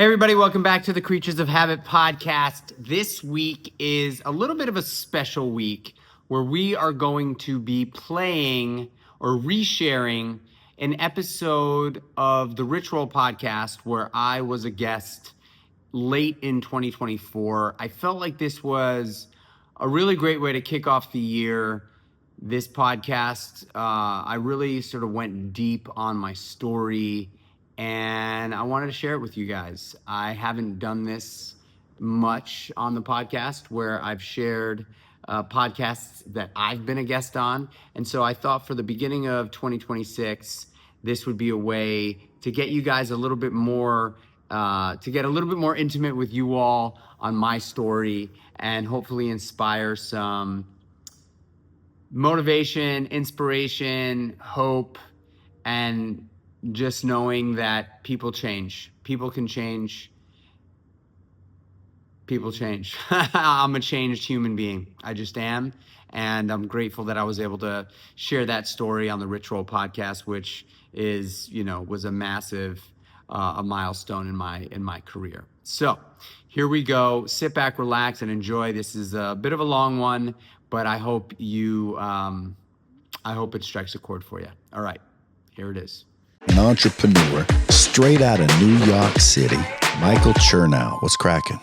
Hey everybody, welcome back to the Creatures of Habit Podcast. This week is a little bit of a special week where we are going to be playing or resharing an episode of the Ritual Podcast where I was a guest late in 2024. I felt like this was a really great way to kick off the year. This podcast, I really sort of went deep on my story and I wanted to share it with you guys. I haven't done this much on the podcast where I've shared podcasts that I've been a guest on. And so I thought for the beginning of 2026, this would be a way to get you guys a little bit more, to get a little bit more intimate with you all on my story and hopefully inspire some motivation, inspiration, hope, and just knowing that people change. People can change. People change. I'm a changed human being. I just am. And I'm grateful that I was able to share that story on the Ritual Podcast, which is, was a massive a milestone in my career. So here we go. Sit back, relax, and enjoy. This is a bit of a long one, but I hope it strikes a chord for you. All right, here it is. An entrepreneur straight out of New York City, Michael Chernow. What's cracking?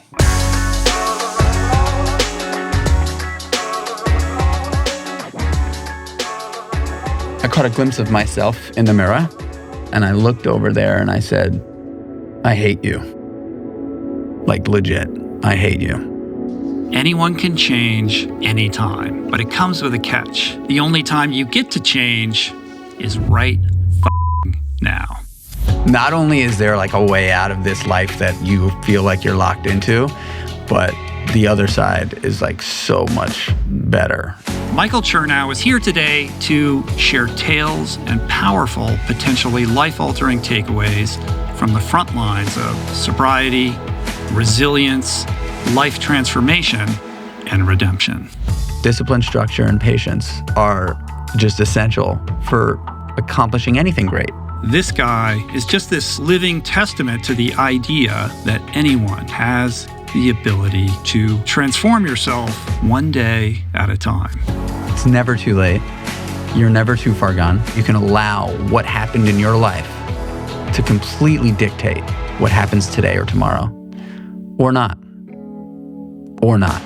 I caught a glimpse of myself in the mirror, and I looked over there and I said, I hate you. Like legit, I hate you. Anyone can change anytime, but it comes with a catch. The only time you get to change is right now. Not only is there like a way out of this life that you feel like you're locked into, but the other side is like so much better. Michael Chernow is here today to share tales and powerful, potentially life-altering takeaways from the front lines of sobriety, resilience, life transformation, and redemption. Discipline, structure, and patience are just essential for accomplishing anything great. This guy is just this living testament to the idea that anyone has the ability to transform yourself one day at a time. It's never too late. You're never too far gone. You can allow what happened in your life to completely dictate what happens today or tomorrow. Or not. Or not.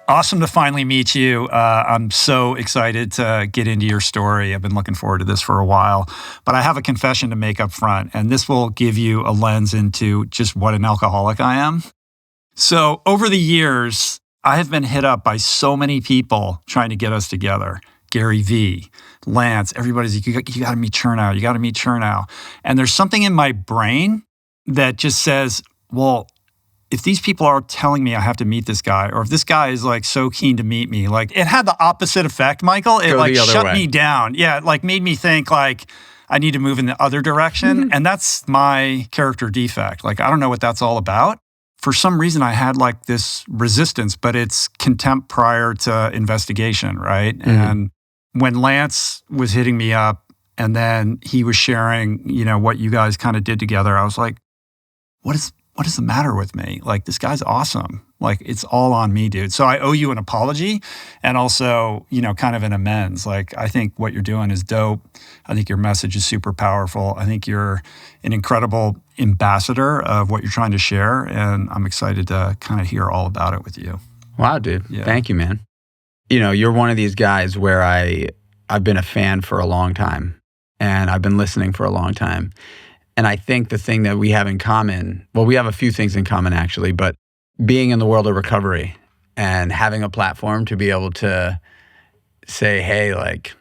Awesome to finally meet you. I'm so excited to get into your story. I've been looking forward to this for a while, but I have a confession to make up front, and this will give you a lens into just what an alcoholic I am. So over the years, I have been hit up by so many people trying to get us together. Gary V, Lance, everybody's like, you got to meet Chernow. You got to meet Chernow. And there's something in my brain that just says, well, if these people are telling me I have to meet this guy, or if this guy is like so keen to meet me, like it had the opposite effect, Michael. It like shut me down. Yeah, it like made me think like I need to move in the other direction. Mm-hmm. And that's my character defect. Like, I don't know what that's all about. For some reason, I had like this resistance, but it's contempt prior to investigation, right? Mm-hmm. And when Lance was hitting me up and then he was sharing, what you guys kind of did together, I was like, what is the matter with me? Like, this guy's awesome. Like, it's all on me, dude. So I owe you an apology and also, kind of an amends. Like, I think what you're doing is dope. I think your message is super powerful. I think you're an incredible ambassador of what you're trying to share. And I'm excited to kind of hear all about it with you. Wow, dude. Yeah. Thank you, man. You're one of these guys where I've been a fan for a long time and I've been listening for a long time. And I think the thing that we have in common, well, we have a few things in common actually, but being in the world of recovery and having a platform to be able to say, hey, like,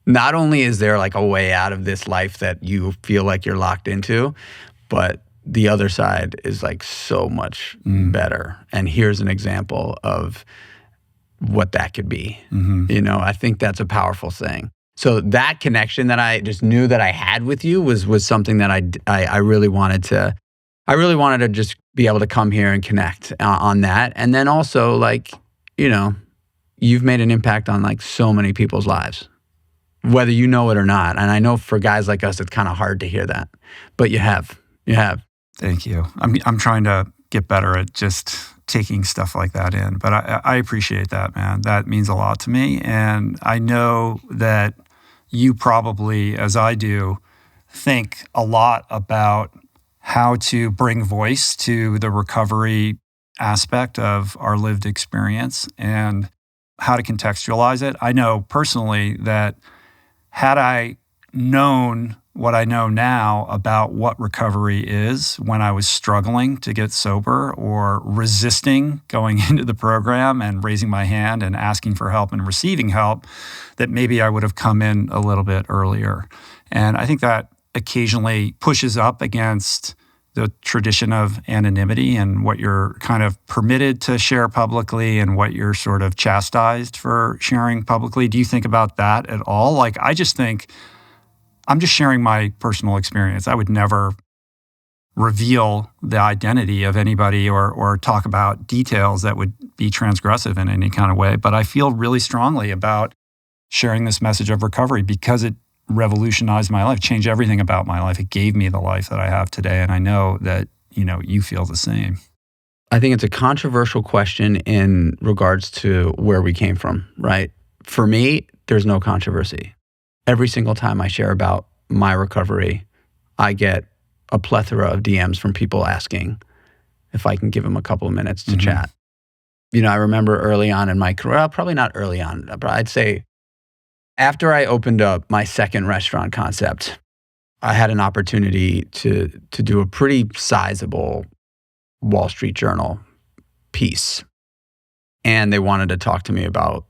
not only is there like a way out of this life that you feel like you're locked into, but the other side is like so much better. And here's an example of what that could be. Mm-hmm. I think that's a powerful thing. So that connection that I just knew that I had with you was something that I really wanted to just be able to come here and connect on that. And then also like, you've made an impact on like so many people's lives, whether you know it or not. And I know for guys like us, it's kind of hard to hear that, but you have. Thank you. I'm trying to get better at just taking stuff like that in, but I appreciate that, man. That means a lot to me. And I know that you probably, as I do, think a lot about how to bring voice to the recovery aspect of our lived experience and how to contextualize it. I know personally that had I known what I know now about what recovery is when I was struggling to get sober or resisting going into the program and raising my hand and asking for help and receiving help, that maybe I would have come in a little bit earlier. And I think that occasionally pushes up against the tradition of anonymity and what you're kind of permitted to share publicly and what you're sort of chastised for sharing publicly. Do you think about that at all? Like, I just think I'm just sharing my personal experience. I would never reveal the identity of anybody or talk about details that would be transgressive in any kind of way. But I feel really strongly about sharing this message of recovery because it revolutionized my life, changed everything about my life. It gave me the life that I have today. And I know that, you feel the same. I think it's a controversial question in regards to where we came from, right? For me, there's no controversy. Every single time I share about my recovery, I get a plethora of DMs from people asking if I can give them a couple of minutes to chat. I remember early on in my career, well, probably not early on, but I'd say after I opened up my second restaurant concept, I had an opportunity to do a pretty sizable Wall Street Journal piece. And they wanted to talk to me about,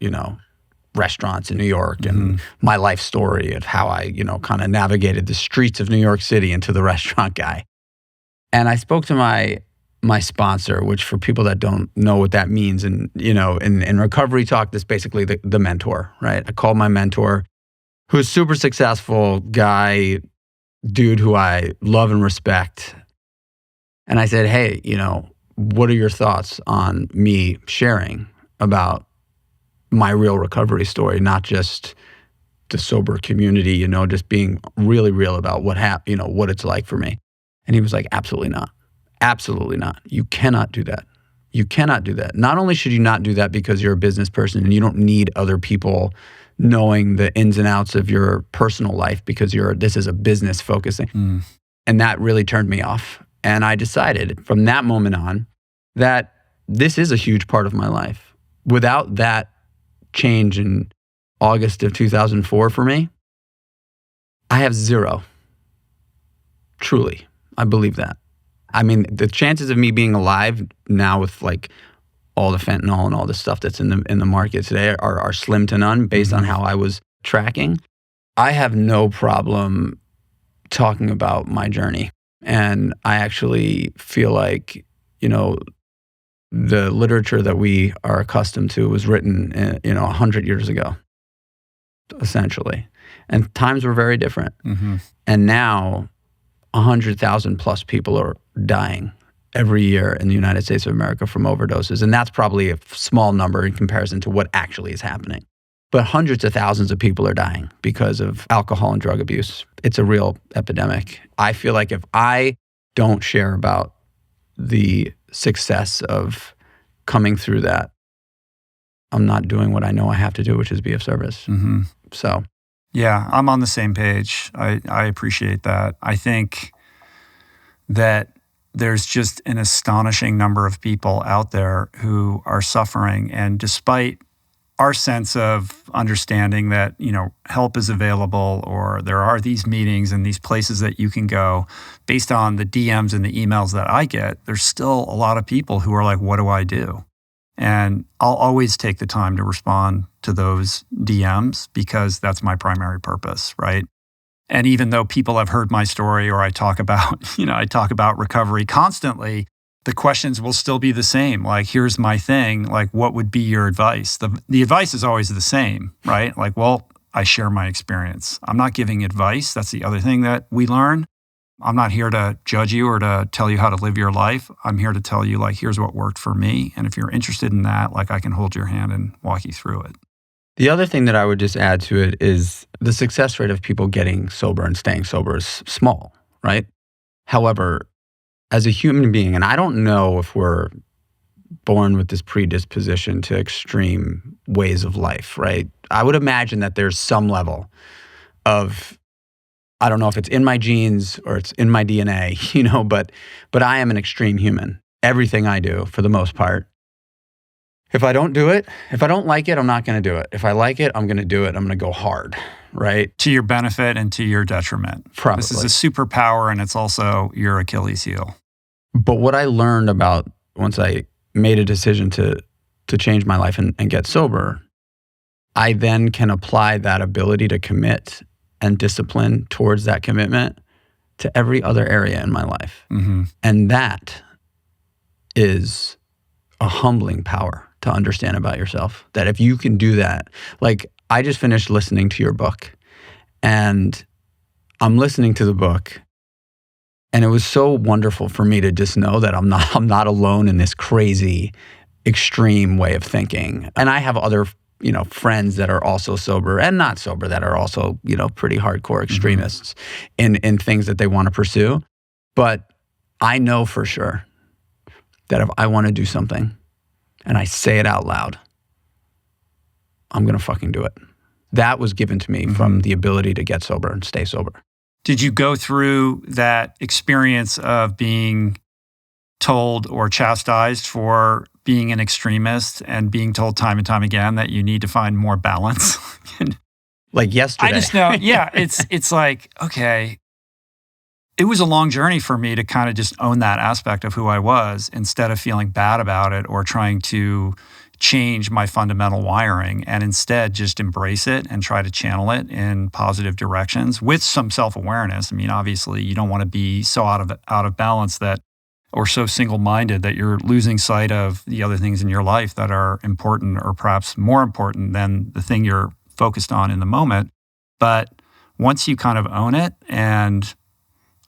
restaurants in New York and my life story of how I, kind of navigated the streets of New York City into the restaurant guy. And I spoke to my sponsor, which for people that don't know what that means, and in recovery talk, that's basically the mentor, right? I called my mentor, who's a super successful guy, dude who I love and respect. And I said, hey, what are your thoughts on me sharing about my real recovery story, not just the sober community, just being really real about what happened, what it's like for me. And he was like, absolutely not. Absolutely not. You cannot do that. You cannot do that. Not only should you not do that because you're a business person and you don't need other people knowing the ins and outs of your personal life because this is a business focusing. And that really turned me off. And I decided from that moment on that this is a huge part of my life. Without that change in August of 2004 for me, I have zero. Truly, I believe that. I mean, the chances of me being alive now with like all the fentanyl and all the stuff that's in the market today are slim to none based on how I was tracking. I have no problem talking about my journey. And I actually feel like, the literature that we are accustomed to was written, 100 years ago, essentially. And times were very different. And now 100,000 plus people are dying every year in the United States of America from overdoses. And that's probably a small number in comparison to what actually is happening. But hundreds of thousands of people are dying because of alcohol and drug abuse. It's a real epidemic. I feel like if I don't share about the success of coming through that, I'm not doing what I know I have to do, which is be of service. So, yeah, I'm on the same page. I appreciate that. I think that there's just an astonishing number of people out there who are suffering. And despite our sense of understanding that, help is available or there are these meetings and these places that you can go, based on the DMs and the emails that I get, there's still a lot of people who are like, what do I do? And I'll always take the time to respond to those DMs because that's my primary purpose, right? And even though people have heard my story or I talk about, I talk about recovery constantly, the questions will still be the same. Like, here's my thing. Like, what would be your advice? The advice is always the same, right? Like, well, I share my experience. I'm not giving advice. That's the other thing that we learn. I'm not here to judge you or to tell you how to live your life. I'm here to tell you, like, here's what worked for me. And if you're interested in that, like, I can hold your hand and walk you through it. The other thing that I would just add to it is the success rate of people getting sober and staying sober is small, right? However, as a human being, and I don't know if we're born with this predisposition to extreme ways of life, right? I would imagine that there's some level of, I don't know if it's in my genes or it's in my DNA, but I am an extreme human. Everything I do, for the most part. If I don't do it, if I don't like it, I'm not going to do it. If I like it, I'm going to do it. I'm going to go hard, right? To your benefit and to your detriment. Probably. This is a superpower, and it's also your Achilles heel. But what I learned about once I made a decision to change my life and get sober, I then can apply that ability to commit and discipline towards that commitment to every other area in my life. Mm-hmm. And that is a humbling power to understand about yourself. That if you can do that, like I just finished listening to your book and I'm listening to the book and it was so wonderful for me to just know that I'm not alone in this crazy, extreme way of thinking. And I have other, friends that are also sober and not sober that are also, pretty hardcore extremists in things that they want to pursue. But I know for sure that if I want to do something and I say it out loud, I'm going to fucking do it. That was given to me from the ability to get sober and stay sober. Did you go through that experience of being told or chastised for being an extremist and being told time and time again that you need to find more balance? Like yesterday. I just know, yeah, it's like, okay, it was a long journey for me to kind of just own that aspect of who I was instead of feeling bad about it or trying to change my fundamental wiring, and instead just embrace it and try to channel it in positive directions with some self-awareness. I mean, obviously, you don't want to be so out of balance that, or so single-minded that you're losing sight of the other things in your life that are important or perhaps more important than the thing you're focused on in the moment. But once you kind of own it and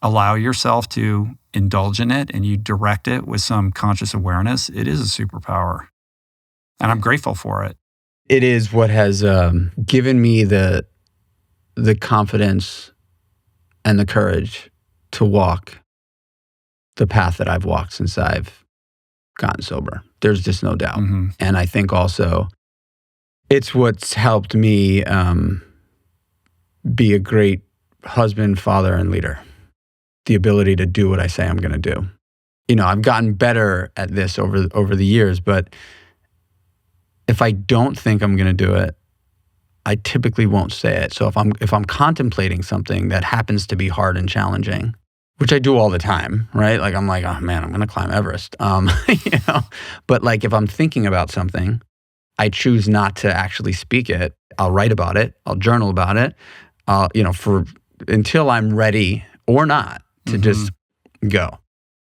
allow yourself to indulge in it and you direct it with some conscious awareness, it is a superpower. And I'm grateful for it. It is what has given me the confidence and the courage to walk the path that I've walked since I've gotten sober. There's just no doubt. Mm-hmm. And I think also it's what's helped me be a great husband, father, and leader. The ability to do what I say I'm going to do. I've gotten better at this over the years, but if I don't think I'm going to do it, I typically won't say it. So if I'm contemplating something that happens to be hard and challenging, which I do all the time, right? Like I'm like, oh man, I'm going to climb Everest. But like if I'm thinking about something, I choose not to actually speak it. I'll write about it. I'll journal about it. Until I'm ready or not to just go.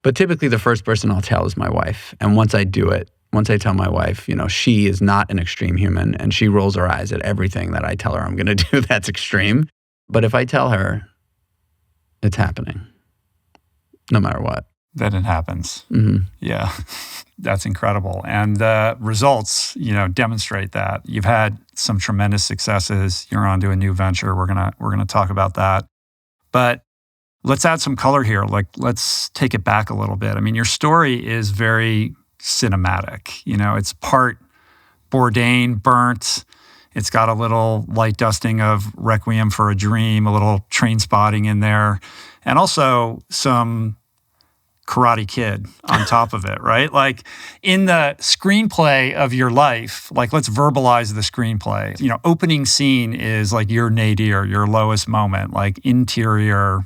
But typically the first person I'll tell is my wife. And once I do it, once I tell my wife, she is not an extreme human and she rolls her eyes at everything that I tell her I'm going to do that's extreme. But if I tell her, it's happening, no matter what. Then it happens. Mm-hmm. Yeah, that's incredible. And the results, demonstrate that. You've had some tremendous successes. You're on to a new venture. We're gonna talk about that. But let's add some color here. Like, let's take it back a little bit. I mean, your story is very cinematic. It's part Bourdain, Burnt. It's got a little light dusting of Requiem for a Dream, a little Train Spotting in there, and also some Karate Kid on top of it, right? Like in the screenplay of your life, like let's verbalize the screenplay. Opening scene is like your nadir, your lowest moment, like interior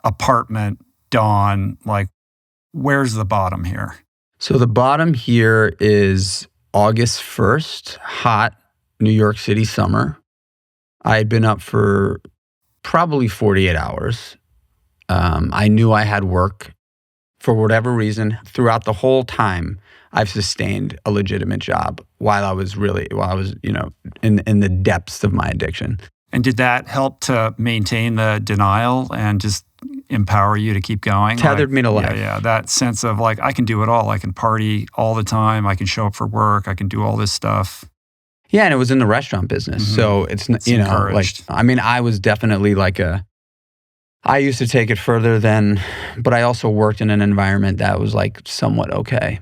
apartment, dawn, like where's the bottom here? So the bottom here is August 1st, hot New York City summer. I had been up for probably 48 hours. I knew I had work. For whatever reason, throughout the whole time, I've sustained a legitimate job while I was in the depths of my addiction. And did that help to maintain the denial and just empower you to keep going? Tethered me to life. Yeah. That sense of like, I can do it all. I can party all the time. I can show up for work. I can do all this stuff. Yeah, and it was in the restaurant business. So it's you know, encouraged. like, I mean, I was definitely like I used to take it further than, but I also worked in an environment that was like somewhat okay.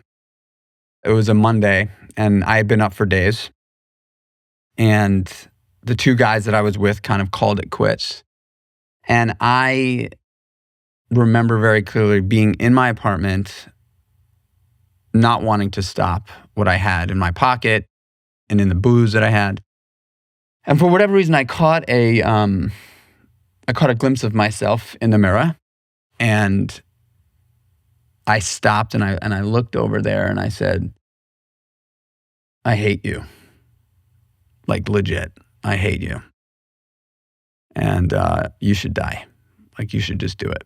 It was a Monday and I had been up for days. And the two guys that I was with kind of called it quits. And I remember very clearly being in my apartment, not wanting to stop what I had in my pocket and in the booze that I had. And for whatever reason, I caught a glimpse of myself in the mirror, and I stopped and I looked over there and I said, I hate you. Like legit, I hate you. And you should die. Like you should just do it.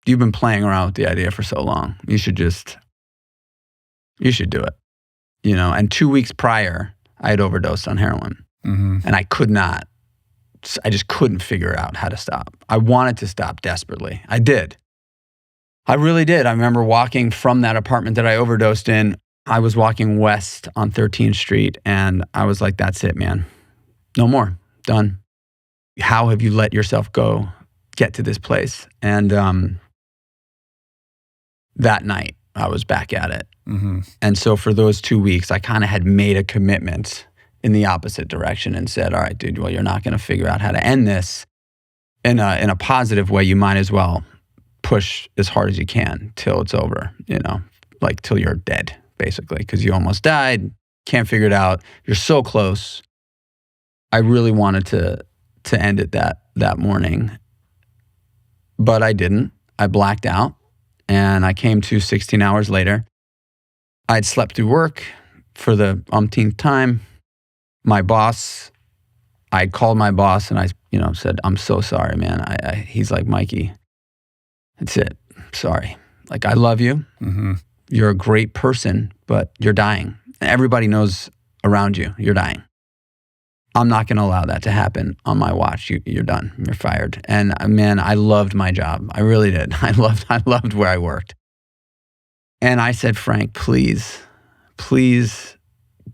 You've been playing around with the idea for so long. You should do it. You know, and 2 weeks prior, I had overdosed on heroin. And I just couldn't figure out how to stop. I wanted to stop desperately. I did. I really did. I remember walking from that apartment that I overdosed in. I was walking west on 13th Street and I was like, that's it, man. No more. Done. How have you let yourself get to this place? And that night, I was back at it. And so for those 2 weeks, I kind of had made a commitment in the opposite direction and said, all right, dude, well, you're not going to figure out how to end this in a positive way. You might as well push as hard as you can till it's over, you know, like till you're dead, basically, because you almost died, can't figure it out. You're so close. I really wanted to end it that morning, but I didn't. I blacked out and I came to 16 hours later. I'd slept through work for the umpteenth time. My boss, I called my boss and I, said, I'm so sorry, man. He's like, Mikey, that's it. Sorry. Like, I love you. You're a great person, but you're dying. Everybody knows around you, you're dying. I'm not going to allow that to happen on my watch. You're done. You're fired. And man, I loved my job. I really did. I loved where I worked. And I said, Frank, please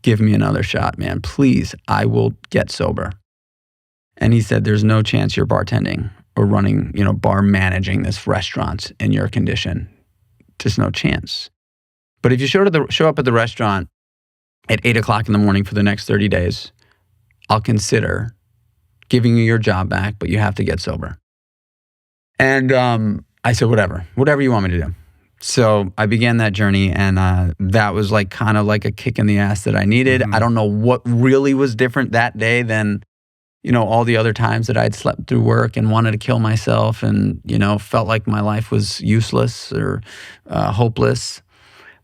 give me another shot, man. Please, I will get sober. And he said, there's no chance you're bartending or running, bar managing this restaurant in your condition. Just no chance. But if you show up at the restaurant at 8 o'clock in the morning for the next 30 days, I'll consider giving you your job back, but you have to get sober. And I said, whatever you want me to do. So I began that journey, and that was like kind of like a kick in the ass that I needed. I don't know what really was different that day than, all the other times that I'd slept through work and wanted to kill myself and, felt like my life was useless or hopeless.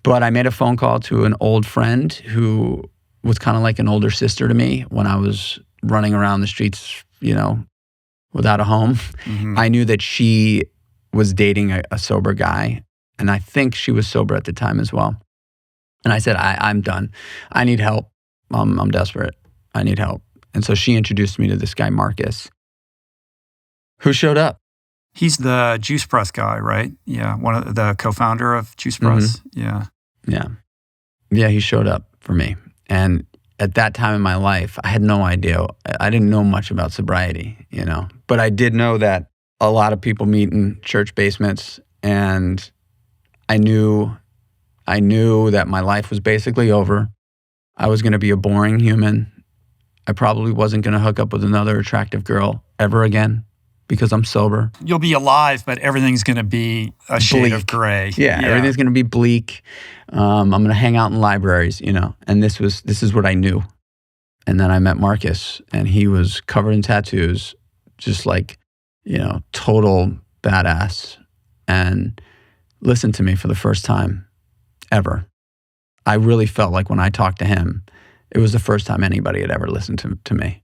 But I made a phone call to an old friend who was kind of like an older sister to me when I was running around the streets, without a home. I knew that she was dating a sober guy. And I think she was sober at the time as well. And I said, I'm done. I need help. I'm desperate. I need help. And so she introduced me to this guy, Marcus, who showed up. He's the Juice Press guy, right? Yeah, one of the co-founder of Juice Press. Yeah, he showed up for me. And at that time in my life, I had no idea. I didn't know much about sobriety, But I did know that a lot of people meet in church basements, and I knew that my life was basically over. I was going to be a boring human. I probably wasn't going to hook up with another attractive girl ever again because I'm sober. You'll be alive, but everything's going to be a shade of gray. Yeah, everything's going to be bleak. I'm going to hang out in libraries, and this is what I knew. And then I met Marcus, and he was covered in tattoos, just like, total badass, and listened to me for the first time ever. I really felt like when I talked to him, it was the first time anybody had ever listened to me.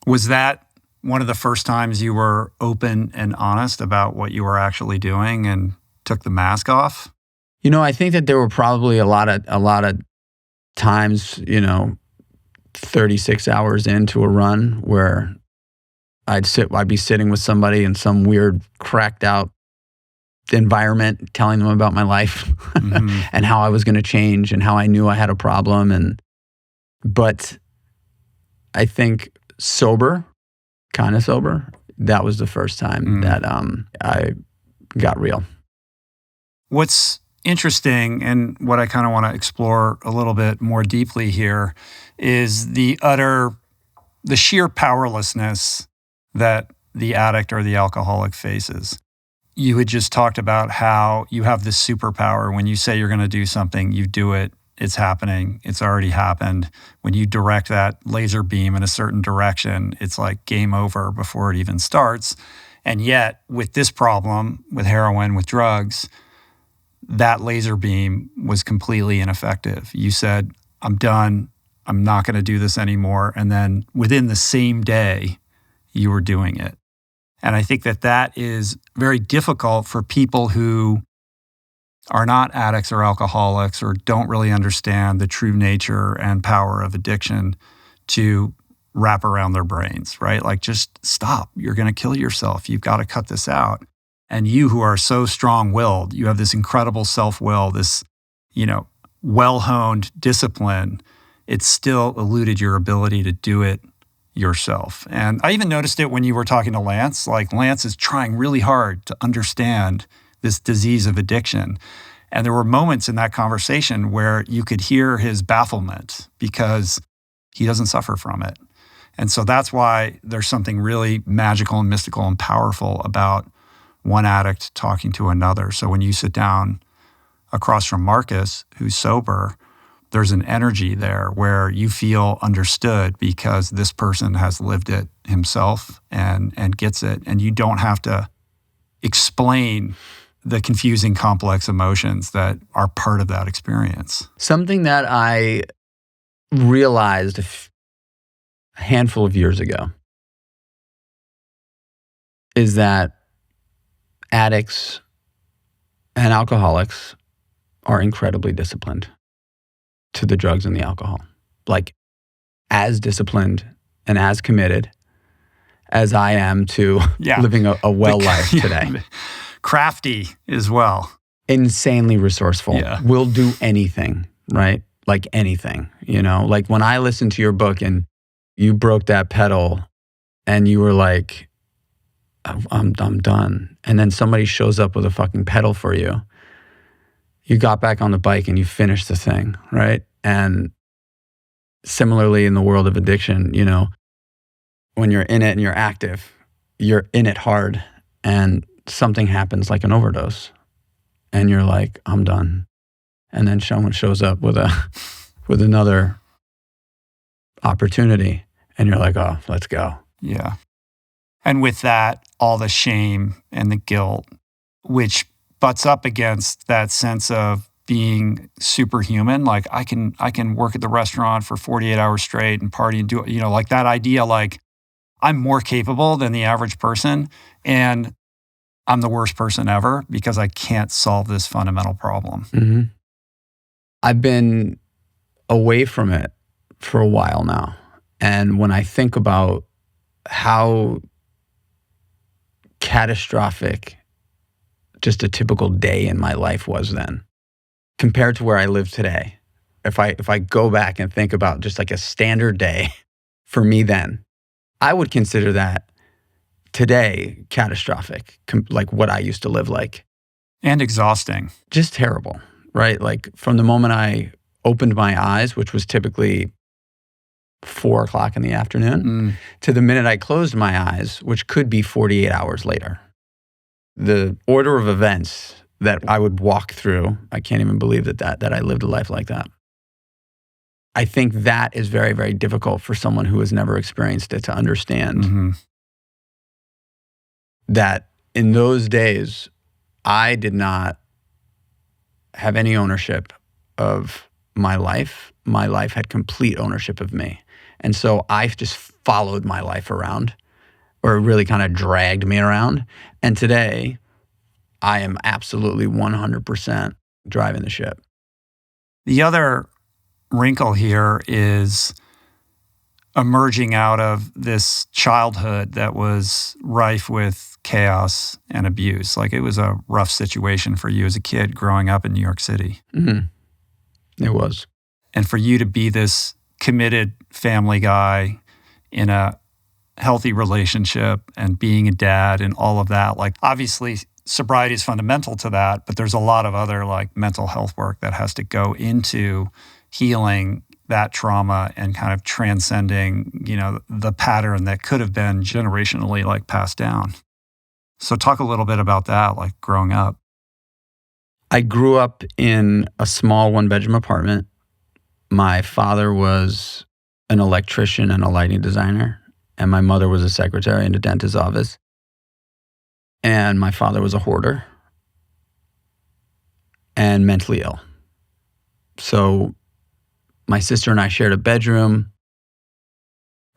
Was that one of the first times you were open and honest about what you were actually doing and took the mask off? I think that there were probably a lot of times, 36 hours into a run where I'd be sitting with somebody in some weird cracked out environment, telling them about my life and how I was going to change and how I knew I had a problem. But I think kind of sober, that was the first time that I got real. What's interesting, and what I kind of want to explore a little bit more deeply here, is the sheer powerlessness that the addict or the alcoholic faces. You had just talked about how you have this superpower. When you say you're going to do something, you do it. It's happening. It's already happened. When you direct that laser beam in a certain direction, it's like game over before it even starts. And yet, with this problem, with heroin, with drugs, that laser beam was completely ineffective. You said, I'm done. I'm not going to do this anymore. And then within the same day, you were doing it. And I think that is very difficult for people who are not addicts or alcoholics or don't really understand the true nature and power of addiction to wrap around their brains, right? Like, just stop. You're going to kill yourself. You've got to cut this out. And you who are so strong-willed, you have this incredible self-will, this, well-honed discipline, it still eluded your ability to do it yourself. And I even noticed it when you were talking to Lance. Like, Lance is trying really hard to understand this disease of addiction. And there were moments in that conversation where you could hear his bafflement because he doesn't suffer from it. And so that's why there's something really magical and mystical and powerful about one addict talking to another. So when you sit down across from Marcus, who's sober, there's an energy there where you feel understood because this person has lived it himself and gets it. And you don't have to explain the confusing, complex emotions that are part of that experience. Something that I realized a handful of years ago is that addicts and alcoholics are incredibly disciplined to the drugs and the alcohol. Like, as disciplined and as committed as I am to living a well life today. Crafty as well. Insanely resourceful. Yeah. Will do anything, right? Like anything, Like when I listened to your book and you broke that pedal and you were like, I'm done. And then somebody shows up with a fucking pedal for you. You got back on the bike and you finished the thing, right? And similarly in the world of addiction, when you're in it and you're active, you're in it hard and something happens like an overdose and you're like, I'm done. And then someone shows up with another opportunity and you're like, oh, let's go. Yeah. And with that, all the shame and the guilt, which butts up against that sense of being superhuman. Like, I can work at the restaurant for 48 hours straight and party and do, like that idea, like I'm more capable than the average person and I'm the worst person ever because I can't solve this fundamental problem. Mm-hmm. I've been away from it for a while now. And when I think about how catastrophic just a typical day in my life was then, compared to where I live today, if I go back and think about just like a standard day for me then, I would consider that today catastrophic, like what I used to live like. And exhausting. Just terrible, right? Like from the moment I opened my eyes, which was typically 4:00 in the afternoon, to the minute I closed my eyes, which could be 48 hours later. The order of events that I would walk through, I can't even believe that I lived a life like that. I think that is very, very difficult for someone who has never experienced it to understand that in those days, I did not have any ownership of my life. My life had complete ownership of me. And so I just followed my life around, or really kind of dragged me around. And today, I am absolutely 100% driving the ship. The other wrinkle here is emerging out of this childhood that was rife with chaos and abuse. Like, it was a rough situation for you as a kid growing up in New York City. Mm-hmm. It was. And for you to be this committed family guy in a healthy relationship and being a dad and all of that, like, obviously sobriety is fundamental to that, but there's a lot of other like mental health work that has to go into healing that trauma and kind of transcending, the pattern that could have been generationally like passed down. So talk a little bit about that, like growing up. I grew up in a small 1-bedroom apartment. My father was an electrician and a lighting designer, and my mother was a secretary in a dentist's office. And my father was a hoarder and mentally ill. So my sister and I shared a bedroom.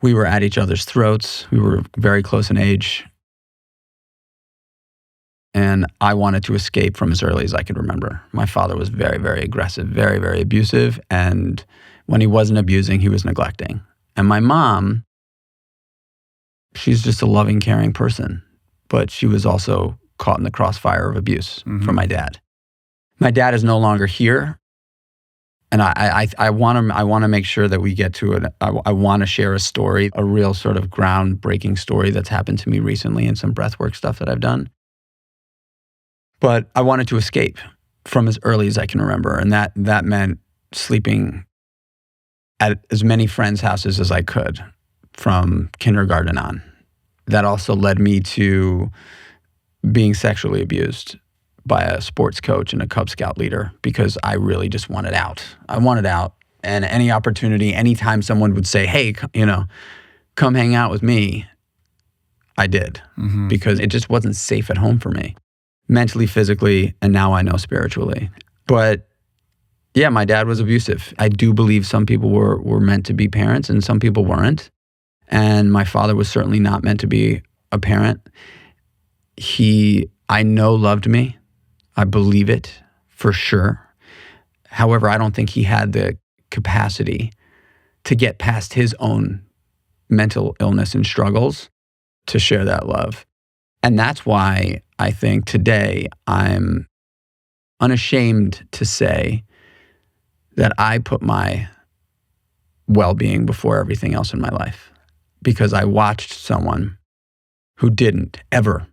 We were at each other's throats. We were very close in age. And I wanted to escape from as early as I could remember. My father was very, very aggressive, very, very abusive. And when he wasn't abusing, he was neglecting. And my mom, she's just a loving, caring person. But she was also caught in the crossfire of abuse from my dad. My dad is no longer here. And I want to make sure that we get to it. I want to share a story, a real sort of groundbreaking story that's happened to me recently and some breathwork stuff that I've done. But I wanted to escape from as early as I can remember. And that meant sleeping at as many friends' houses as I could from kindergarten on. That also led me to being sexually abused by a sports coach and a Cub Scout leader because I really just wanted out. I wanted out. And any opportunity, anytime someone would say, hey, come hang out with me, I did. Because it just wasn't safe at home for me, mentally, physically, and now I know spiritually. But yeah, my dad was abusive. I do believe some people were meant to be parents and some people weren't. And my father was certainly not meant to be a parent. I know, loved me. I believe it for sure. However, I don't think he had the capacity to get past his own mental illness and struggles to share that love. And that's why I think today I'm unashamed to say that I put my well-being before everything else in my life. Because I watched someone who didn't ever.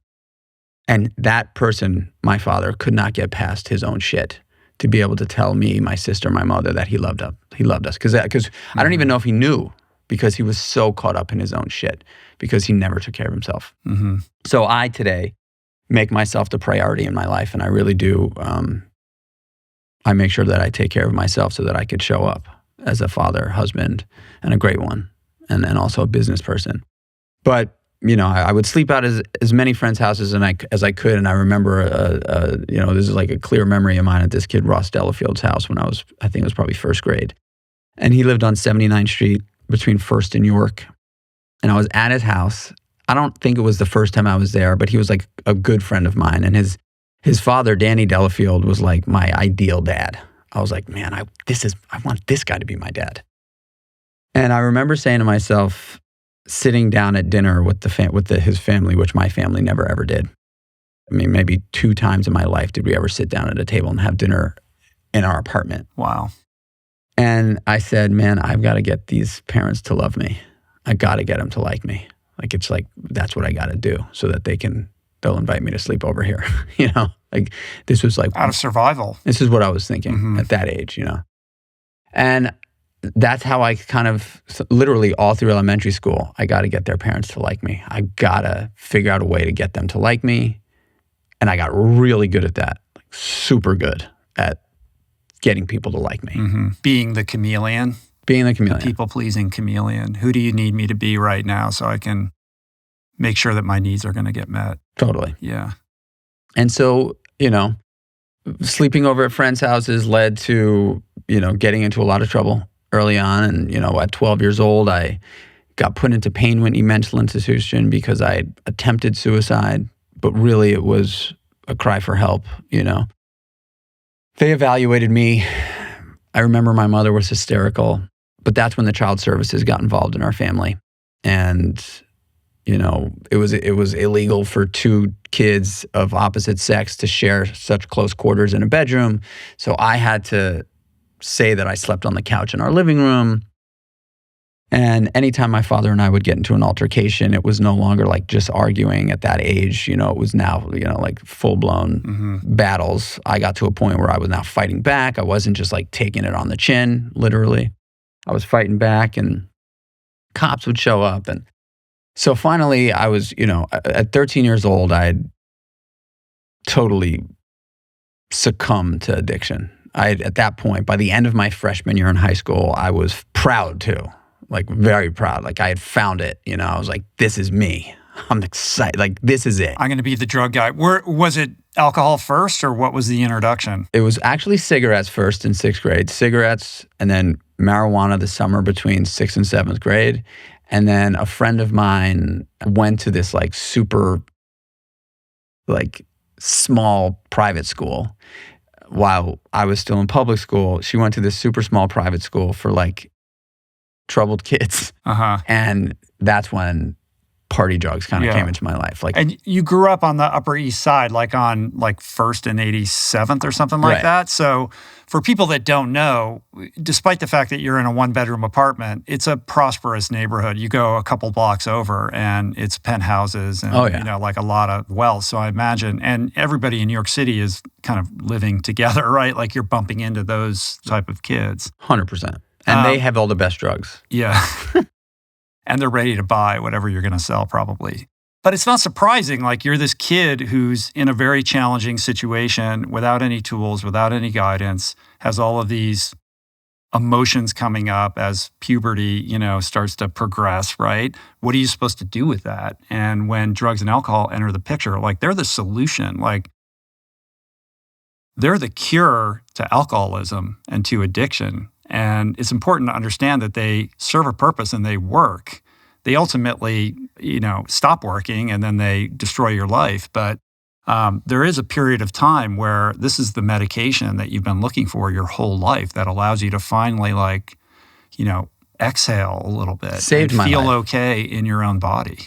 And that person, my father, could not get past his own shit to be able to tell me, my sister, my mother, that he loved us. Because I don't even know if he knew, because he was so caught up in his own shit because he never took care of himself. So I today make myself the priority in my life, and I really do. I make sure that I take care of myself so that I could show up as a father, husband, and a great one. And also a business person. But, I would sleep out as many friends' houses as I could. And I remember, this is like a clear memory of mine at this kid, Ross Delafield's house when I think it was probably first grade. And he lived on 79th Street between First and York. And I was at his house. I don't think it was the first time I was there, but he was like a good friend of mine. And his father, Danny Delafield, was like my ideal dad. I was like, man, I want this guy to be my dad. And I remember saying to myself, sitting down at dinner with his family, which my family never ever did. I mean, maybe 2 times in my life did we ever sit down at a table and have dinner in our apartment. Wow. And I said, man, I've got to get these parents to love me. I got to get them to like me. Like, it's like, that's what I got to do so that they'll invite me to sleep over here. Like this was like out of survival. This is what I was thinking at that age, And that's how I kind of literally all through elementary school, I got to get their parents to like me. I got to figure out a way to get them to like me. And I got really good at that, like super good at getting people to like me. Being the chameleon. The people-pleasing chameleon. Who do you need me to be right now so I can make sure that my needs are going to get met? Totally. Yeah. And so, sleeping over at friends' houses led to, getting into a lot of trouble early on. And, at 12 years old, I got put into Pain Whitney Mental Institution because I attempted suicide, but really it was a cry for help, They evaluated me. I remember my mother was hysterical, But that's when the child services got involved in our family. And, it was illegal for two kids of opposite sex to share such close quarters in a bedroom. So I had to say that I slept on the couch in our living room. And anytime my father and I would get into an altercation, it was no longer like just arguing at that age. It was now, like full-blown battles. I got to a point where I was now fighting back. I wasn't just like taking it on the chin, literally. I was fighting back, and cops would show up. And so finally I was, at 13 years old, I had totally succumbed to addiction. At that point, by the end of my freshman year in high school, I was proud too. Like very proud. Like I had found it, I was like, this is me. I'm excited. Like this is it. I'm going to be the drug guy. Was it alcohol first, or what was the introduction? It was actually cigarettes first in 6th grade. Cigarettes, and then marijuana the summer between 6th and 7th grade. And then a friend of mine went to this like super like small private school while I was still in public school. She went to this super small private school for like troubled kids. And that's when party drugs kind of came into my life. And you grew up on the Upper East Side, like on like 1st and 87th or something like that. So for people that don't know, despite the fact that you're in a 1-bedroom apartment, it's a prosperous neighborhood. You go a couple blocks over and it's penthouses and like a lot of wealth. So I imagine, and everybody in New York City is kind of living together, right? Like you're bumping into those type of kids. 100%. And they have all the best drugs. Yeah. And they're ready to buy whatever you're going to sell, probably. But it's not surprising. Like you're this kid who's in a very challenging situation without any tools, without any guidance, has all of these emotions coming up as puberty, starts to progress, right? What are you supposed to do with that? And when drugs and alcohol enter the picture, like they're the solution. Like they're the cure to alcoholism and to addiction. And it's important to understand that they serve a purpose and they work. They ultimately, stop working and then they destroy your life. But there is a period of time where this is the medication that you've been looking for your whole life that allows you to finally exhale a little bit. Saved my feel life. Okay in your own body.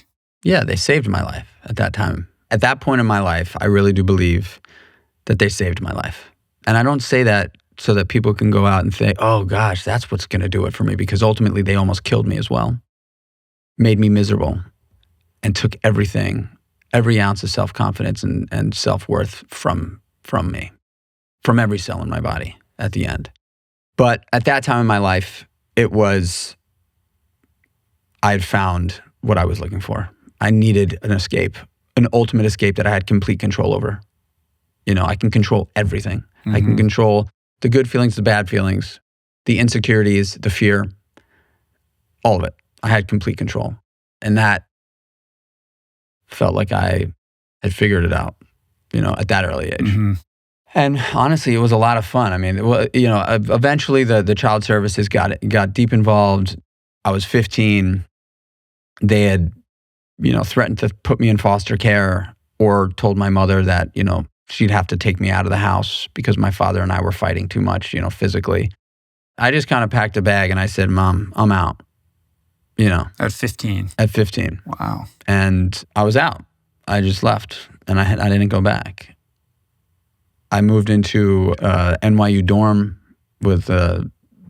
Yeah, they saved my life at that time. At that point in my life, I really do believe that they saved my life. And I don't say that so that people can go out and think, oh gosh, that's what's going to do it for me, because ultimately they almost killed me as well. Made me miserable and took everything, every ounce of self-confidence and self-worth from me, from every cell in my body at the end. But at that time in my life, I had found what I was looking for. I needed an escape, an ultimate escape that I had complete control over. I can control everything. I can control the good feelings, the bad feelings, the insecurities, the fear, all of it. I had complete control. And that felt like I had figured it out, at that early age. And honestly, it was a lot of fun. I mean, eventually the child services got deep involved. I was 15. They had, threatened to put me in foster care or told my mother that, she'd have to take me out of the house because my father and I were fighting too much, physically. I just kind of packed a bag and I said, Mom, I'm out. At 15. At 15. Wow. And I was out. I just left and I didn't go back. I moved into NYU dorm with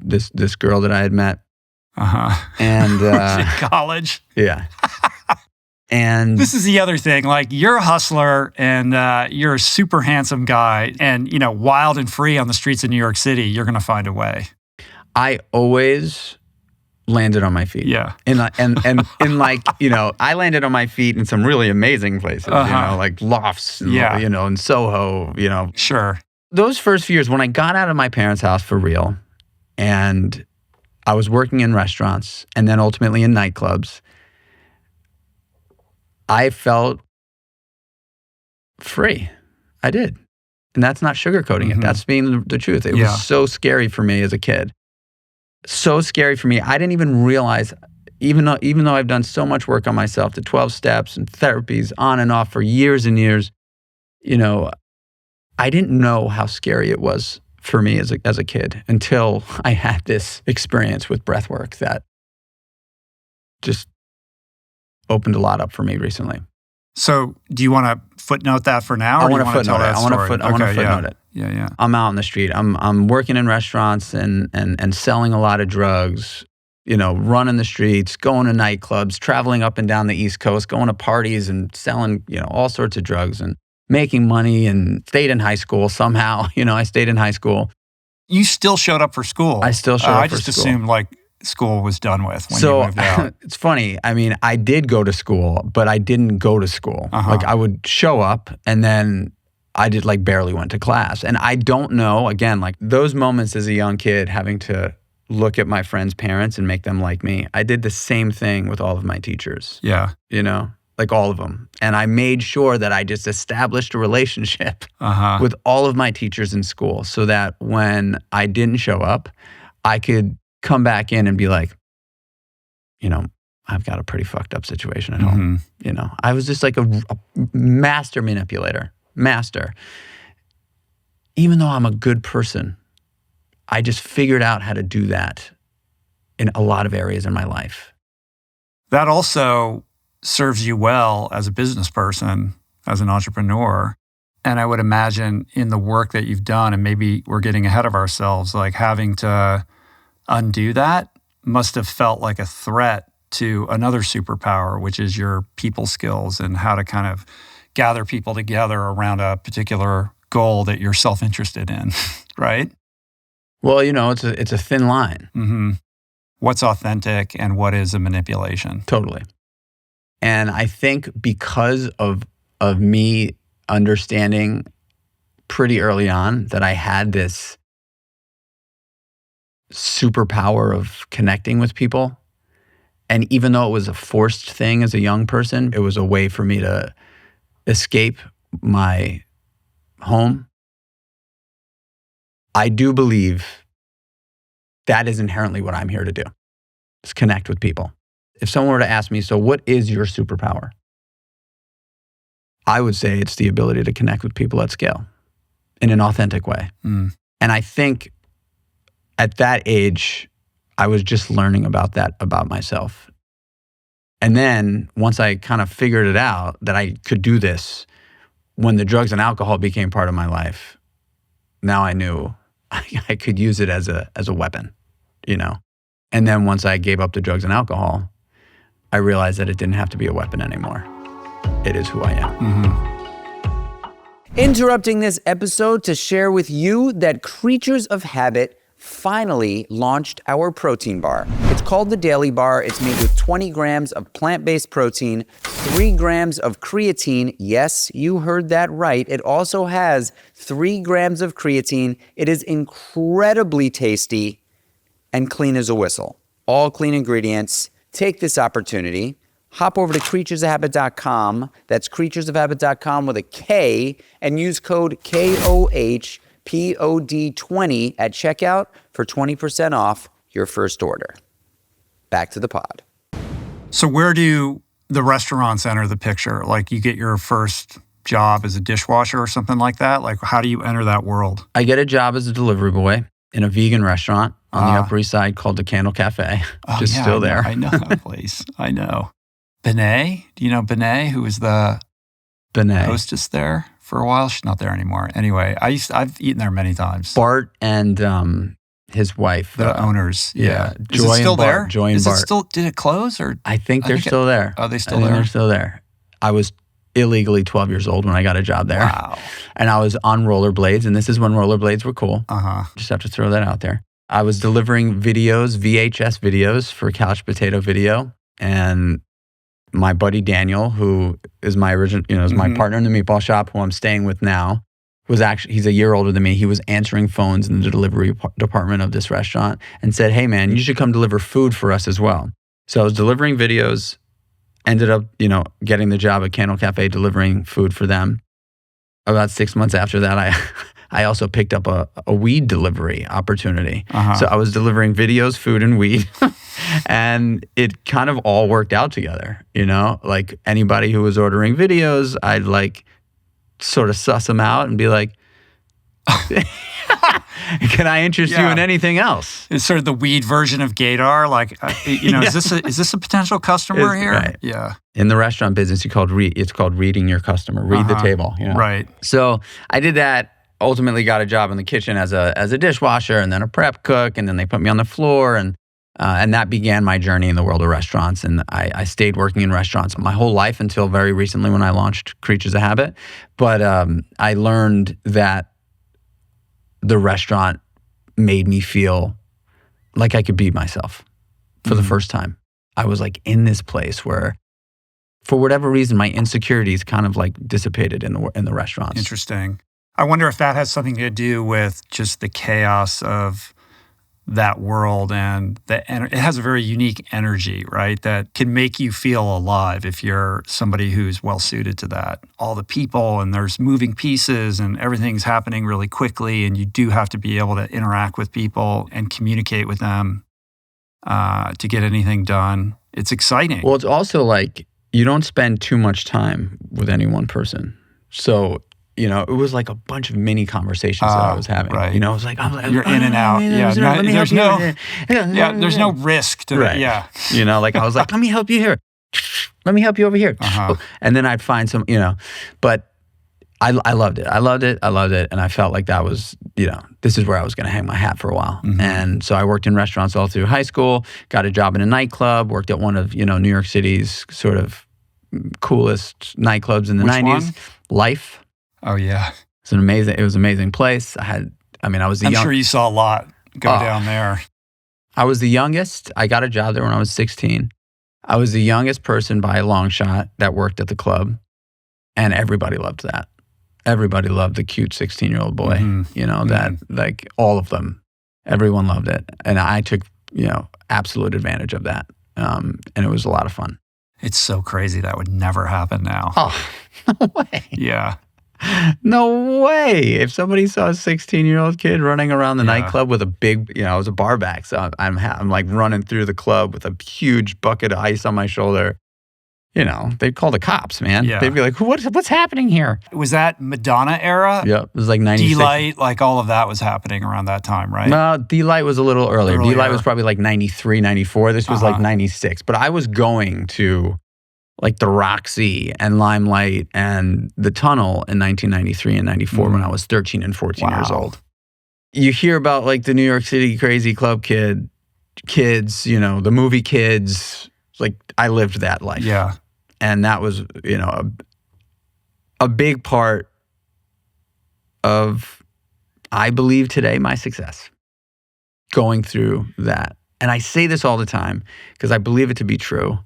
this girl that I had met. And in college. Yeah. And this is the other thing, like you're a hustler and you're a super handsome guy and, wild and free on the streets of New York City, you're going to find a way. I always landed on my feet. Yeah. And I landed on my feet in some really amazing places, like lofts, in Soho, Sure. Those first few years when I got out of my parents' house for real and I was working in restaurants and then ultimately in nightclubs, I felt free. I did. And that's not sugarcoating it. That's being the truth. It was so scary for me as a kid. So scary for me. I didn't even realize, even though I've done so much work on myself, the 12 steps and therapies on and off for years and years, I didn't know how scary it was for me as a kid until I had this experience with breathwork that just opened a lot up for me recently. So do you want to footnote that for now? I want to footnote it. I want to footnote it. Yeah. I'm out in the street. I'm working in restaurants and selling a lot of drugs, running the streets, going to nightclubs, traveling up and down the East Coast, going to parties and selling, all sorts of drugs and making money, and stayed in high school somehow. I stayed in high school. You still showed up for school. I still showed up for school. I just assumed school was done with when you moved out. It's funny. I mean, I did go to school, but I didn't go to school. I would show up and then I did barely went to class. And I don't know, again, those moments as a young kid having to look at my friends' parents and make them like me. I did the same thing with all of my teachers. Yeah. All of them. And I made sure that I just established a relationship with all of my teachers in school so that when I didn't show up, I could come back in and be like, I've got a pretty fucked up situation at home. I was just a master manipulator. Master. Even though I'm a good person, I just figured out how to do that in a lot of areas in my life. That also serves you well as a business person, as an entrepreneur. And I would imagine in the work that you've done, and maybe we're getting ahead of ourselves, having to undo that must have felt like a threat to another superpower, which is your people skills and how to kind of gather people together around a particular goal that you're self-interested in, right? Well, it's a thin line. What's authentic and what is a manipulation? Totally. And I think because of me understanding pretty early on that I had this superpower of connecting with people, and even though it was a forced thing as a young person, it was a way for me to escape my home. I do believe that is inherently what I'm here to do, is connect with people. If someone were to ask me, so what is your superpower? I would say it's the ability to connect with people at scale in an authentic way. And I think at that age, I was just learning about that about myself. And then once I kind of figured it out that I could do this, when the drugs and alcohol became part of my life, now I knew I could use it as a weapon, And then once I gave up the drugs and alcohol, I realized that it didn't have to be a weapon anymore. It is who I am. Interrupting this episode to share with you that Kreatures of Habit finally launched our protein bar. It's called the Daily Bar. It's made with 20 grams of plant-based protein, 3 grams of creatine. Yes, you heard that right. It also has 3 grams of creatine. It is incredibly tasty and clean as a whistle. All clean ingredients. Take this opportunity. Hop over to creaturesofhabit.com. That's creaturesofhabit.com with a K, and use code KOHPOD20 at checkout for 20% off your first order. Back to the pod. So where do the restaurants enter the picture? You get your first job as a dishwasher or something like that? How do you enter that world? I get a job as a delivery boy in a vegan restaurant on the Upper East Side called the Candle Cafe, which is still there. I know that place. I know. Benet? Do you know Benet, who was the hostess there for a while? She's not there anymore. Anyway, I've eaten there many times. Bart and his wife. The owners. Yeah. Joy is it still and Bart, there? Joy and Bart. Did it close? Or I think they're still there. Are they still there? They're still there. I was illegally 12 years old when I got a job there. Wow. And I was on rollerblades, and this is when rollerblades were cool. Uh-huh. Just have to throw that out there. I was delivering videos, VHS videos for Couch Potato Video, and my buddy Daniel, who is my original, is my partner in the Meatball Shop, who I'm staying with now, he's a year older than me. He was answering phones in the delivery department of this restaurant and said, "Hey man, you should come deliver food for us as well." So I was delivering videos, ended up, getting the job at Candle Cafe delivering food for them. About 6 months after that, I also picked up a weed delivery opportunity. So I was delivering videos, food, and weed. And it kind of all worked out together, anybody who was ordering videos, I'd sort of suss them out and be like, Can I interest you in anything else? It's sort of the weed version of Gaydar. Like, is this a potential customer here? Right. Yeah. In the restaurant business, it's called reading your customer. Read the table. Right. So I did that. Ultimately, got a job in the kitchen as a dishwasher, and then a prep cook, and then they put me on the floor, and that began my journey in the world of restaurants. And I stayed working in restaurants my whole life until very recently when I launched Kreatures of Habit. But I learned that the restaurant made me feel like I could be myself for the first time. I was like in this place where, for whatever reason, my insecurities kind of like dissipated in the restaurants. Interesting. I wonder if that has something to do with just the chaos of that world, and it has a very unique energy, right? That can make you feel alive if you're somebody who's well suited to that. All the people, and there's moving pieces, and everything's happening really quickly, and you do have to be able to interact with people and communicate with them to get anything done. It's exciting. Well, it's also like you don't spend too much time with any one person. So it was like a bunch of mini conversations that I was having. Right. It was like, you're in and out. There's no risk to right. it. Yeah. Like I was like, let me help you here. Let me help you over here. And then I'd find some, but I loved it. I loved it. And I felt like that was, this is where I was going to hang my hat for a while. Mm-hmm. And so I worked in restaurants all through high school, got a job in a nightclub, worked at one of, New York City's sort of coolest nightclubs in the Which 90s. One? Life. Oh yeah, it was an amazing place. I was I'm sure you saw a lot go down there. I was the youngest. I got a job there when I was 16. I was the youngest person by a long shot that worked at the club, and everybody loved that. Everybody loved the cute 16-year-old boy. That like all of them, everyone loved it, and I took absolute advantage of that. And it was a lot of fun. It's so crazy that would never happen now. Oh, no way. Yeah. No way. If somebody saw a 16-year-old kid running around the nightclub with a big, I was a bar back, so I'm like running through the club with a huge bucket of ice on my shoulder. They'd call the cops, man. Yeah. They'd be like, what's happening here? Was that Madonna era? Yep. It was like 96. D-Light, like all of that was happening around that time, right? No, D-Light was a little earlier. D-Light was probably like 93, 94. This was like 96. But I was going to like the Roxy and Limelight and the Tunnel in 1993 and 94 when I was 13 and 14 years old. You hear about like the New York City crazy club kids, the movie kids. Like I lived that life. Yeah. And that was, a big part of, I believe today, my success. Going through that. And I say this all the time because I believe it to be true.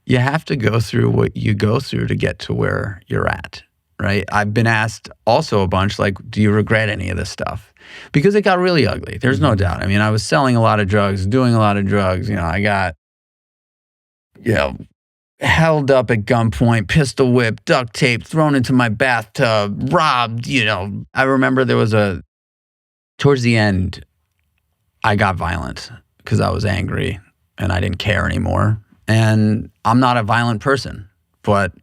You have to go through what you go through to get to where you're at, right? I've been asked also a bunch, like, do you regret any of this stuff? Because it got really ugly. There's no doubt. I mean, I was selling a lot of drugs, doing a lot of drugs. I got, held up at gunpoint, pistol whipped, duct tape, thrown into my bathtub, robbed, I remember there was towards the end, I got violent because I was angry and I didn't care anymore. And I'm not a violent person, but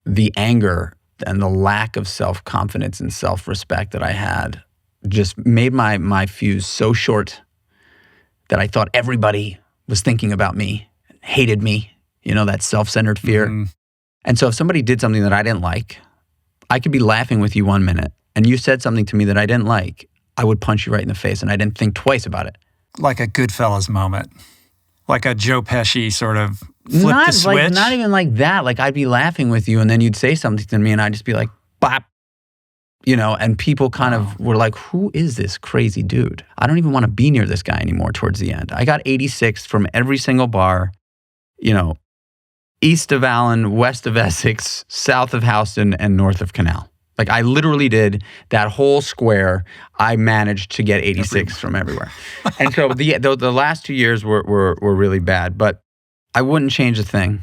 the anger and the lack of self-confidence and self-respect that I had just made my fuse so short that I thought everybody was thinking about me, hated me, that self-centered fear. Mm-hmm. And so if somebody did something that I didn't like, I could be laughing with you 1 minute and you said something to me that I didn't like, I would punch you right in the face and I didn't think twice about it. Like a Goodfellas moment. Like a Joe Pesci sort of flip the switch? Not even like that. Like I'd be laughing with you and then you'd say something to me and I'd just be like, bop. And people kind of were like, who is this crazy dude? I don't even want to be near this guy anymore towards the end. I got 86 from every single bar, east of Allen, west of Essex, south of Houston, and north of Canal. Like I literally did that whole square. I managed to get 86 from everywhere. And so the last 2 years were really bad, but I wouldn't change a thing.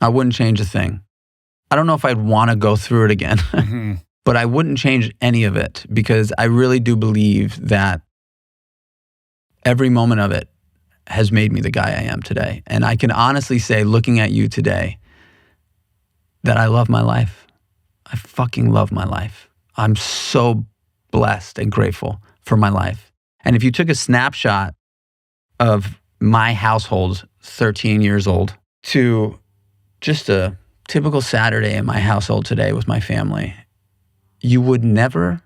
I don't know if I'd want to go through it again, but I wouldn't change any of it because I really do believe that every moment of it has made me the guy I am today. And I can honestly say, looking at you today, that I love my life. I fucking love my life. I'm so blessed and grateful for my life. And if you took a snapshot of my household, 13 years old, to just a typical Saturday in my household today with my family, you would never,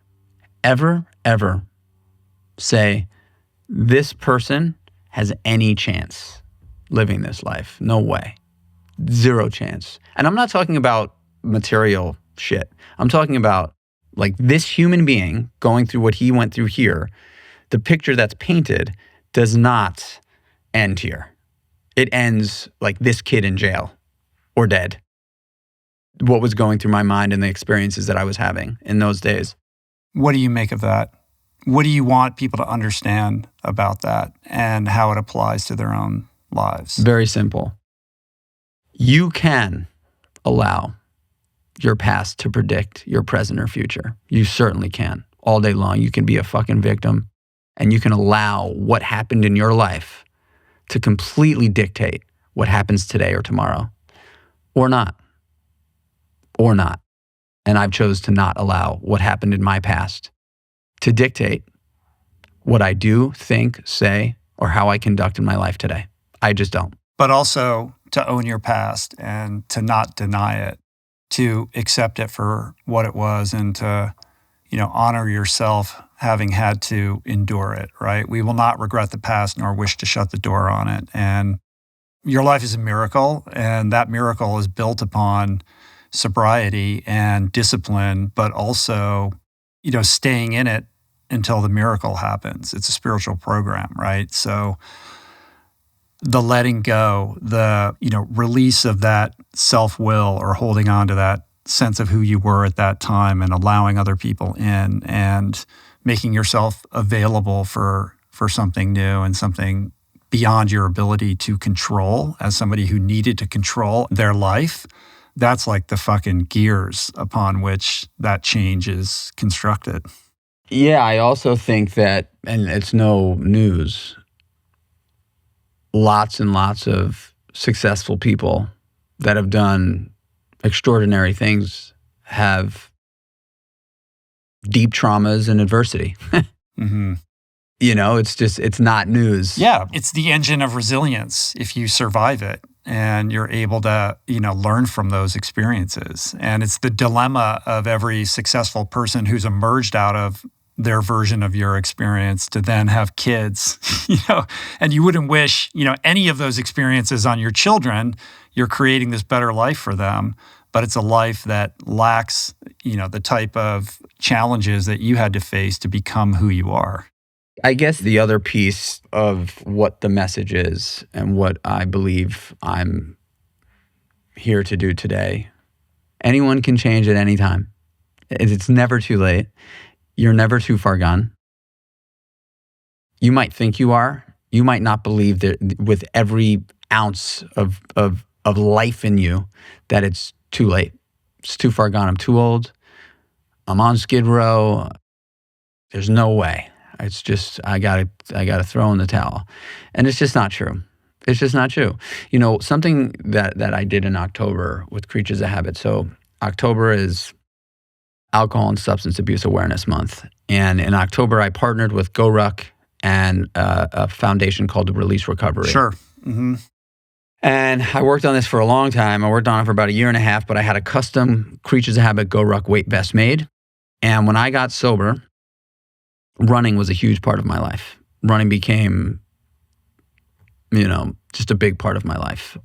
ever, ever say, this person has any chance living this life. No way. Zero chance. And I'm not talking about material shit. I'm talking about like this human being going through what he went through here. The picture that's painted does not end here. It ends like this kid in jail or dead. What was going through my mind and the experiences that I was having in those days. What do you make of that? What do you want people to understand about that and how it applies to their own lives? Very simple. You can allow your past to predict your present or future. You certainly can. All day long, you can be a fucking victim and you can allow what happened in your life to completely dictate what happens today or tomorrow. Or not. Or not. And I've chose to not allow what happened in my past to dictate what I do, think, say, or how I conduct in my life today. I just don't. But also to own your past and to not deny it, to accept it for what it was and to, honor yourself having had to endure it, right? We will not regret the past nor wish to shut the door on it. And your life is a miracle, and that miracle is built upon sobriety and discipline, but also, staying in it until the miracle happens. It's a spiritual program, right? So the letting go, the, release of that self-will or holding on to that sense of who you were at that time and allowing other people in and making yourself available for something new and something beyond your ability to control as somebody who needed to control their life. That's like the fucking gears upon which that change is constructed. Yeah, I also think that, and it's no news, lots and lots of successful people that have done extraordinary things have deep traumas and adversity. Mm-hmm. It's not news. Yeah, it's the engine of resilience if you survive it and you're able to, learn from those experiences. And it's the dilemma of every successful person who's emerged out of their version of your experience to then have kids, and you wouldn't wish, any of those experiences on your children. You're creating this better life for them, but it's a life that lacks, the type of challenges that you had to face to become who you are. I guess the other piece of what the message is and what I believe I'm here to do today, anyone can change at any time. It's never too late. You're never too far gone. You might think you are. You might not believe that with every ounce of life in you that it's too late. It's too far gone. I'm too old. I'm on Skid Row. There's no way. It's just, I gotta throw in the towel. And it's just not true. It's just not true. Something that I did in October with Creatures of Habit. So October is Alcohol and Substance Abuse Awareness Month. And in October, I partnered with GoRuck and a foundation called the Release Recovery. Sure. Mm-hmm. And I worked on this for a long time. I worked on it for about a year and a half, but I had a custom Creatures of Habit GoRuck weight vest made. And when I got sober, running was a huge part of my life. Running became, just a big part of my life.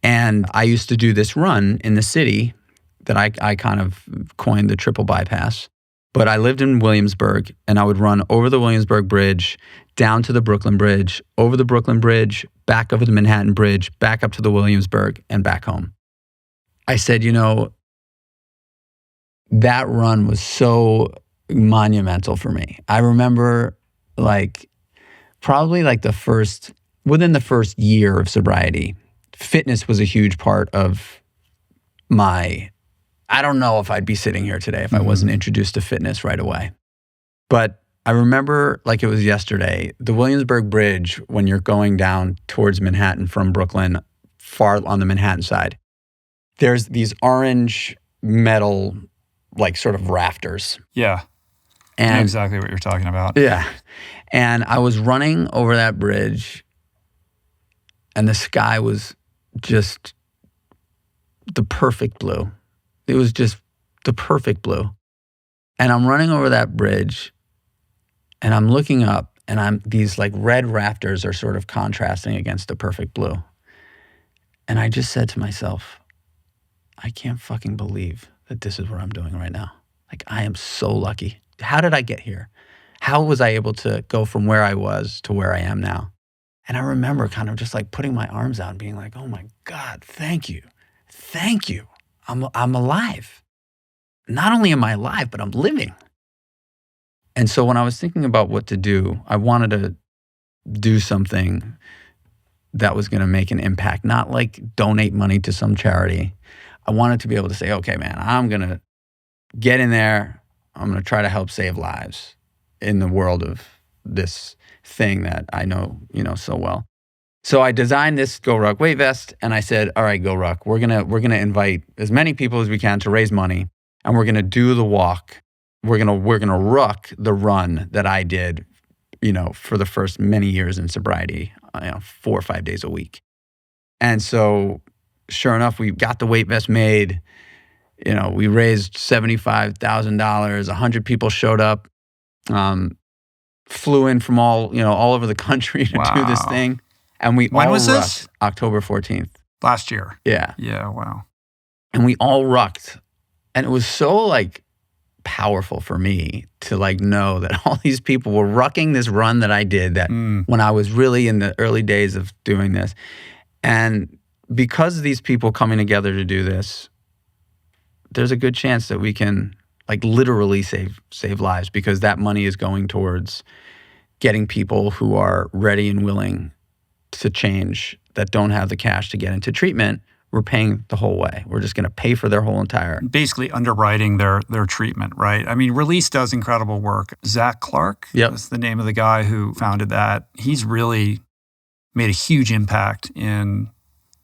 And I used to do this run in the city that I kind of coined the triple bypass. But I lived in Williamsburg, and I would run over the Williamsburg Bridge, down to the Brooklyn Bridge, over the Brooklyn Bridge, back over the Manhattan Bridge, back up to the Williamsburg, and back home. I said, that run was so monumental for me. I remember probably within the first year of sobriety, fitness was a huge part of I don't know if I'd be sitting here today if I wasn't introduced to fitness right away. But I remember like it was yesterday, the Williamsburg Bridge, when you're going down towards Manhattan from Brooklyn, far on the Manhattan side, there's these orange metal like sort of rafters. Yeah. I know And exactly what you're talking about. yeah. And I was running over that bridge, and the sky was just the perfect blue. It was just the perfect blue. And I'm running over that bridge, and I'm looking up, and these like red rafters are sort of contrasting against the perfect blue. And I just said to myself, I can't fucking believe that this is what I'm doing right now. Like, I am so lucky. How did I get here? How was I able to go from where I was to where I am now? And I remember kind of just like putting my arms out and being like, oh my God, thank you. Thank you. I'm alive. Not only am I alive, but I'm living. And so when I was thinking about what to do, I wanted to do something that was going to make an impact, not like donate money to some charity. I wanted to be able to say, okay, man, I'm going to get in there. I'm going to try to help save lives in the world of this thing that I know, so well. So I designed this Go Ruck weight vest, and I said, all right, Go Ruck, we're gonna invite as many people as we can to raise money, and we're gonna do the walk. We're gonna ruck the run that I did, for the first many years in sobriety, 4 or 5 days a week. And so, sure enough, we got the weight vest made. We raised $75,000. 100 people showed up. Flew in from all over the country to do this thing. And we When all was rucked this? October 14th. Last year. Yeah. Yeah, wow. And we all rucked. And it was so like powerful for me to like know that all these people were rucking this run that I did that when I was really in the early days of doing this. And because of these people coming together to do this, there's a good chance that we can like literally save lives, because that money is going towards getting people who are ready and willing to change, that don't have the cash to get into treatment. We're paying the whole way. We're just going to pay for their whole entire... Basically underwriting their treatment, right? I mean, Release does incredible work. Zach Clark, that's the name of the guy who founded that. He's really made a huge impact in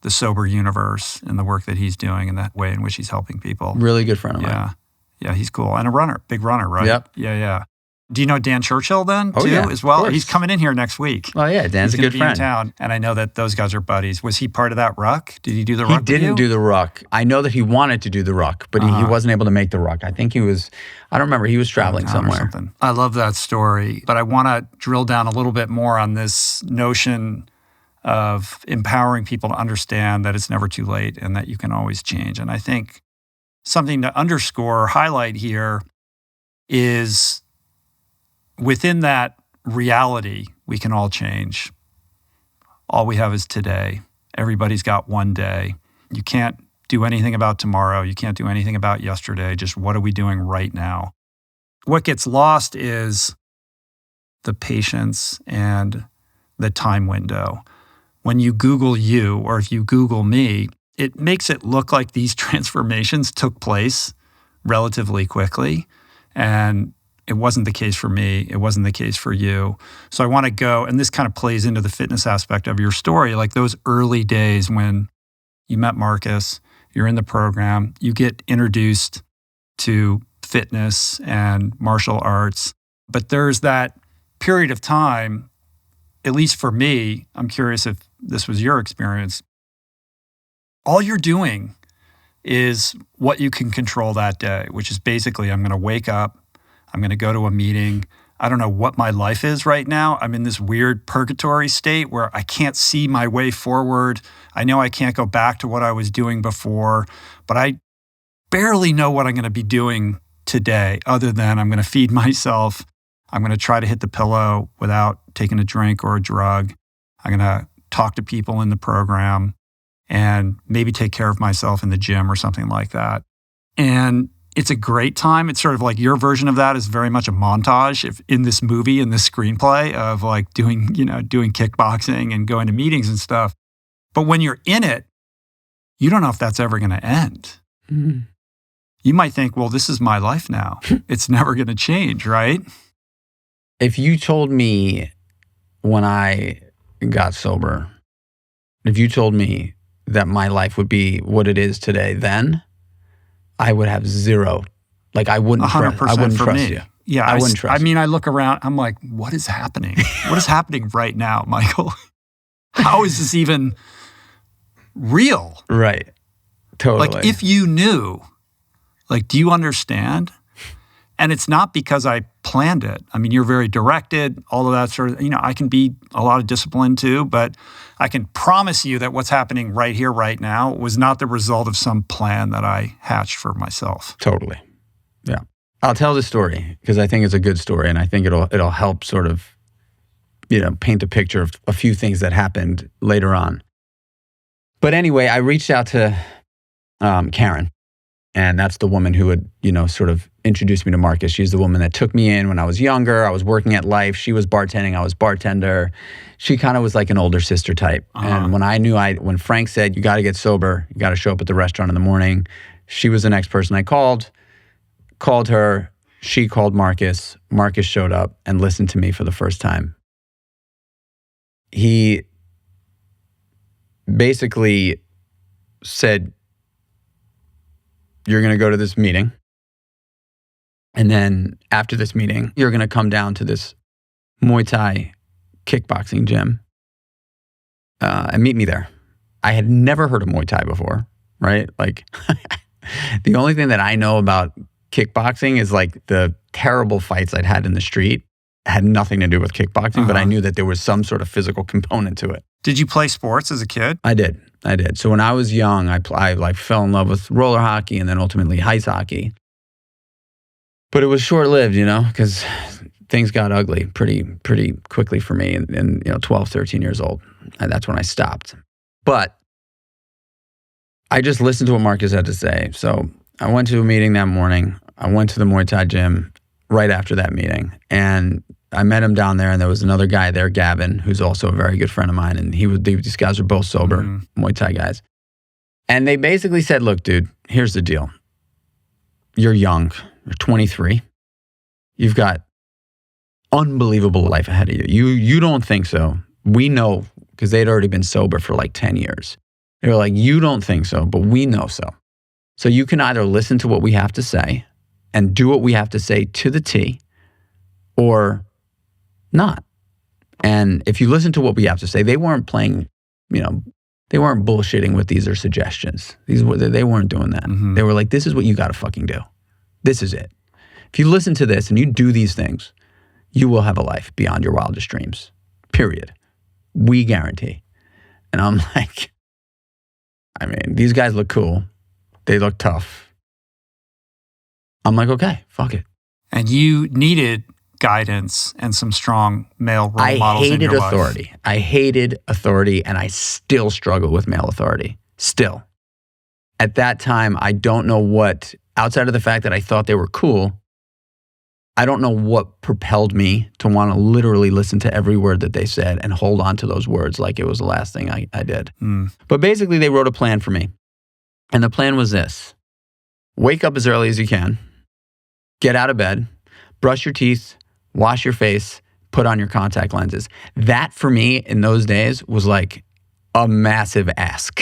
the sober universe and the work that he's doing and that way in which he's helping people. Really good friend of mine. Yeah. Yeah, he's cool. And a runner, big runner, right? Yep. Yeah. Do you know Dan Churchill then, too, as well? He's coming in here next week. Oh, yeah. Dan's a good friend. He's in town, and I know that those guys are buddies. Was he part of that ruck? Did he do the ruck with you? He didn't do the ruck. I know that he wanted to do the ruck, but he wasn't able to make the ruck. I think I don't remember, he was traveling somewhere. I love that story, but I want to drill down a little bit more on this notion of empowering people to understand that it's never too late and that you can always change. And I think something to underscore or highlight here is within that reality, we can all change. All we have is today. Everybody's got one day. You can't do anything about tomorrow. You can't do anything about yesterday. Just what are we doing right now? What gets lost is the patience and the time window. When you Google you, or if you Google me, it makes it look like these transformations took place relatively quickly. And it wasn't the case for me. It wasn't the case for you. So I want to go, and this kind of plays into the fitness aspect of your story, like those early days when you met Marcus, you're in the program, you get introduced to fitness and martial arts. But there's that period of time, at least for me, I'm curious if this was your experience, all you're doing is what you can control that day, which is basically I'm going to wake up, I'm going to go to a meeting. I don't know what my life is right now. I'm in this weird purgatory state where I can't see my way forward. I know I can't go back to what I was doing before, but I barely know what I'm going to be doing today other than I'm going to feed myself. I'm going to try to hit the pillow without taking a drink or a drug. I'm going to talk to people in the program and maybe take care of myself in the gym or something like that. And it's a great time. It's sort of like your version of that is very much a montage in this movie, in this screenplay of like doing kickboxing and going to meetings and stuff. But when you're in it, you don't know if that's ever going to end. Mm-hmm. You might think, well, this is my life now. It's never going to change, right? If you told me when I got sober, if you told me that my life would be what it is today, then I would have zero Like I wouldn't 100% for trust me. you. Yeah, I wouldn't trust I mean, I look around, I'm like, what is happening? What is happening right now, Michael? How is this even real? Right. Totally. Like, if you knew, like, do you understand? And it's not because I planned it. I mean, you're very directed, all of that sort of, I can be a lot of discipline too, but I can promise you that what's happening right here, right now, was not the result of some plan that I hatched for myself. Totally. Yeah. I'll tell the story because I think it's a good story, and I think it'll help sort of, paint a picture of a few things that happened later on. But anyway, I reached out to Karen, and that's the woman who had, sort of introduced me to Marcus. She's the woman that took me in when I was younger. I was working at Life. She was bartending. I was bartender. She kind of was like an older sister type. And when Frank said, you got to get sober, you got to show up at the restaurant in the morning, she was the next person I called her. She called Marcus. Marcus showed up and listened to me for the first time. He basically said, you're going to go to this meeting. And then after this meeting, you're going to come down to this Muay Thai kickboxing gym and meet me there. I had never heard of Muay Thai before, right? Like the only thing that I know about kickboxing is like the terrible fights I'd had in the street. Had nothing to do with kickboxing, but I knew that there was some sort of physical component to it. Did you play sports as a kid? I did. So when I was young, I like fell in love with roller hockey and then ultimately ice hockey. But it was short-lived, because things got ugly pretty quickly for me in 12, 13 years old. And that's when I stopped. But I just listened to what Marcus had to say. So I went to a meeting that morning. I went to the Muay Thai gym right after that meeting. And I met him down there, and there was another guy there, Gavin, who's also a very good friend of mine. And these guys are both sober Muay Thai guys. And they basically said, look, dude, here's the deal. You're young. You're 23. You've got unbelievable life ahead of you. You don't think so. We know, because they'd already been sober for like 10 years. They were like, you don't think so, but we know so. So you can either listen to what we have to say and do what we have to say to the T, or not. And if you listen to what we have to say, they weren't playing, they weren't bullshitting with these or suggestions. They weren't doing that. Mm-hmm. They were like, this is what you got to fucking do. This is it. If you listen to this and you do these things, you will have a life beyond your wildest dreams. Period. We guarantee. And I'm like, these guys look cool. They look tough. I'm like, okay, fuck it. And you needed guidance and some strong male role models in your life. I hated authority, and I still struggle with male authority. Still. At that time, I don't know what, outside of the fact that I thought they were cool, I don't know what propelled me to want to literally listen to every word that they said and hold on to those words like it was the last thing I did. But basically, they wrote a plan for me. And the plan was this. Wake up as early as you can. Get out of bed. Brush your teeth. Wash your face. Put on your contact lenses. That, for me, in those days, was like a massive ask.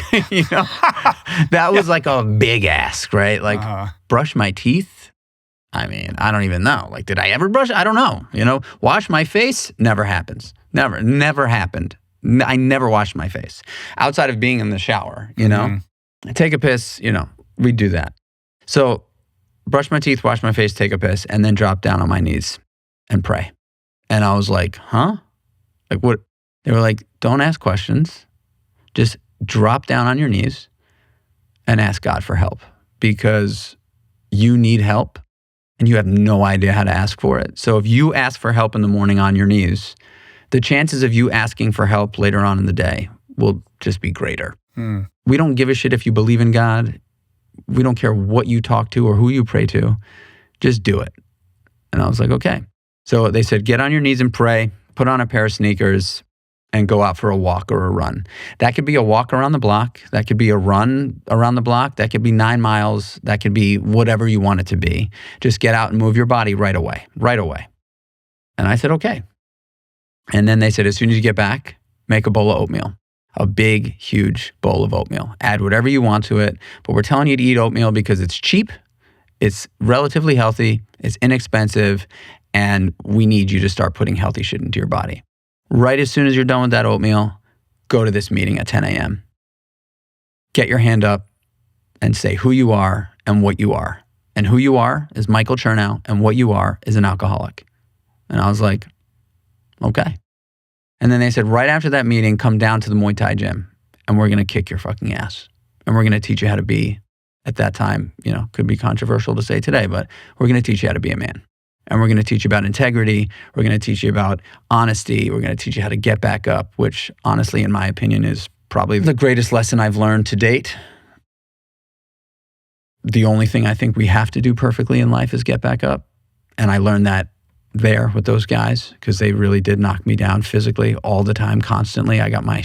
That was like a big ask, right? Like, brush my teeth? I don't even know. Like, did I ever brush? I don't know. Wash my face? Never happens. Never happened. I never washed my face. Outside of being in the shower, Take a piss, we do that. So, brush my teeth, wash my face, take a piss, and then drop down on my knees and pray. And I was like, huh? Like, what? They were like, don't ask questions. Just drop down on your knees and ask God for help, because you need help and you have no idea how to ask for it. So if you ask for help in the morning on your knees, the chances of you asking for help later on in the day will just be greater. We don't give a shit if you believe in God. We don't care what you talk to or who you pray to. Just do it. And I was like, okay. So they said, get on your knees and pray, put on a pair of sneakers, and go out for a walk or a run. That could be a walk around the block. That could be a run around the block. That could be 9 miles. That could be whatever you want it to be. Just get out and move your body right away. And I said, okay. And then they said, as soon as you get back, make a bowl of oatmeal. A big, huge bowl of oatmeal. Add whatever you want to it. But we're telling you to eat oatmeal because it's cheap It's relatively healthy, it's inexpensive, and we need you to start putting healthy shit into your body. Right as soon as you're done with that oatmeal, go to this meeting at 10 a.m. Get your hand up and say who you are and what you are. And who you are is Michael Chernow, and what you are is an alcoholic. And I was like, okay. And then they said, right after that meeting, come down to the Muay Thai gym and we're going to kick your fucking ass. And we're going to teach you how to be, at that time, could be controversial to say today, but we're going to teach you how to be a man. And we're going to teach you about integrity. We're going to teach you about honesty. We're going to teach you how to get back up, which honestly, in my opinion, is probably the greatest lesson I've learned to date. The only thing I think we have to do perfectly in life is get back up. And I learned that there with those guys because they really did knock me down physically all the time, constantly. I got my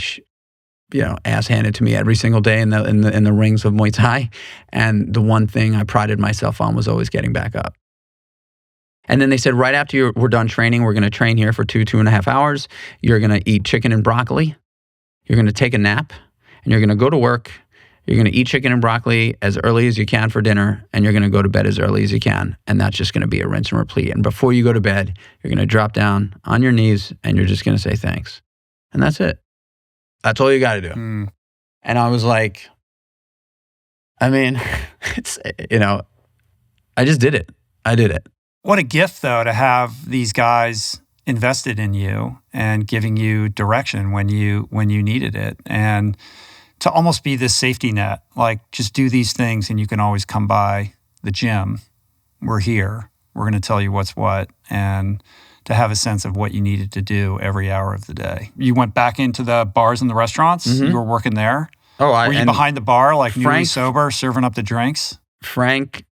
ass handed to me every single day in the rings of Muay Thai. And the one thing I prided myself on was always getting back up. And then they said, right after we're done training, we're going to train here for 2.5 hours. You're going to eat chicken and broccoli. You're going to take a nap and you're going to go to work. You're going to eat chicken and broccoli as early as you can for dinner, and you're going to go to bed as early as you can. And that's just going to be a rinse and repeat. And before you go to bed, you're going to drop down on your knees and you're just going to say thanks. And that's it. That's all you got to do. And I was like, it's, I just did it. I did it. What a gift, though, to have these guys invested in you and giving you direction when you needed it. And to almost be this safety net, like just do these things and you can always come by the gym. We're here. We're going to tell you what's what, and to have a sense of what you needed to do every hour of the day. You went back into the bars and the restaurants. Mm-hmm. You were working there. Were you behind the bar, like newly sober, serving up the drinks? Frank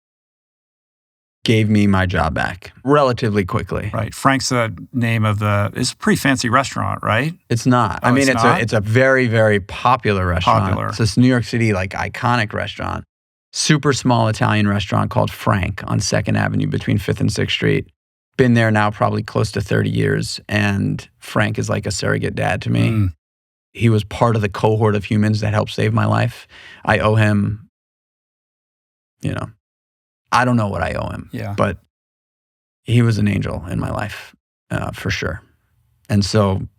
gave me my job back relatively quickly. Right. Frank's the name of it's a pretty fancy restaurant, right? It's not. It's a very, very popular restaurant. It's this New York City, iconic restaurant. Super small Italian restaurant called Frank on 2nd Avenue between 5th and 6th Street. Been there now probably close to 30 years. And Frank is like a surrogate dad to me. He was part of the cohort of humans that helped save my life. I owe him, I don't know what I owe him, but he was an angel in my life, for sure. And so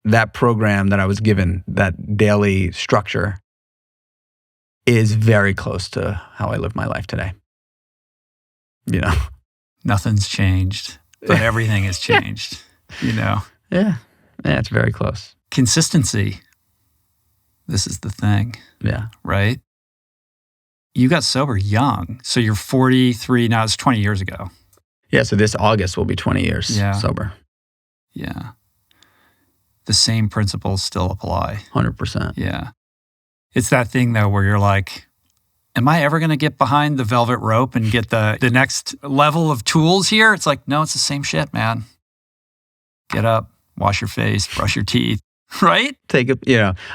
that program that I was given, that daily structure, is very close to how I live my life today. Nothing's changed, but everything has changed, Yeah, it's very close. Consistency. This is the thing. Yeah. Right? You got sober young. So you're 43 now. It's 20 years ago. Yeah, so this August will be 20 years sober. Yeah. The same principles still apply. 100%. Yeah. It's that thing, though, where you're like, am I ever going to get behind the velvet rope and get the next level of tools here? It's like, no, it's the same shit, man. Get up, wash your face, brush your teeth. Right?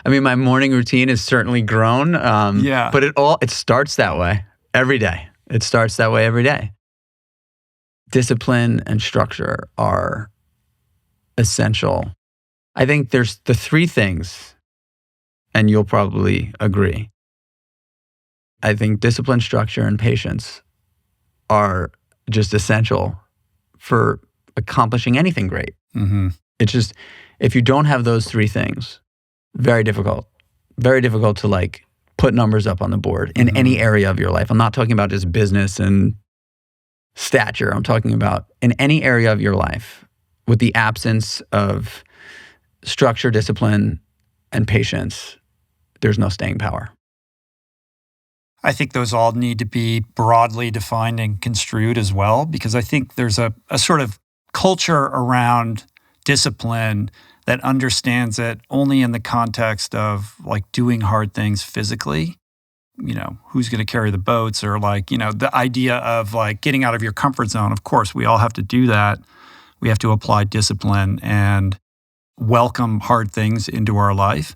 My morning routine has certainly grown. But it starts that way every day. It starts that way every day. Discipline and structure are essential. I think there's the three things, and you'll probably agree. I think discipline, structure, and patience are just essential for accomplishing anything great. Mm-hmm. It's just, if you don't have those three things, very difficult to put numbers up on the board in any area of your life. I'm not talking about just business and stature. I'm talking about in any area of your life, with the absence of structure, discipline, and patience, there's no staying power. I think those all need to be broadly defined and construed as well, because I think there's a sort of culture around discipline that understands it only in the context of doing hard things physically. Who's going to carry the boats, or the idea of getting out of your comfort zone. Of course, we all have to do that. We have to apply discipline and welcome hard things into our life.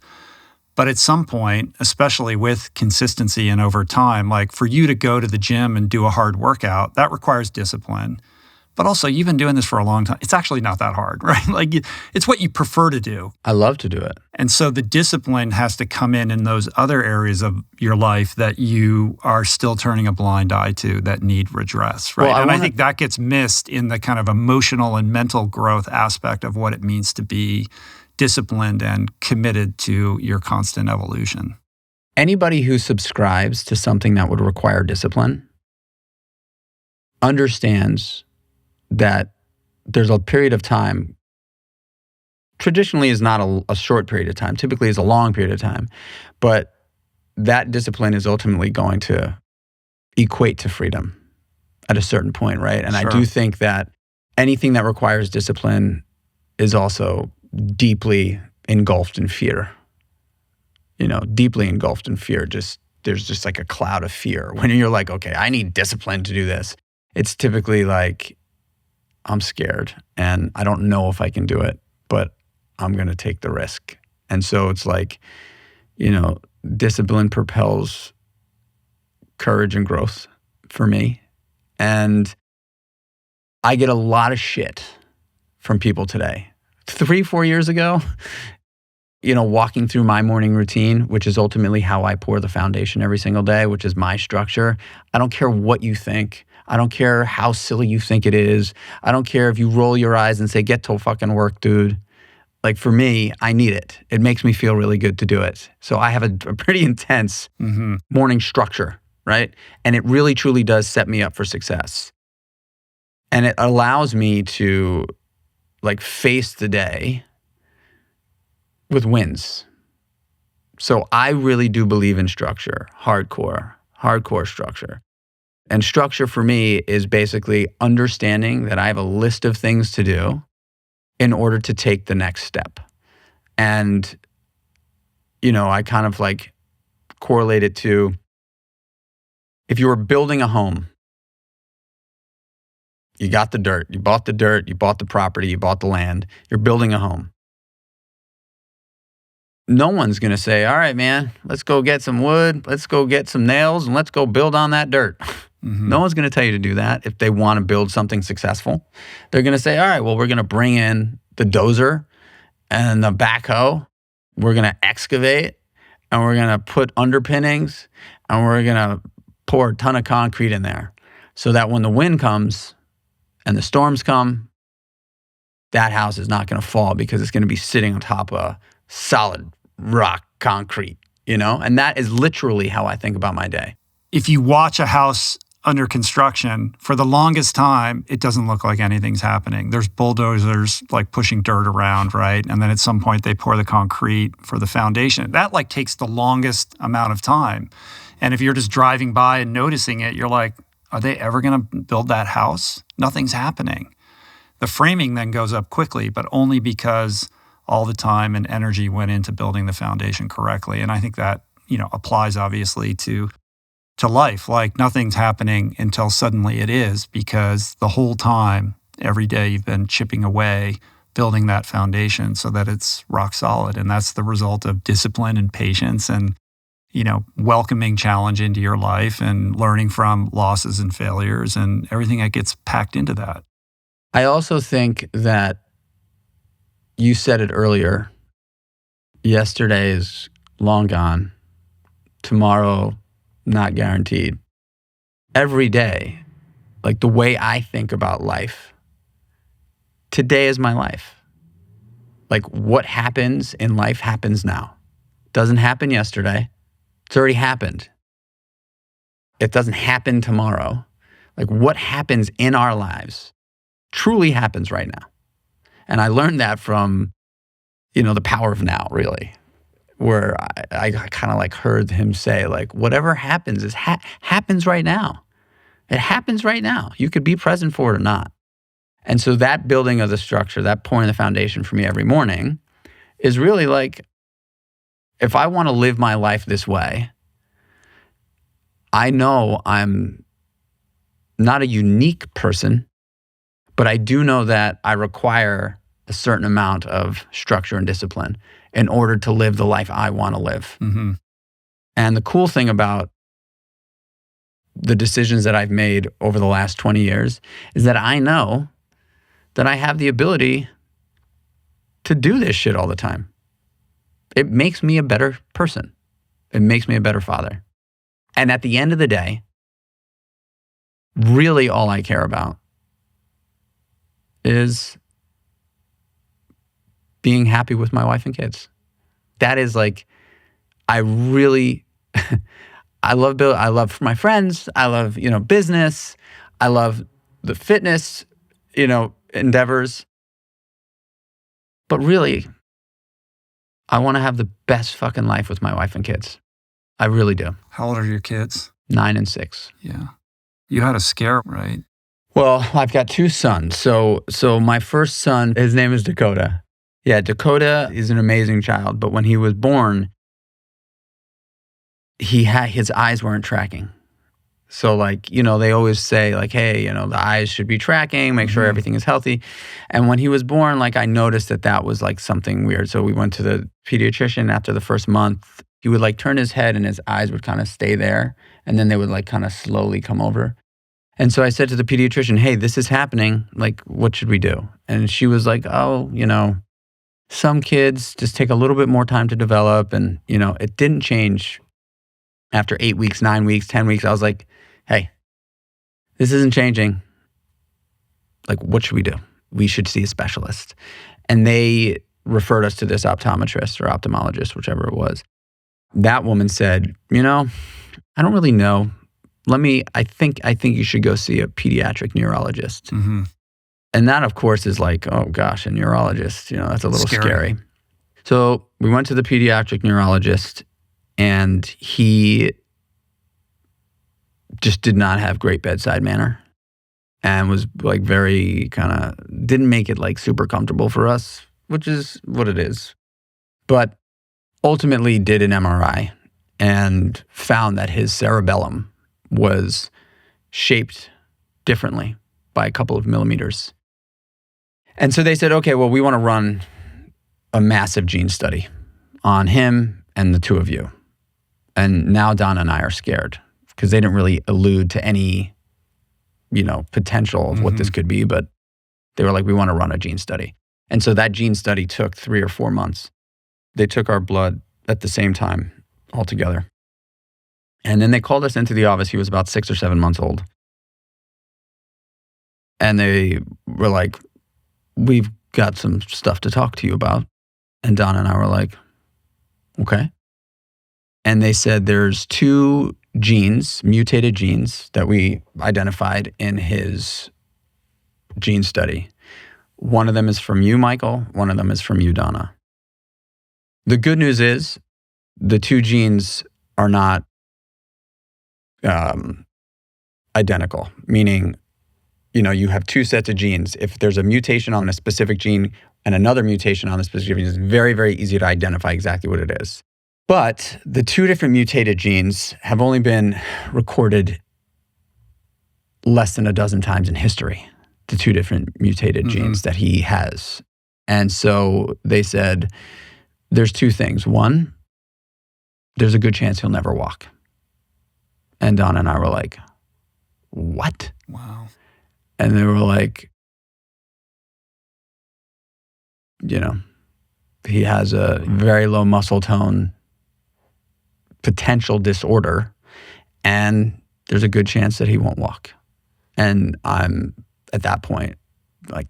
But at some point, especially with consistency and over time, for you to go to the gym and do a hard workout, that requires discipline. But also, you've been doing this for a long time. It's actually not that hard, right? Like, it's what you prefer to do. I love to do it. And so the discipline has to come in those other areas of your life that you are still turning a blind eye to that need redress, right? Well, I think that gets missed in the kind of emotional and mental growth aspect of what it means to be disciplined and committed to your constant evolution. Anybody who subscribes to something that would require discipline understands that there's a period of time, traditionally is not a short period of time, typically is a long period of time, but that discipline is ultimately going to equate to freedom at a certain point, right? And Sure. I do think that anything that requires discipline is also deeply engulfed in fear. Deeply engulfed in fear. There's just like a cloud of fear. When you're like, okay, I need discipline to do this, it's typically like, I'm scared and I don't know if I can do it, but I'm going to take the risk. And so it's like, discipline propels courage and growth for me. And I get a lot of shit from people today. 3-4 years ago, walking through my morning routine, which is ultimately how I pour the foundation every single day, which is my structure. I don't care what you think. I don't care how silly you think it is. I don't care if you roll your eyes and say, get to fucking work, dude. Like for me, I need it. It makes me feel really good to do it. So I have a pretty intense morning structure, right? And it really, truly does set me up for success. And it allows me to face the day with wins. So I really do believe in structure, hardcore structure. And structure for me is basically understanding that I have a list of things to do in order to take the next step. And, I kind of correlate it to if you were building a home, you got the dirt, you bought the property, you bought the land, you're building a home. No one's going to say, all right, man, let's go get some wood, let's go get some nails, and let's go build on that dirt. No one's going to tell you to do that if they want to build something successful. They're going to say, all right, well, we're going to bring in the dozer and the backhoe. We're going to excavate, and we're going to put underpinnings, and we're going to pour a ton of concrete in there so that when the wind comes and the storms come, that house is not going to fall because it's going to be sitting on top of solid rock concrete, And that is literally how I think about my day. If you watch a house under construction, for the longest time, it doesn't look like anything's happening. There's bulldozers pushing dirt around, right? And then at some point they pour the concrete for the foundation. That takes the longest amount of time. And if you're just driving by and noticing it, you're like, are they ever going to build that house? Nothing's happening. The framing then goes up quickly, but only because all the time and energy went into building the foundation correctly. And I think that, applies obviously to life. Nothing's happening until suddenly it is, because the whole time, every day you've been chipping away, building that foundation so that it's rock solid. And that's the result of discipline and patience and, welcoming challenge into your life and learning from losses and failures and everything that gets packed into that. I also think that you said it earlier. Yesterday is long gone. Tomorrow, not guaranteed. Every day, the way I think about life, today is my life. What happens in life happens now. Doesn't happen yesterday. It's already happened. It doesn't happen tomorrow. What happens in our lives truly happens right now. And I learned that from, the power of now, really, where I kind of heard him say, whatever happens happens right now. It happens right now. You could be present for it or not. And so that building of the structure, that pouring the foundation for me every morning is really if I want to live my life this way, I know I'm not a unique person, but I do know that I require a certain amount of structure and discipline in order to live the life I want to live. And the cool thing about the decisions that I've made over the last 20 years is that I know that I have the ability to do this shit all the time. It makes me a better person. It makes me a better father. And at the end of the day, really all I care about is being happy with my wife and kids. That is like, I really, I love my friends. I love, business. I love the fitness, endeavors. But really, I want to have the best fucking life with my wife and kids. I really do. How old are your kids? 9 and 6. Yeah. You had a scare, right? Well, I've got 2 sons. So my first son, his name is Dakota. Yeah, Dakota is an amazing child. But when he was born, his eyes weren't tracking. So they always say hey, the eyes should be tracking, make sure everything is healthy. And when he was born, I noticed that was something weird. So we went to the pediatrician after the first month. He would turn his head and his eyes would kind of stay there. And then they would kind of slowly come over. And so I said to the pediatrician, hey, this is happening. What should we do? And she was like, oh, some kids just take a little bit more time to develop. And, it didn't change after 8 weeks, 9 weeks, 10 weeks. I was like, hey, this isn't changing. What should we do? We should see a specialist. And they referred us to this optometrist or ophthalmologist, whichever it was. That woman said, I don't really know. I think you should go see a pediatric neurologist. Mm-hmm. And that, of course, is oh gosh, a neurologist, that's a little scary. So we went to the pediatric neurologist, and he just did not have great bedside manner and was very didn't make it super comfortable for us, which is what it is. But ultimately did an MRI and found that his cerebellum was shaped differently by a couple of millimeters. And so they said, okay, well, we want to run a massive gene study on him and the 2 of you. And now Donna and I are scared because they didn't really allude to any, potential of what this could be, but they were like, we want to run a gene study. And so that gene study took 3 or 4 months. They took our blood at the same time all together. And then they called us into the office. He was about 6 or 7 months old. And they were like, we've got some stuff to talk to you about. And Donna and I were like, okay. And they said there's 2 genes, mutated genes, that we identified in his gene study. One of them is from you, Michael. One of them is from you, Donna. The good news is the 2 genes are not identical, meaning, you have 2 sets of genes. If there's a mutation on a specific gene and another mutation on a specific gene, it's very, very easy to identify exactly what it is. But the 2 different mutated genes have only been recorded less than a dozen times in history, the 2 different mutated genes that he has. And so they said, there's 2 things. One, there's a good chance he'll never walk. And Donna and I were like, what? Wow. And they were like, he has a very low muscle tone, potential disorder, and there's a good chance that he won't walk. And I'm, at that point,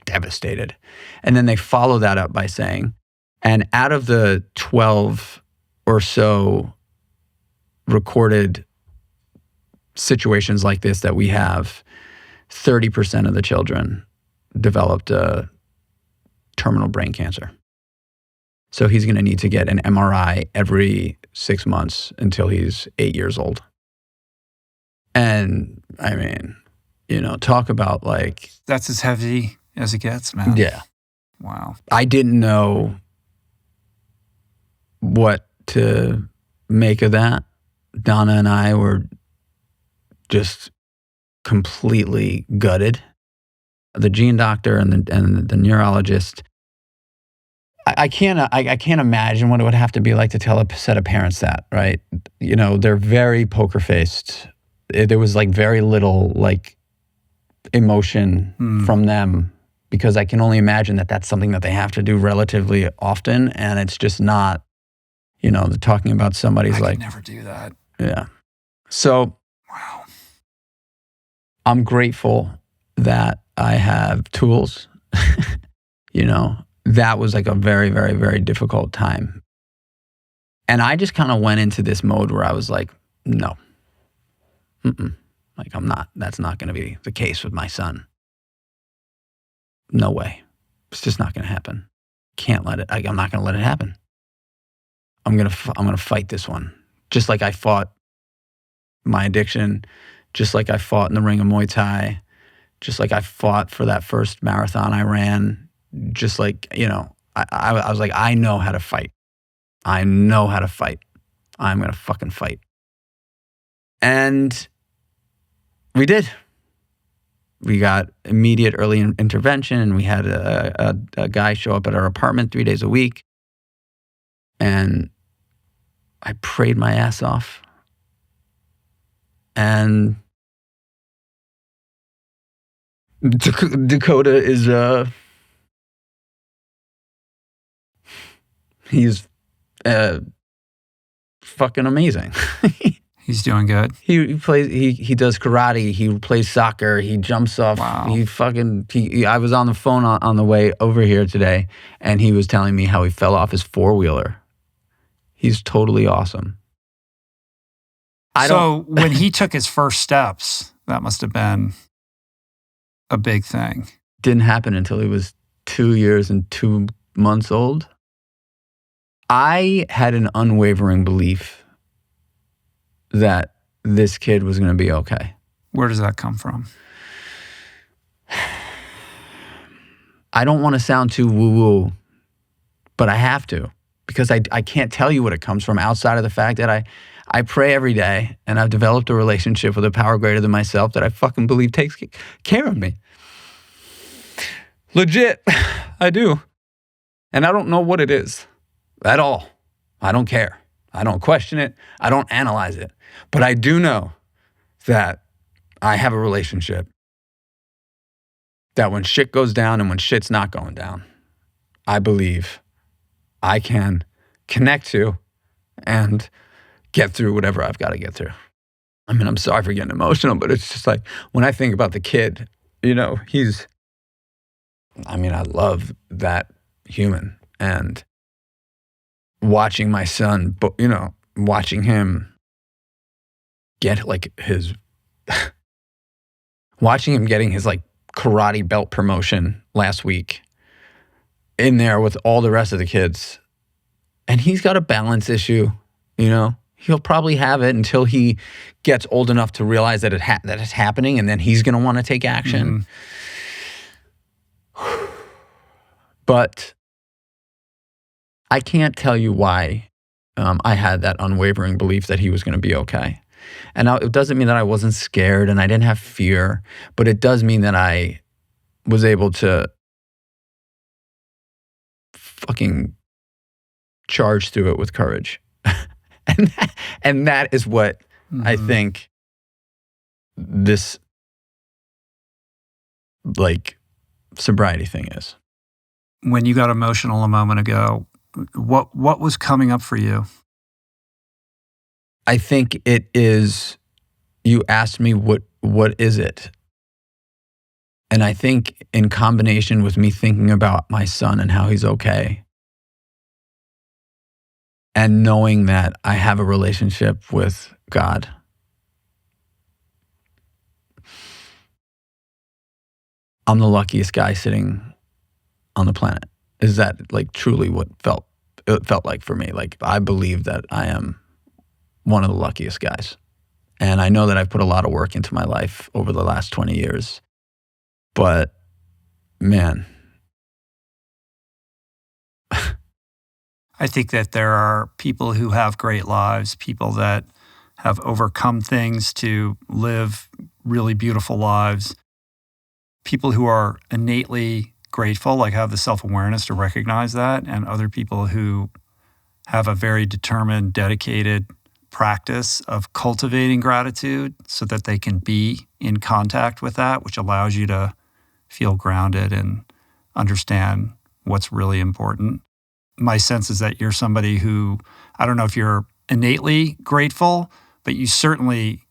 devastated. And then they follow that up by saying, and out of the 12 or so recorded situations like this that we have, 30% of the children developed a terminal brain cancer. So he's going to need to get an MRI every 6 months until he's 8 years old. And I mean, talk about That's as heavy as it gets, man. Yeah. Wow. I didn't know what to make of that. Donna and I were just completely gutted. The gene doctor and the neurologist, I can't imagine what it would have to be like to tell a set of parents that, right? They're very poker-faced there was like very little like emotion from them, because I can only imagine that that's something that they have to do relatively often, and it's just not, they're talking about somebody's I could never do that. Yeah. So Wow. I'm grateful that I have tools. That was like a very, very, very difficult time. And I just kind of went into this mode where I was like, no, like that's not going to be the case with my son. No way. It's just not going to happen. Can't let it, I'm not going to let it happen. I'm going to fight this one. Just like I fought my addiction, just like I fought in the ring of Muay Thai, just like I fought for that first marathon I ran, just like, I was like, I know how to fight. I know how to fight. I'm going to fucking fight. And we did. We got immediate early intervention, and we had a guy show up at our apartment 3 days a week. And I prayed my ass off. And Dakota is he's fucking amazing. He's doing good. He plays. He does karate. He plays soccer. He jumps off. Wow. I was on the phone on the way over here today, and he was telling me how he fell off his 4-wheeler. He's totally awesome. So when he took his first steps, that must have been a big thing. Didn't happen until he was 2 years and 2 months old. I had an unwavering belief that this kid was going to be okay. Where does that come from? I don't want to sound too woo-woo, but I have to, because I can't tell you what it comes from outside of the fact that I pray every day, and I've developed a relationship with a power greater than myself that I fucking believe takes care of me. Legit, I do. And I don't know what it is at all. I don't care. I don't question it. I don't analyze it. But I do know that I have a relationship that when shit goes down and when shit's not going down, I believe I can connect to and get through whatever I've got to get through. I mean, I'm sorry for getting emotional, but it's just like when I think about the kid, I love that human, and watching my son, watching him get like watching him getting his like karate belt promotion last week in there with all the rest of the kids. And he's got a balance issue, He'll probably have it until he gets old enough to realize that that it's happening, and then he's going to want to take action. Mm-hmm. But I can't tell you why I had that unwavering belief that he was going to be okay. And now, it doesn't mean that I wasn't scared and I didn't have fear, but it does mean that I was able to fucking charge through it with courage. And that is what I think this like sobriety thing is. When you got emotional a moment ago, what was coming up for you? I think it is, you asked me what is it? And I think in combination with me thinking about my son and how he's okay, and knowing that I have a relationship with God, I'm the luckiest guy sitting on the planet. Is that like truly what it felt like for me? Like, I believe that I am one of the luckiest guys. And I know that I've put a lot of work into my life over the last 20 years. But man, I think that there are people who have great lives, people that have overcome things to live really beautiful lives, people who are innately grateful, like have the self-awareness to recognize that, and other people who have a very determined, dedicated practice of cultivating gratitude so that they can be in contact with that, which allows you to feel grounded and understand what's really important. My sense is that you're somebody who, I don't know if you're innately grateful, but you certainly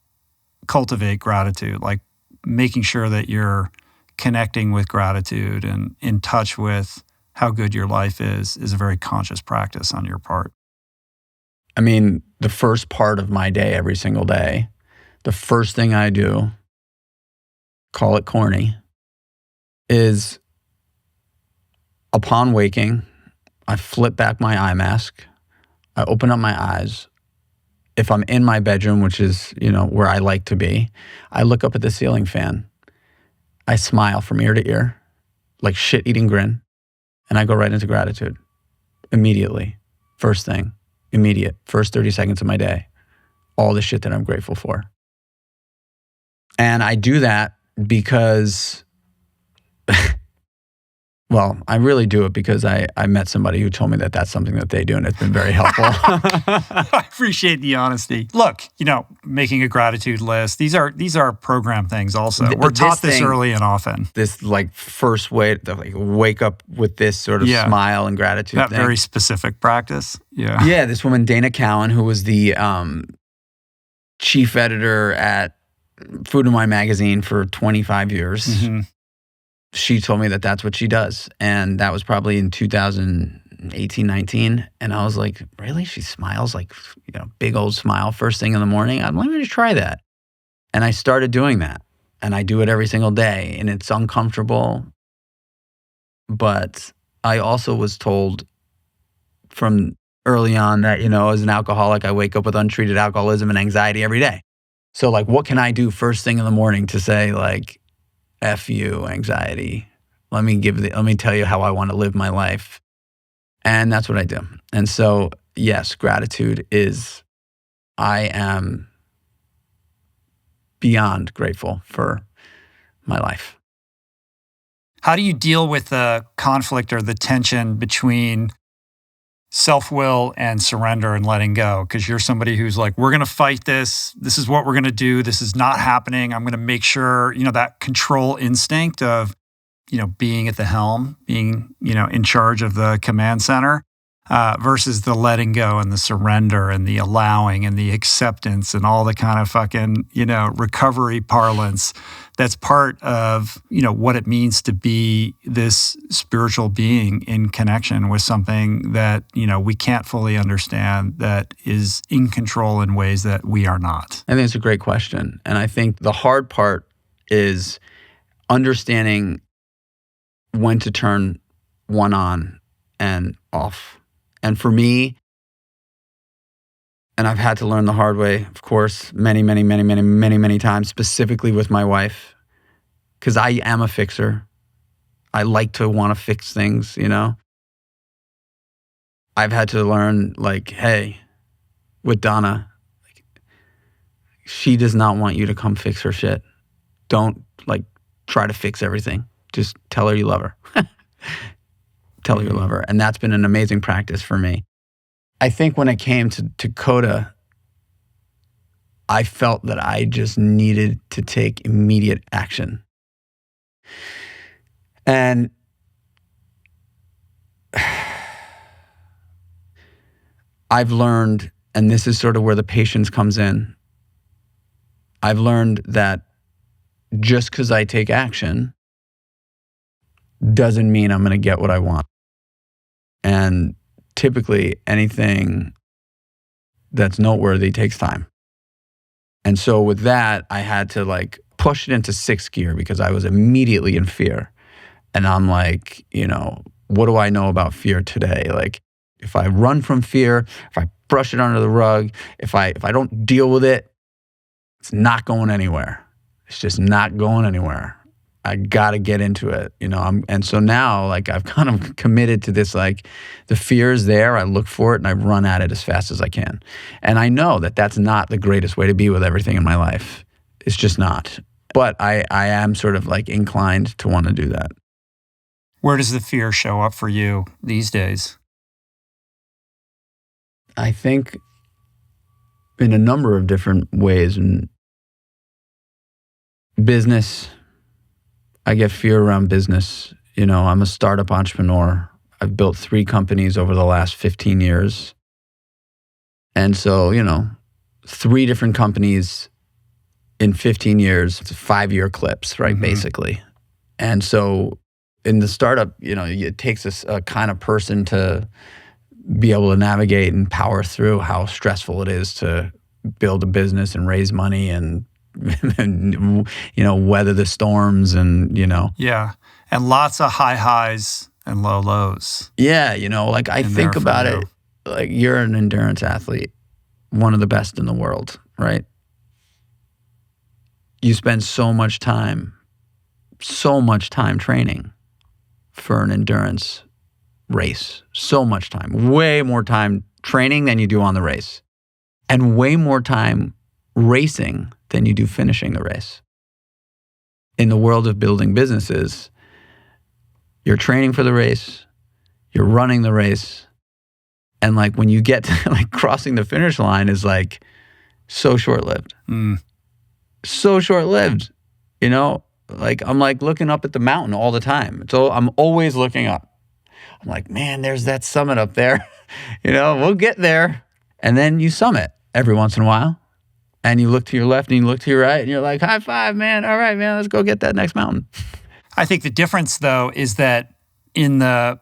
cultivate gratitude, like making sure that you're connecting with gratitude and in touch with how good your life is a very conscious practice on your part. I mean, the first part of my day, every single day, the first thing I do, call it corny, is upon waking, I flip back my eye mask, I open up my eyes. If I'm in my bedroom, which is, where I like to be, I look up at the ceiling fan. I smile from ear to ear, like shit-eating grin, and I go right into gratitude immediately. First thing, immediate, first 30 seconds of my day, all the shit that I'm grateful for. And I do that because, well, I really do it because I met somebody who told me that that's something that they do, and it's been very helpful. I appreciate the honesty. Look, making a gratitude list, these are program things also. We're taught this early and often. This first way to wake up with this sort of smile and gratitude that thing. Very specific practice. Yeah. Yeah, this woman, Dana Cowan, who was the chief editor at Food & Wine magazine for 25 years. Mm-hmm. She told me that that's what she does. And that was probably in 2018, 19. And I was like, really? She smiles big old smile first thing in the morning? I'm like, let me try that. And I started doing that. And I do it every single day. And it's uncomfortable. But I also was told from early on that, as an alcoholic, I wake up with untreated alcoholism and anxiety every day. So what can I do first thing in the morning to say F you, anxiety. Let me tell you how I want to live my life. And that's what I do. And so, yes, gratitude is, I am beyond grateful for my life. How do you deal with the conflict or the tension between self-will and surrender and letting go? Because you're somebody who's like, we're going to fight this. This is what we're going to do. This is not happening. I'm going to make sure, that control instinct of, being at the helm, being, in charge of the command center versus the letting go and the surrender and the allowing and the acceptance and all the kind of fucking, recovery parlance that's part of, what it means to be this spiritual being in connection with something that, we can't fully understand, that is in control in ways that we are not. I think it's a great question. And I think the hard part is understanding when to turn one on and off. And for me, and I've had to learn the hard way, of course, many times, specifically with my wife, because I am a fixer. I like to want to fix things, I've had to learn, hey, with Donna, she does not want you to come fix her shit. Don't, try to fix everything. Just tell her you love her. Tell her you love her. And that's been an amazing practice for me. I think when it came to Coda, I felt that I just needed to take immediate action. And I've learned, and this is sort of where the patience comes in, I've learned that just because I take action doesn't mean I'm going to get what I want. And typically anything that's noteworthy takes time. And so with that, I had to push it into sixth gear because I was immediately in fear. And I'm like, what do I know about fear today? If I run from fear, if I brush it under the rug, if I don't deal with it, it's not going anywhere. It's just not going anywhere. I got to get into it, and so now, I've kind of committed to this, the fear is there, I look for it, and I run at it as fast as I can. And I know that that's not the greatest way to be with everything in my life. It's just not. But I am sort of inclined to want to do that. Where does the fear show up for you these days? I think in a number of different ways. And business, I get fear around business. You know, I'm a startup entrepreneur. I've built 3 companies over the last 15 years. And so, you know, 3 different companies in 15 years, it's 5-year clips, right, basically. And so in the startup, you know, it takes a kind of person to be able to navigate and power through how stressful it is to build a business and raise money and you know, weather the storms and, you know. Yeah. And lots of high highs and low lows. Yeah, you know, like I think about it, like you're an endurance athlete, one of the best in the world, right? You spend so much time training for an endurance race. So much time. Way more time training than you do on the race. And way more time racing than you do finishing the race. In the world of building businesses, you're training for the race, you're running the race, and like when you get to like crossing the finish line is like so short-lived. So short-lived, you know? Like I'm like looking up at the mountain all the time. So I'm always looking up. I'm like, man, there's that summit up there. You know, we'll get there. And then you summit every once in a while. And you look to your left and you look to your right and you're like, high five, man. All right, man, let's go get that next mountain. I think the difference, though, is that in the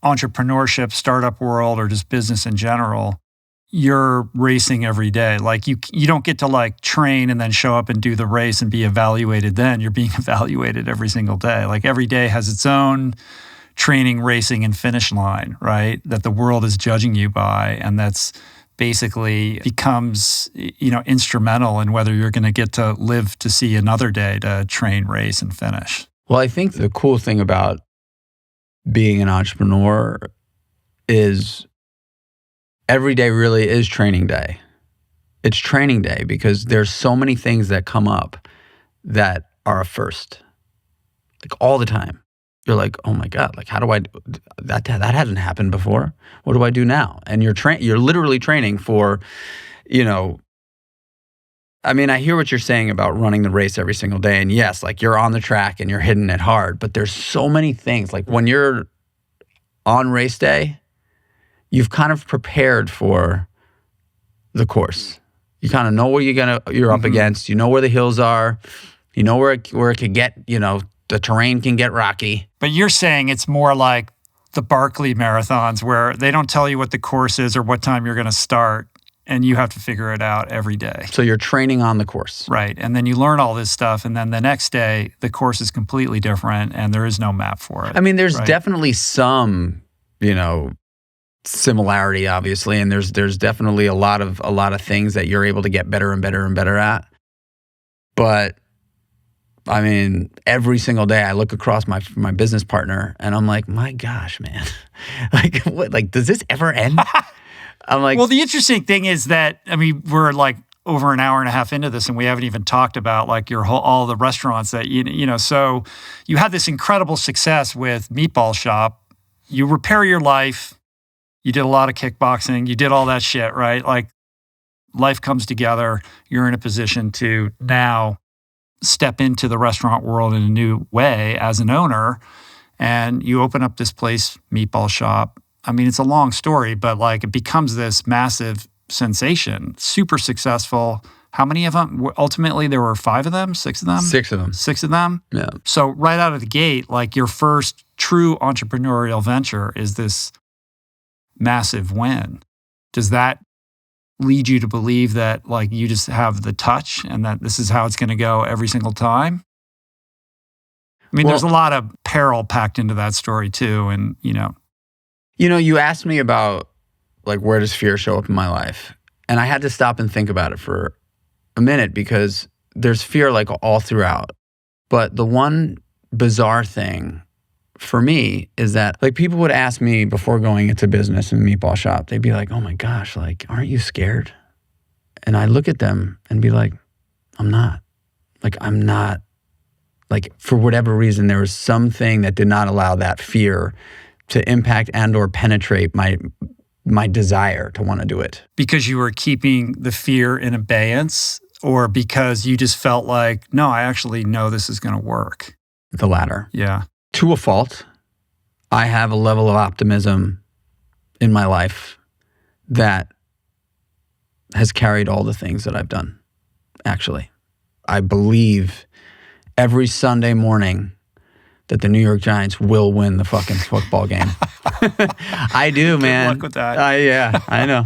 entrepreneurship, startup world, or just business in general, you're racing every day. Like you don't get to like train and then show up and do the race and be evaluated then. You're being evaluated every single day. Like every day has its own training, racing, and finish line, right? That the world is judging you by, and that's basically becomes, you know, instrumental in whether you're going to get to live to see another day to train, race, and finish. Well, I think the cool thing about being an entrepreneur is every day really is training day. It's training day because there's so many things that come up that are a first, like all the time. You're like, oh my God, like how do I, that hasn't happened before. What do I do now? And you're literally training for, you know, I mean, I hear what you're saying about running the race every single day. And yes, like you're on the track and you're hitting it hard, but there's so many things. Like when you're on race day, you've kind of prepared for the course. You kind of know what you're up against. You know where the hills are. You know where it could get, you know, the terrain can get rocky. But you're saying it's more like the Barkley marathons where they don't tell you what the course is or what time you're going to start, and you have to figure it out every day. So you're training on the course. Right. And then you learn all this stuff, and then the next day, the course is completely different, and there is no map for it. I mean, there's definitely some, you know, similarity, obviously, and there's definitely a lot of things that you're able to get better and better and better at. But I mean, every single day I look across my business partner and I'm like, my gosh, man, like what? Like, does this ever end? I'm like, well, the interesting thing is that, I mean, we're like over an hour and a half into this and we haven't even talked about like all the restaurants that, you know, so you had this incredible success with Meatball Shop. You repair your life. You did a lot of kickboxing. You did all that shit, right? Like life comes together. You're in a position to now step into the restaurant world in a new way as an owner, and you open up this place, Meatball Shop. I mean, it's a long story, but like it becomes this massive sensation, super successful. How many of them? Ultimately, there were 5 of them, 6 of them? 6 of them. 6 of them? Yeah. So right out of the gate, like your first true entrepreneurial venture is this massive win. Does that lead you to believe that like you just have the touch and that this is how it's going to go every single time? I mean, there's a lot of peril packed into that story too. And, you know, you asked me about like, where does fear show up in my life? And I had to stop and think about it for a minute because there's fear like all throughout. But the one bizarre thing for me is that like people would ask me before going into business in Meatball Shop, they'd be like, oh my gosh, like, aren't you scared? And I look at them and be like, I'm not. Like, for whatever reason, there was something that did not allow that fear to impact and or penetrate my desire to want to do it. Because you were keeping the fear in abeyance, or because you just felt like, no, I actually know this is going to work? The latter. Yeah. To a fault, I have a level of optimism in my life that has carried all the things that I've done, actually. I believe every Sunday morning that the New York Giants will win the fucking football game. I do, man. Good luck with that. Yeah, I know.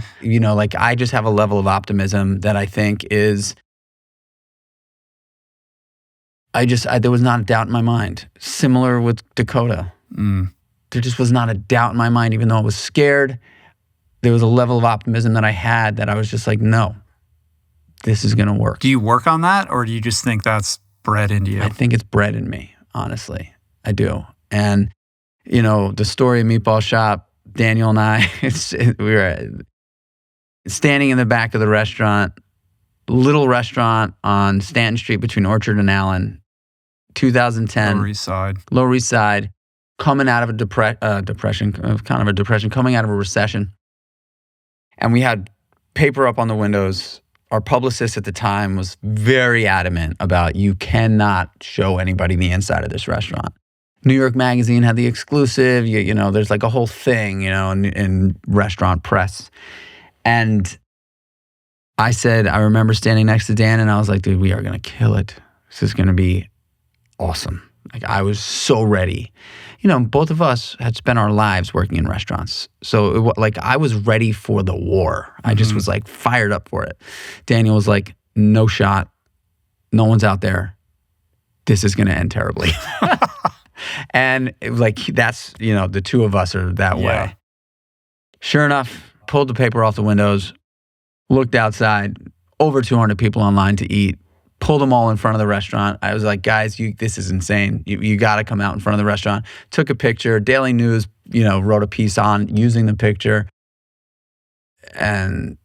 Like I just have a level of optimism that I think is, there was not a doubt in my mind. Similar with Dakota. There just was not a doubt in my mind, even though I was scared. There was a level of optimism that I had that I was just like, no, this is going to work. Do you work on that, or do you just think that's bred into you? I think it's bred in me, honestly. I do. And, the story of Meatball Shop, Daniel and I, we were standing in the back of the restaurant, little restaurant on Stanton Street between Orchard and Allen, 2010. Lower East Side, coming out of a depression, coming out of a recession. And we had paper up on the windows. Our publicist at the time was very adamant about, you cannot show anybody the inside of this restaurant. New York Magazine had the exclusive, there's like a whole thing, in restaurant press. And I remember standing next to Dan and I was like, dude, we are going to kill it. This is going to be awesome. Like I was so ready. Both of us had spent our lives working in restaurants. So I was ready for the war. I just was like fired up for it. Daniel was like, no shot. No one's out there. This is going to end terribly. And that's, the two of us are that way. Sure enough, pulled the paper off the windows, looked outside, over 200 people online to eat, pulled them all in front of the restaurant. I was like, guys, this is insane. You got to come out in front of the restaurant. Took a picture. Daily News, wrote a piece on using the picture. And,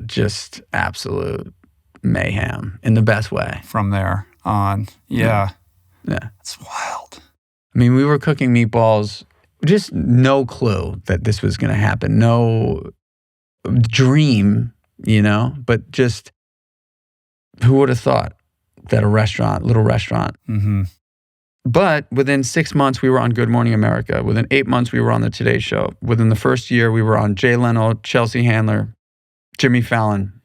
just absolute mayhem in the best way. From there on. Yeah. Yeah. It's wild. I mean, we were cooking meatballs, just no clue that this was going to happen. No dream, but just who would have thought that little restaurant. But within 6 months, we were on Good Morning America. Within 8 months, we were on the Today Show. Within the first year, we were on Jay Leno, Chelsea Handler, Jimmy Fallon.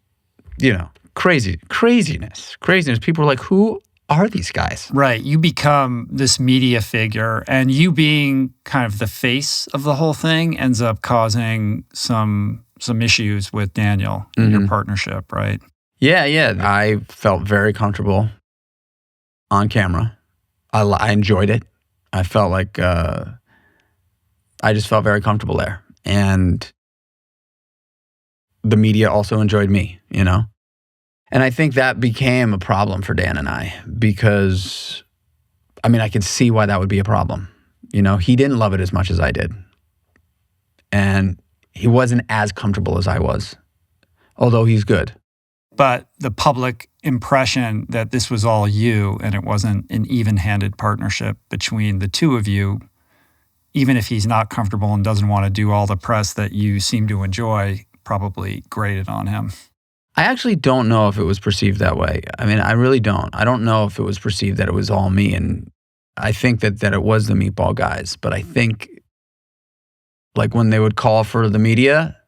Craziness. People were like, who are these guys? Right. You become this media figure, and you being kind of the face of the whole thing ends up causing some issues with Daniel in your partnership, right? Yeah. I felt very comfortable on camera. I enjoyed it. I felt like I just felt very comfortable there. And the media also enjoyed me, And I think that became a problem for Dan and I because, I could see why that would be a problem. He didn't love it as much as I did. And he wasn't as comfortable as I was, although he's good. But the public impression that this was all you and it wasn't an even-handed partnership between the two of you, even if he's not comfortable and doesn't want to do all the press that you seem to enjoy, probably grated on him. I actually don't know if it was perceived that way. I really don't. I don't know if it was perceived that it was all me. And I think that it was the Meatball guys. But I think when they would call for the media,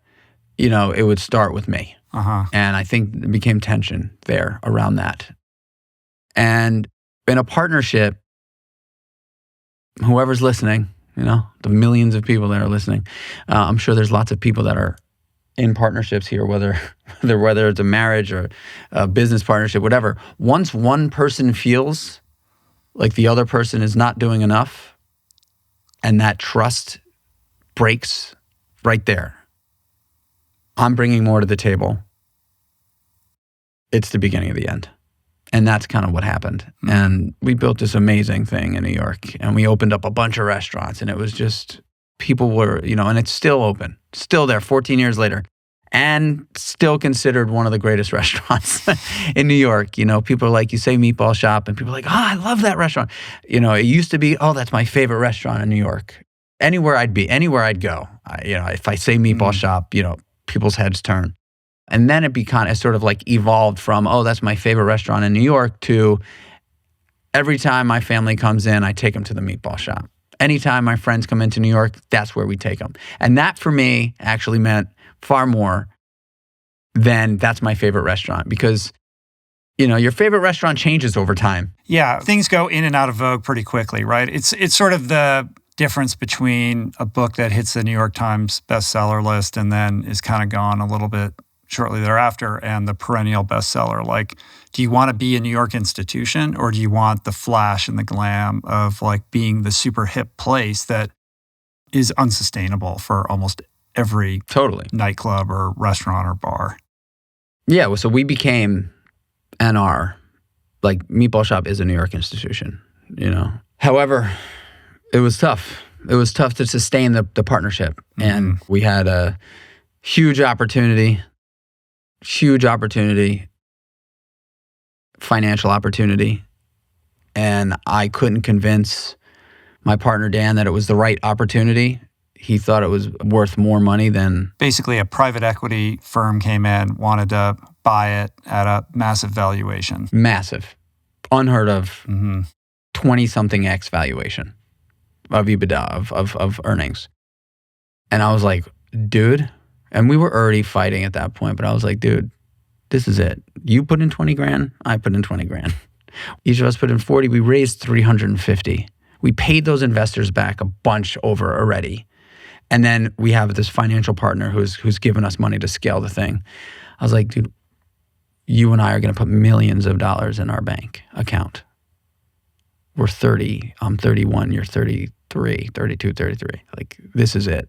it would start with me. And I think it became tension there around that. And in a partnership, whoever's listening, the millions of people that are listening, I'm sure there's lots of people that are in partnerships here, whether it's a marriage or a business partnership, whatever. Once one person feels like the other person is not doing enough and that trust breaks right there, I'm bringing more to the table. It's the beginning of the end. And that's kind of what happened. And we built this amazing thing in New York and we opened up a bunch of restaurants and it was just, people were, and it's still open, still there 14 years later and still considered one of the greatest restaurants in New York. People are like, you say Meatball Shop and people are like, I love that restaurant. It used to be, that's my favorite restaurant in New York. Anywhere I'd go, if I say Meatball Shop, people's heads turn. And then it sort of like evolved from, oh, that's my favorite restaurant in New York, to every time my family comes in, I take them to the Meatball Shop. Anytime my friends come into New York, that's where we take them. And that for me actually meant far more than that's my favorite restaurant, because your favorite restaurant changes over time. Yeah, things go in and out of vogue pretty quickly, right? It's sort of the difference between a book that hits the New York Times bestseller list and then is kind of gone a little bit shortly thereafter, and the perennial bestseller. Like, do you want to be a New York institution, or do you want the flash and the glam of like being the super hip place that is unsustainable for almost every nightclub or restaurant or bar? Yeah, well, so we became and are, like, Meatball Shop is a New York institution, However, it was tough. It was tough to sustain the partnership. And we had a huge opportunity, financial opportunity. And I couldn't convince my partner, Dan, that it was the right opportunity. He thought it was worth more money than... Basically, a private equity firm came in, wanted to buy it at a massive valuation. Massive. Unheard of. 20-something X valuation of EBITDA, of earnings. And I was like, dude, and we were already fighting at that point, but I was like, dude, this is it. You put in 20 grand, I put in 20 grand. Each of us put in 40, we raised 350. We paid those investors back a bunch over already. And then we have this financial partner who's given us money to scale the thing. I was like, dude, you and I are going to put millions of dollars in our bank account. We're 30, I'm 31, you're 33, 32, 33. Like, this is it.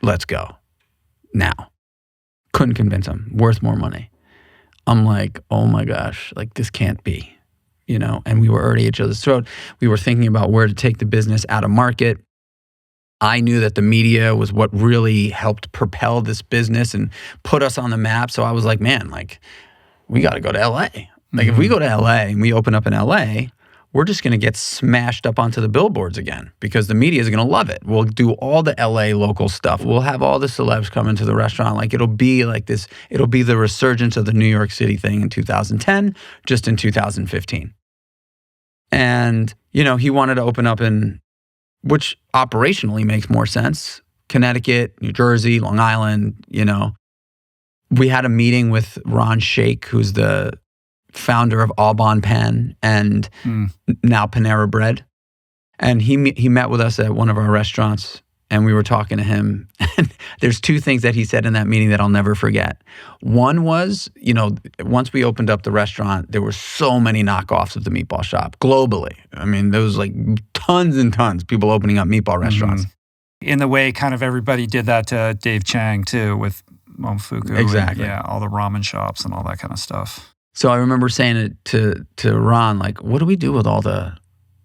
Let's go. Now. Couldn't convince him. Worth more money. I'm like, oh my gosh, like, this can't be, And we were already at each other's throat. We were thinking about where to take the business out of market. I knew that the media was what really helped propel this business and put us on the map. So I was like, man, like, we got to go to LA. Like, if we go to LA and we open up in LA, we're just going to get smashed up onto the billboards again, because the media is going to love it. We'll do all the LA local stuff. We'll have all the celebs come into the restaurant. Like, it'll be like this. It'll be the resurgence of the New York City thing in 2010, just in 2015. And, he wanted to open up in, which operationally makes more sense, Connecticut, New Jersey, Long Island, We had a meeting with Ron Shake, who's the founder of Aubon Pen and now Panera Bread. And he met with us at one of our restaurants, and we were talking to him. And there's two things that he said in that meeting that I'll never forget. One was, once we opened up the restaurant, there were so many knockoffs of the Meatball Shop globally. I mean, there was like tons and tons of people opening up meatball restaurants. In the way kind of everybody did that to Dave Chang too, with Momofuku. Exactly. And, all the ramen shops and all that kind of stuff. So I remember saying it to Ron, like, what do we do with all the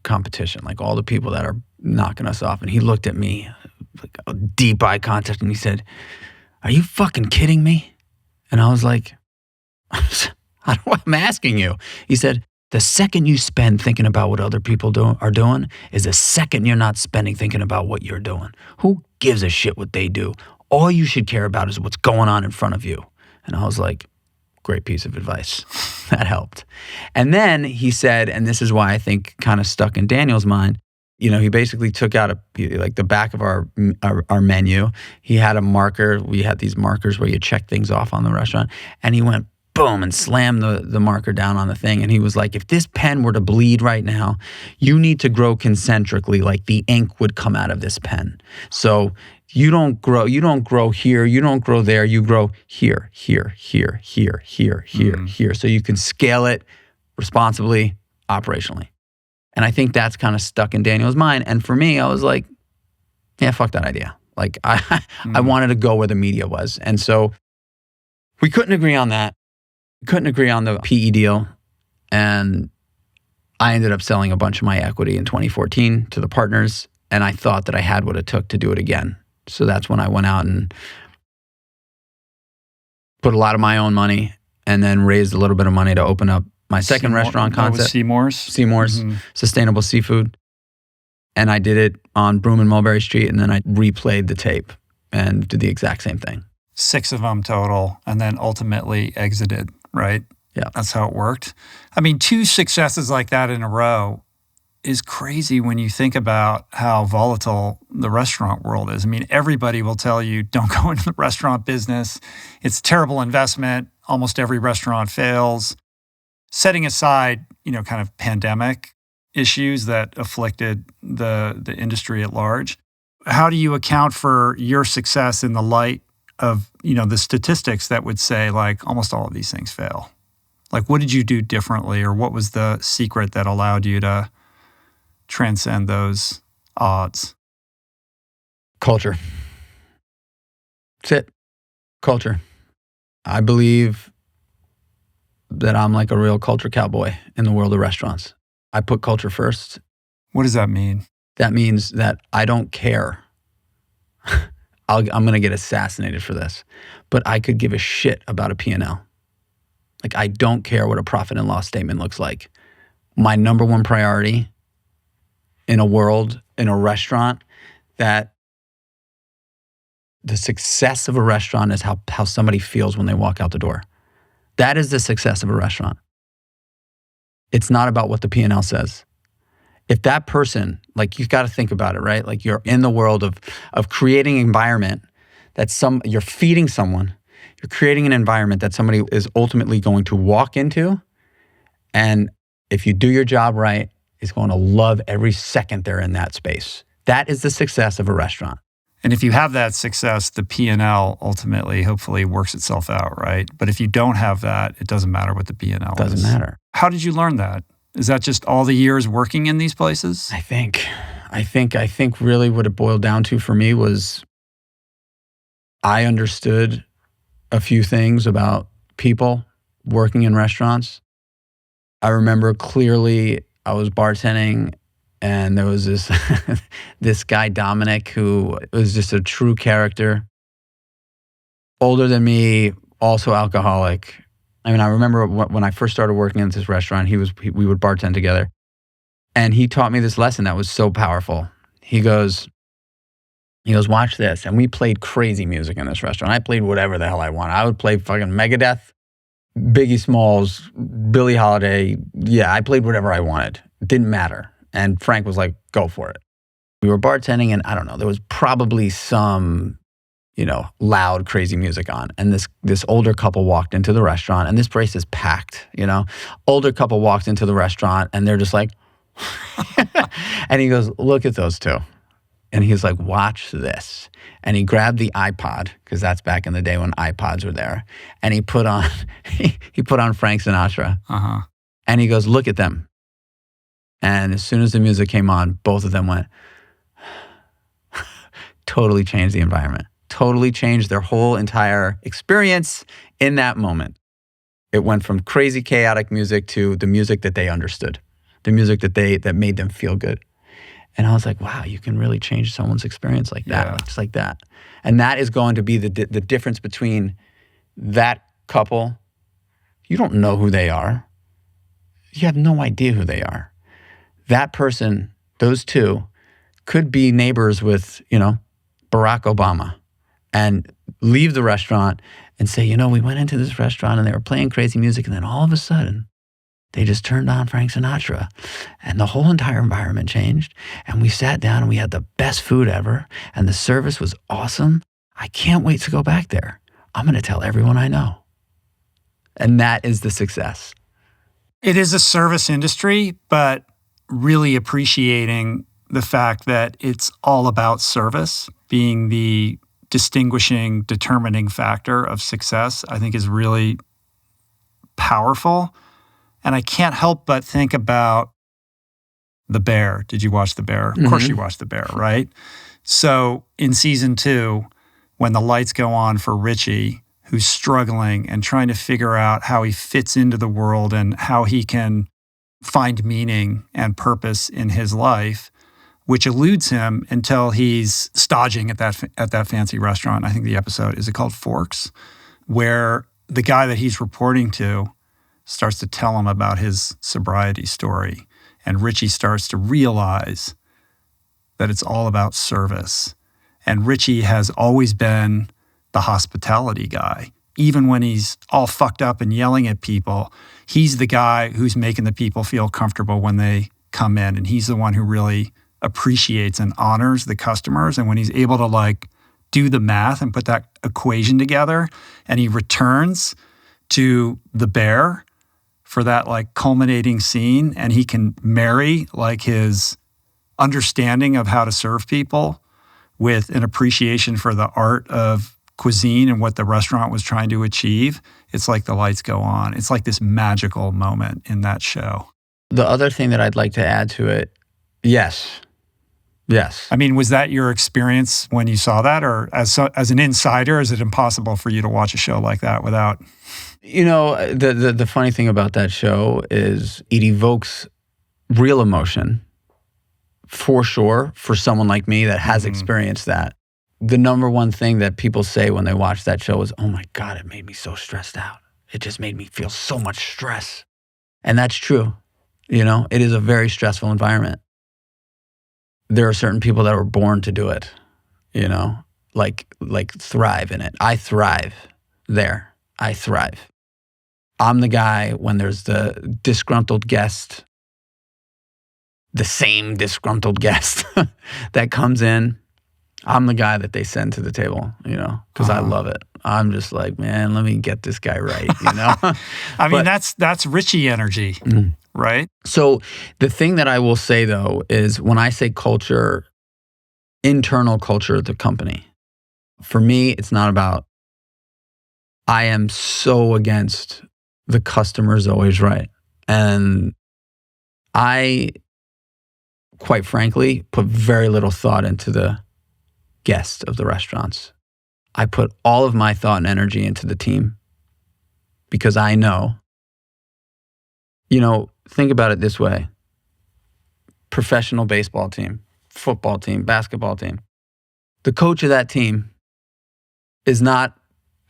competition? Like, all the people that are knocking us off. And he looked at me, like, a deep eye contact, and he said, are you fucking kidding me? And I was like, I'm asking you. He said, the second you spend thinking about what other people are doing is the second you're not spending thinking about what you're doing. Who gives a shit what they do? All you should care about is what's going on in front of you. And I was like, great piece of advice. That helped. And then he said, and this is why I think kind of stuck in Daniel's mind, he basically took out the back of our menu. He had a marker. We had these markers where you check things off on the restaurant. And he went, boom, and slammed the marker down on the thing. And he was like, if this pen were to bleed right now, you need to grow concentrically, like the ink would come out of this pen. So you don't grow here, you don't grow there, you grow here, here, here, here, here, here, here. So you can scale it responsibly, operationally. And I think that's kind of stuck in Daniel's mind. And for me, I was like, yeah, fuck that idea. Like, I wanted to go where the media was. And so we couldn't agree on that. We couldn't agree on the PE deal. And I ended up selling a bunch of my equity in 2014 to the partners. And I thought that I had what it took to do it again. So that's when I went out and put a lot of my own money and then raised a little bit of money to open up my second restaurant concept. Seamore's Sustainable Seafood. And I did it on Broome and Mulberry Street, and then I replayed the tape. and did the exact same thing. 6 of them total, and then ultimately exited, right? Yeah. That's how it worked. I mean, 2 successes like that in a row is crazy when you think about how volatile the restaurant world is. I mean, everybody will tell you, don't go into the restaurant business. It's a terrible investment. Almost every restaurant fails. Setting aside, kind of pandemic issues that afflicted the industry at large, how do you account for your success in the light of, the statistics that would say like almost all of these things fail? Like, what did you do differently, or what was the secret that allowed you to transcend those odds? Culture. That's it. Culture. I believe that I'm like a real culture cowboy in the world of restaurants. I put culture first. What does that mean? That means that I don't care. I'm going to get assassinated for this, but I could give a shit about a P&L. Like, I don't care what a profit and loss statement looks like. My number one priority in a restaurant, that the success of a restaurant is how somebody feels when they walk out the door. That is the success of a restaurant. It's not about what the P&L says. If that person, like, you've got to think about it, right? Like, you're in the world of creating an environment that you're feeding someone, you're creating an environment that somebody is ultimately going to walk into, and if you do your job right, is going to love every second they're in that space. That is the success of a restaurant. And if you have that success, the P&L ultimately, hopefully, works itself out, right? But if you don't have that, it doesn't matter what the P&L is. Doesn't matter. How did you learn that? Is that just all the years working in these places? I think really what it boiled down to for me was I understood a few things about people working in restaurants. I remember clearly I was bartending, and there was this this guy, Dominic, who was just a true character. Older than me, also alcoholic. I mean, I remember when I first started working at this restaurant, we would bartend together. And he taught me this lesson that was so powerful. He goes, watch this. And we played crazy music in this restaurant. I played whatever the hell I wanted. I would play fucking Megadeth, Biggie Smalls, Billie Holiday. Yeah, I played whatever I wanted. It didn't matter. And Frank was like, go for it. We were bartending, and I don't know, there was probably some, loud, crazy music on. And this older couple walked into the restaurant, and this place is packed, Older couple walked into the restaurant, and they're just like, and he goes, look at those two. And he's like, watch this. And he grabbed the iPod, because that's back in the day when iPods were there. And he put on Frank Sinatra. Uh-huh. And he goes, look at them. And as soon as the music came on, both of them went, totally changed the environment. Totally changed their whole entire experience in that moment. It went from crazy, chaotic music to the music that they understood, the music that made them feel good. And I was like, wow, you can really change someone's experience like that, just like that. And that is going to be the difference between that couple. You don't know who they are. You have no idea who they are. That person, those two, could be neighbors with, Barack Obama, and leave the restaurant and say, we went into this restaurant and they were playing crazy music, and then all of a sudden, they just turned on Frank Sinatra, and the whole entire environment changed, and we sat down and we had the best food ever, and the service was awesome. I can't wait to go back there. I'm going to tell everyone I know. And that is the success. It is a service industry, but really appreciating the fact that it's all about service being the distinguishing, determining factor of success, I think is really powerful. And I can't help but think about The Bear. Did you watch The Bear? Of course you watched The Bear, right? So in season 2, when the lights go on for Richie, who's struggling and trying to figure out how he fits into the world and how he can find meaning and purpose in his life, which eludes him until he's stodging at that fancy restaurant. I think the episode, is it called Forks? Where the guy that he's reporting to starts to tell him about his sobriety story. And Richie starts to realize that it's all about service. And Richie has always been the hospitality guy. Even when he's all fucked up and yelling at people, he's the guy who's making the people feel comfortable when they come in. And he's the one who really appreciates and honors the customers. And when he's able to like do the math and put that equation together, and he returns to the bear for that like culminating scene, and he can marry like his understanding of how to serve people with an appreciation for the art of cuisine and what the restaurant was trying to achieve, it's like the lights go on. It's like this magical moment in that show. The other thing that I'd like to add to it, yes. I mean, was that your experience when you saw that? Or as an insider, is it impossible for you to watch a show like that without? You know, the funny thing about that show is it evokes real emotion, for sure, for someone like me that has experienced that. The number one thing that people say when they watch that show is, oh my God, it made me so stressed out. It just made me feel so much stress. And that's true. You know, it is a very stressful environment. There are certain people that were born to do it, you know, like thrive in it. I thrive there. I thrive. I'm the guy when there's the disgruntled guest, the same disgruntled guest that comes in. I'm the guy that they send to the table, you know, because I love it. I'm just like, man, let me get this guy right, you know? I mean, that's Richie energy, right? So the thing that I will say, though, is when I say culture, internal culture of the company, for me, it's not about, I am so against the customer's always right. And I, quite frankly, put very little thought into the guest of the restaurants. I put all of my thought and energy into the team because I know, you know, think about it this way. Professional baseball team, football team, basketball team. The coach of that team is not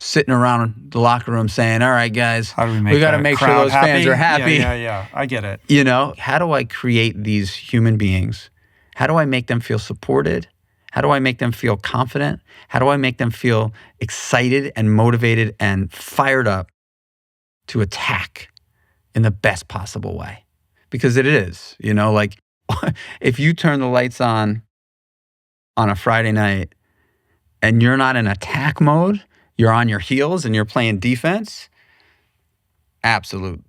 sitting around the locker room saying, all right, guys, how do we got to make sure those fans are happy. Yeah. I get it. You know, how do I create these human beings? How do I make them feel supported? How do I make them feel confident? How do I make them feel excited and motivated and fired up to attack in the best possible way? Because it is, you know, like if you turn the lights on a Friday night and you're not in attack mode, you're on your heels and you're playing defense, absolute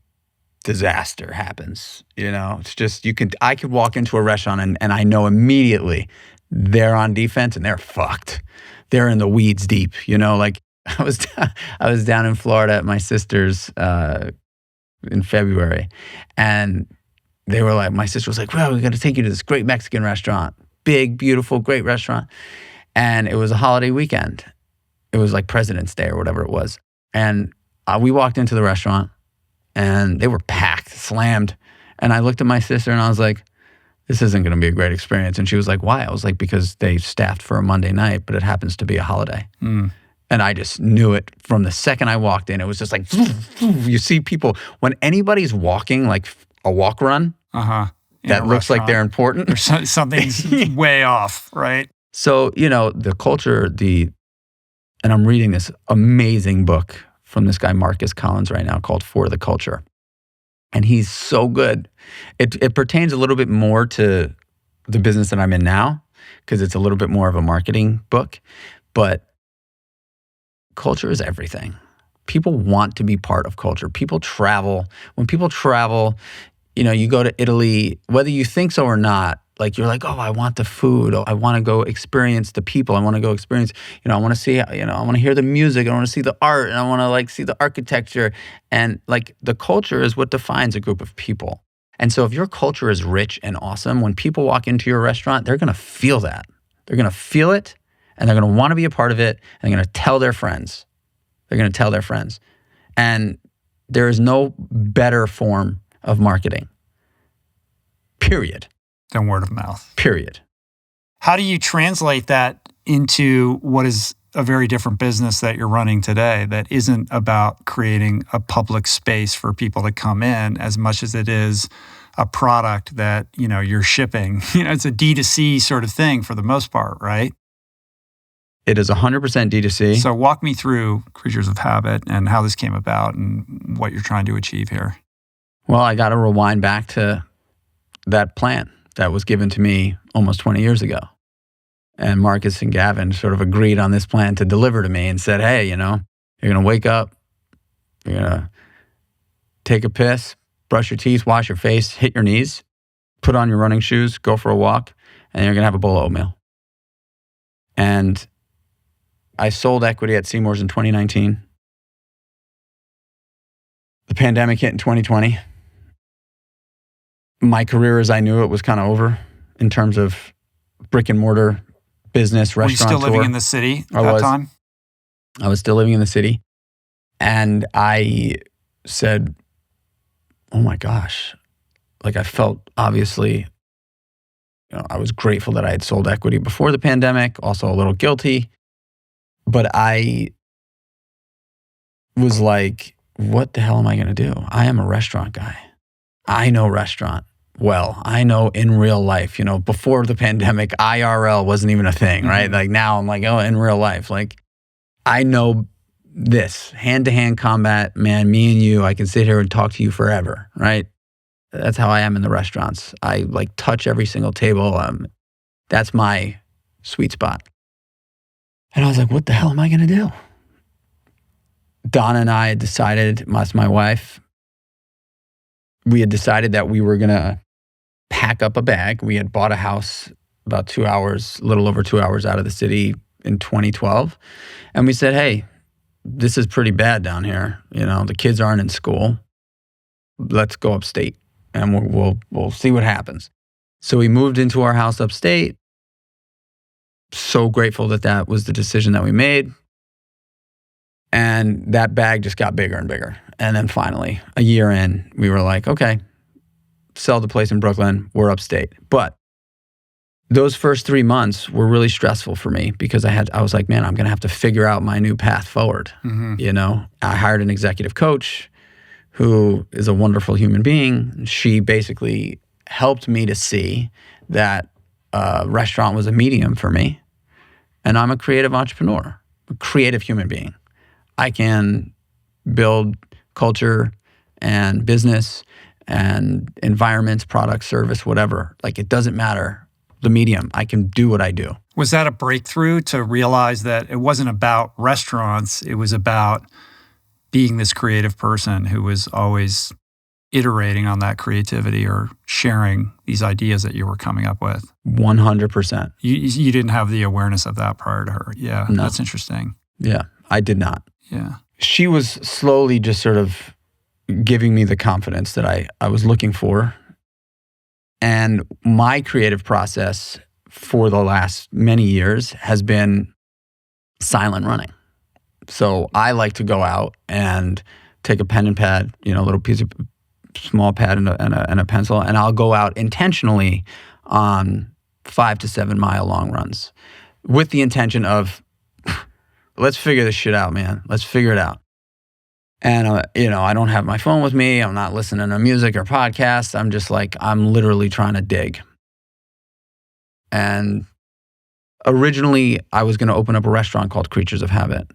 disaster happens. You know, it's just, I could walk into a restaurant and I know immediately they're on defense and they're fucked. They're in the weeds deep, you know, like I was down in Florida at my sister's in February, and they were like, my sister was like, well, we're going to take you to this great Mexican restaurant, big, beautiful, great restaurant. And it was a holiday weekend. It was like President's Day or whatever it was. And we walked into the restaurant and they were packed, slammed. And I looked at my sister and I was like, this isn't going to be a great experience. And she was like, why? I was like, because they staffed for a Monday night, but it happens to be a holiday. And I just knew it from the second I walked in. It was just like, you see people, when anybody's walking like a walk run, that looks like they're important. Or something's way off, right? So, you know, the culture, and I'm reading this amazing book from this guy, Marcus Collins, right now called For the Culture. And he's so good. It pertains a little bit more to the business that I'm in now because it's a little bit more of a marketing book. But culture is everything. People want to be part of culture. People travel. When people travel, you know, you go to Italy, whether you think so or not, like you're like, oh, I want the food. Oh, I want to go experience the people. I want to go experience, you know, I want to see, you know, I want to hear the music. I want to see the art and I want to like see the architecture. And like the culture is what defines a group of people. And so if your culture is rich and awesome, when people walk into your restaurant, they're going to feel that. They're going to feel it and they're going to want to be a part of it. And they're going to tell their friends. They're going to tell their friends. And there is no better form of marketing. Period. Than word of mouth. Period. How do you translate that into what is a very different business that you're running today that isn't about creating a public space for people to come in as much as it is a product that, you know, you're shipping? You know, it's a D2C sort of thing for the most part, right? It is 100% D2C. So walk me through Creatures of Habit and how this came about and what you're trying to achieve here. Well, I got to rewind back to that plan that was given to me almost 20 years ago. And Marcus and Gavin sort of agreed on this plan to deliver to me and said, hey, you're going to wake up, you're going to take a piss, brush your teeth, wash your face, hit your knees, put on your running shoes, go for a walk, and you're going to have a bowl of oatmeal. And I sold equity at Seamore's in 2019. The pandemic hit in 2020. My career as I knew it was kind of over in terms of brick and mortar business, restaurant. Were you still living in the city at that time? I was still living in the city. And I said, oh my gosh, like I felt obviously, I was grateful that I had sold equity before the pandemic, also a little guilty. But I was like, what the hell am I going to do? I am a restaurant guy. I know restaurant well. I know in real life, before the pandemic, IRL wasn't even a thing, right? Like now I'm like, oh, in real life, like I know this hand-to-hand combat, man, me and you, I can sit here and talk to you forever, right? That's how I am in the restaurants. I like touch every single table. That's my sweet spot. And I was like, what the hell am I going to do? Donna and I had decided, my wife, we had decided that we were going to pack up a bag. We had bought a house about 2 hours, a little over 2 hours out of the city in 2012. And we said, hey, this is pretty bad down here. The kids aren't in school. Let's go upstate and we'll see what happens. So we moved into our house upstate. So grateful that was the decision that we made. And that bag just got bigger and bigger. And then finally, a year in, we were like, okay, sell the place in Brooklyn. We're upstate. But those first 3 months were really stressful for me because I was like, man, I'm going to have to figure out my new path forward. I hired an executive coach who is a wonderful human being. She basically helped me to see that a restaurant was a medium for me. And I'm a creative entrepreneur, a creative human being. I can build culture and business and environments, product, service, whatever. Like it doesn't matter the medium. I can do what I do. Was that a breakthrough to realize that it wasn't about restaurants, it was about being this creative person who was always iterating on that creativity or sharing these ideas that you were coming up with? 100%. You didn't have the awareness of that prior to her. Yeah, no. That's interesting. Yeah, I did not. Yeah. She was slowly just sort of giving me the confidence that I was looking for. And my creative process for the last many years has been silent running. So I like to go out and take a pen and pad, a little piece of small pad and a pencil, and I'll go out intentionally on 5 to 7 mile long runs with the intention of, let's figure this shit out, man. Let's figure it out. And, I don't have my phone with me. I'm not listening to music or podcasts. I'm just like, I'm literally trying to dig. And originally, I was going to open up a restaurant called Creatures of Habit.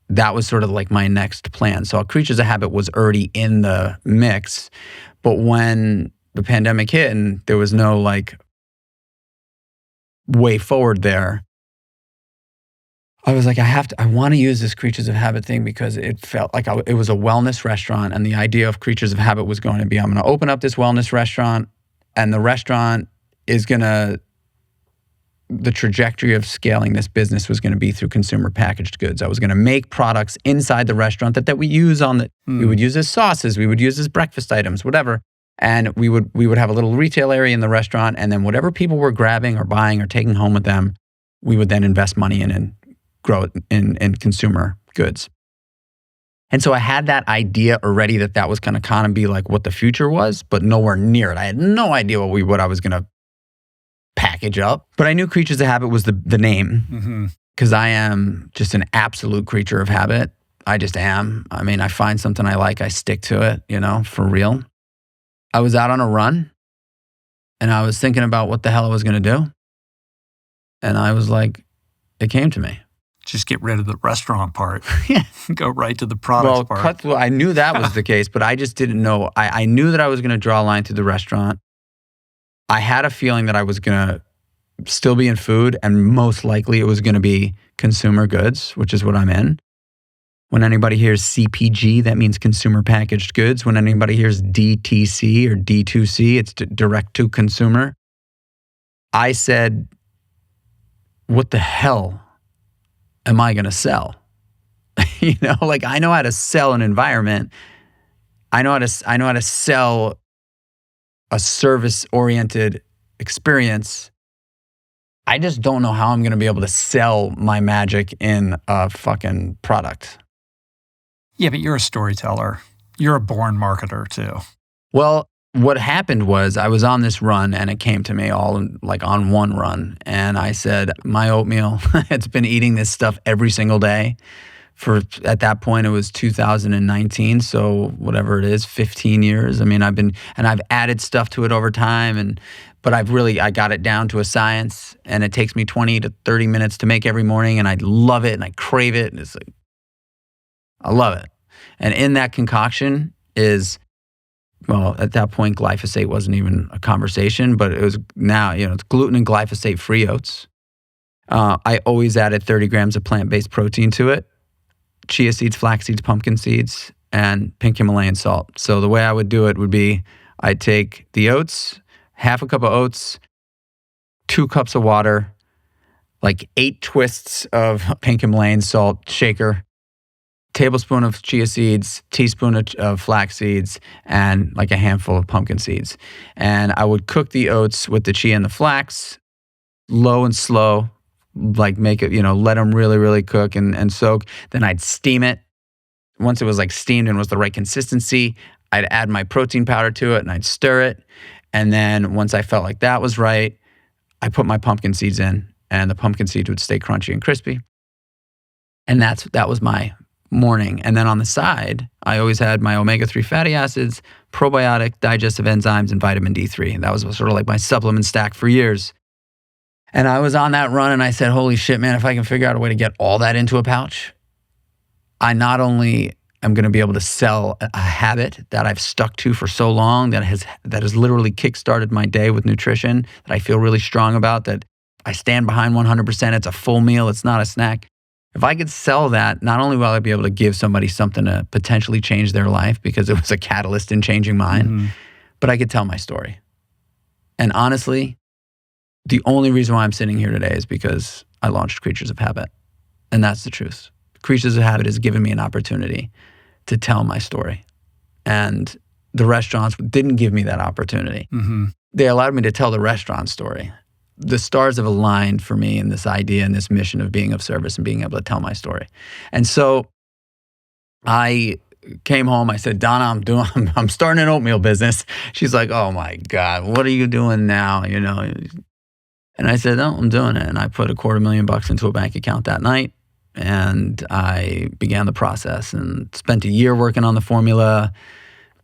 That was sort of like my next plan. So Creatures of Habit was already in the mix. But when the pandemic hit and there was no way forward there, I was like, I want to use this Creatures of Habit thing because it felt like it was a wellness restaurant. And the idea of Creatures of Habit was going to be, I'm going to open up this wellness restaurant and the restaurant is going to, the trajectory of scaling this business was going to be through consumer packaged goods. I was going to make products inside the restaurant that we use we would use as sauces, we would use as breakfast items, whatever. And we would have a little retail area in the restaurant, and then whatever people were grabbing or buying or taking home with them, we would then invest money in and grow it in consumer goods. And so I had that idea already that was going to kind of be like what the future was, but nowhere near it. I had no idea what I was going to package up. But I knew Creatures of Habit was the name because I am just an absolute creature of habit. I just am. I mean, I find something I like, I stick to it, for real. I was out on a run and I was thinking about what the hell I was going to do. And I was like, it came to me. Just get rid of the restaurant part. Yeah. Go right to the products part. I knew that was the case, but I just didn't know. I knew that I was going to draw a line through the restaurant. I had a feeling that I was going to still be in food, and most likely it was going to be consumer goods, which is what I'm in. When anybody hears CPG, that means consumer packaged goods. When anybody hears DTC or D2C, it's direct to consumer. I said, what the hell am I going to sell? Like I know how to sell an environment. I know how to sell a service-oriented experience. I just don't know how I'm going to be able to sell my magic in a fucking product. Yeah, but you're a storyteller. You're a born marketer too. Well, what happened was I was on this run and it came to me all like on one run. And I said, my oatmeal, it's been eating this stuff every single day. At that point, it was 2019. So whatever it is, 15 years. I mean, I've added stuff to it over time. But I got it down to a science, and it takes me 20 to 30 minutes to make every morning. And I love it and I crave it. And it's like, I love it. And in that concoction is, well, at that point, glyphosate wasn't even a conversation, but it was now, it's gluten and glyphosate free oats. I always added 30 grams of plant-based protein to it. Chia seeds, flax seeds, pumpkin seeds, and pink Himalayan salt. So the way I would do it would be I'd take the oats, half a cup of oats, 2 cups of water, like 8 twists of pink Himalayan salt shaker, tablespoon of chia seeds, teaspoon of flax seeds, and like a handful of pumpkin seeds. And I would cook the oats with the chia and the flax, low and slow, like make it, let them really, really cook and soak. Then I'd steam it. Once it was like steamed and was the right consistency, I'd add my protein powder to it and I'd stir it. And then once I felt like that was right, I put my pumpkin seeds in, and the pumpkin seeds would stay crunchy and crispy. And that was my morning. And then on the side, I always had my omega-3 fatty acids, probiotic, digestive enzymes, and vitamin D3. And that was sort of like my supplement stack for years. And I was on that run and I said, holy shit, man, if I can figure out a way to get all that into a pouch, I not only am going to be able to sell a habit that I've stuck to for so long, that has literally kickstarted my day with nutrition, that I feel really strong about, that I stand behind 100%. It's a full meal. It's not a snack. If I could sell that, not only will I be able to give somebody something to potentially change their life because it was a catalyst in changing mine, but I could tell my story. And honestly, the only reason why I'm sitting here today is because I launched Kreatures of Habit. And that's the truth. Kreatures of Habit has given me an opportunity to tell my story. And the restaurants didn't give me that opportunity. They allowed me to tell the restaurant story. The stars have aligned for me in this idea and this mission of being of service and being able to tell my story. And so I came home. I said, Donna, I'm starting an oatmeal business. She's like, oh my God, what are you doing now? And I said, no, I'm doing it. And I put $250,000 into a bank account that night. And I began the process and spent a year working on the formula,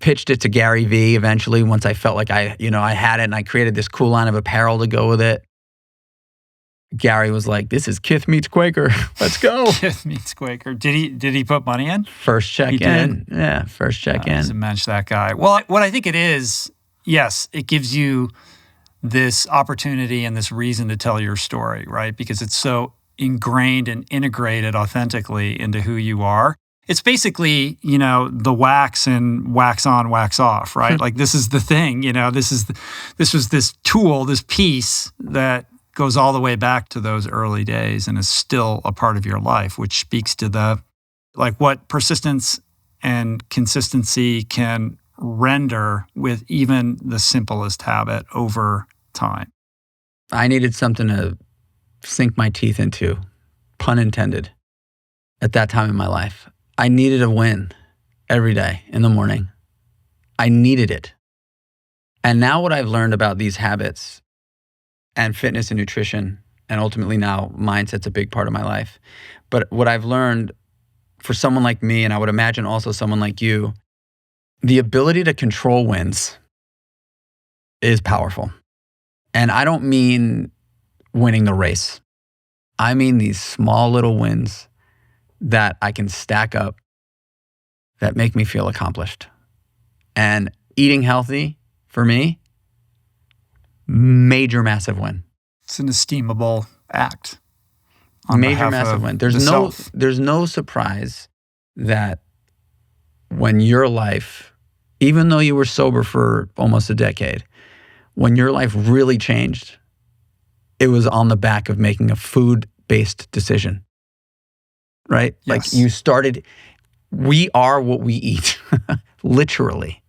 pitched it to Gary Vee eventually once I felt like I had it, and I created this cool line of apparel to go with it. Gary was like, this is Kith meets Quaker. Let's go. Kith meets Quaker. Did he put money in? First check he in. Did? Yeah, first check in. Doesn't match that guy. Well, what I think it is, yes, it gives you this opportunity and this reason to tell your story, right? Because it's so ingrained and integrated authentically into who you are. It's basically, the wax and wax on, wax off, right? Like this is the thing, this was this tool, this piece that goes all the way back to those early days and is still a part of your life, which speaks to what persistence and consistency can render with even the simplest habit over time. I needed something to sink my teeth into, pun intended, at that time in my life. I needed a win every day in the morning. I needed it. And now what I've learned about these habits and fitness and nutrition, and ultimately now mindset's a big part of my life. But what I've learned for someone like me, and I would imagine also someone like you, the ability to control wins is powerful. And I don't mean winning the race. I mean these small little wins that I can stack up that make me feel accomplished. And eating healthy, for me, major, massive win. It's an esteemable act. Major, massive win. There's no surprise that when your life, even though you were sober for almost a decade, when your life really changed, it was on the back of making a food-based decision, right? Yes. Like you started, we are what we eat, literally.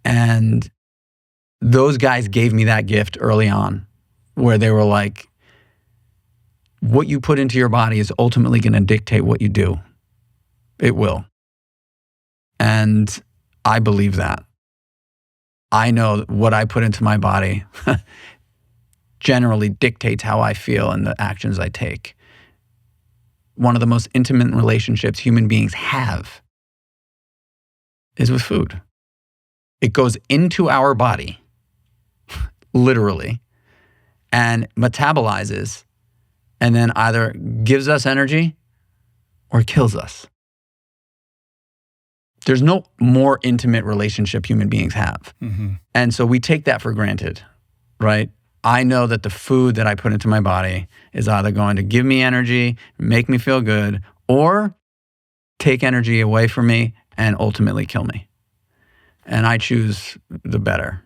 And those guys gave me that gift early on, where they were like, what you put into your body is ultimately going to dictate what you do. It will. And I believe that. I know what I put into my body generally dictates how I feel and the actions I take. One of the most intimate relationships human beings have is with food. It goes into our body, literally, and metabolizes, and then either gives us energy or kills us. There's no more intimate relationship human beings have. Mm-hmm. And so we take that for granted, right? I know that the food that I put into my body is either going to give me energy, make me feel good, or take energy away from me and ultimately kill me. And I choose the better.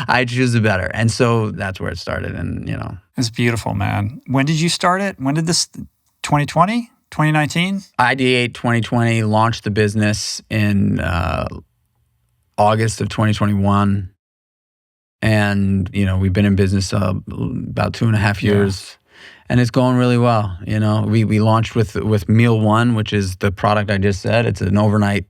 I choose the better. And so that's where it started. And, It's beautiful, man. When did you start it? When did this, 2020, 2019? Ideate 2020, launched the business in August of 2021. And, we've been in business about 2.5 years. And it's going really well. We launched with Meal One, which is the product I just said. It's an overnight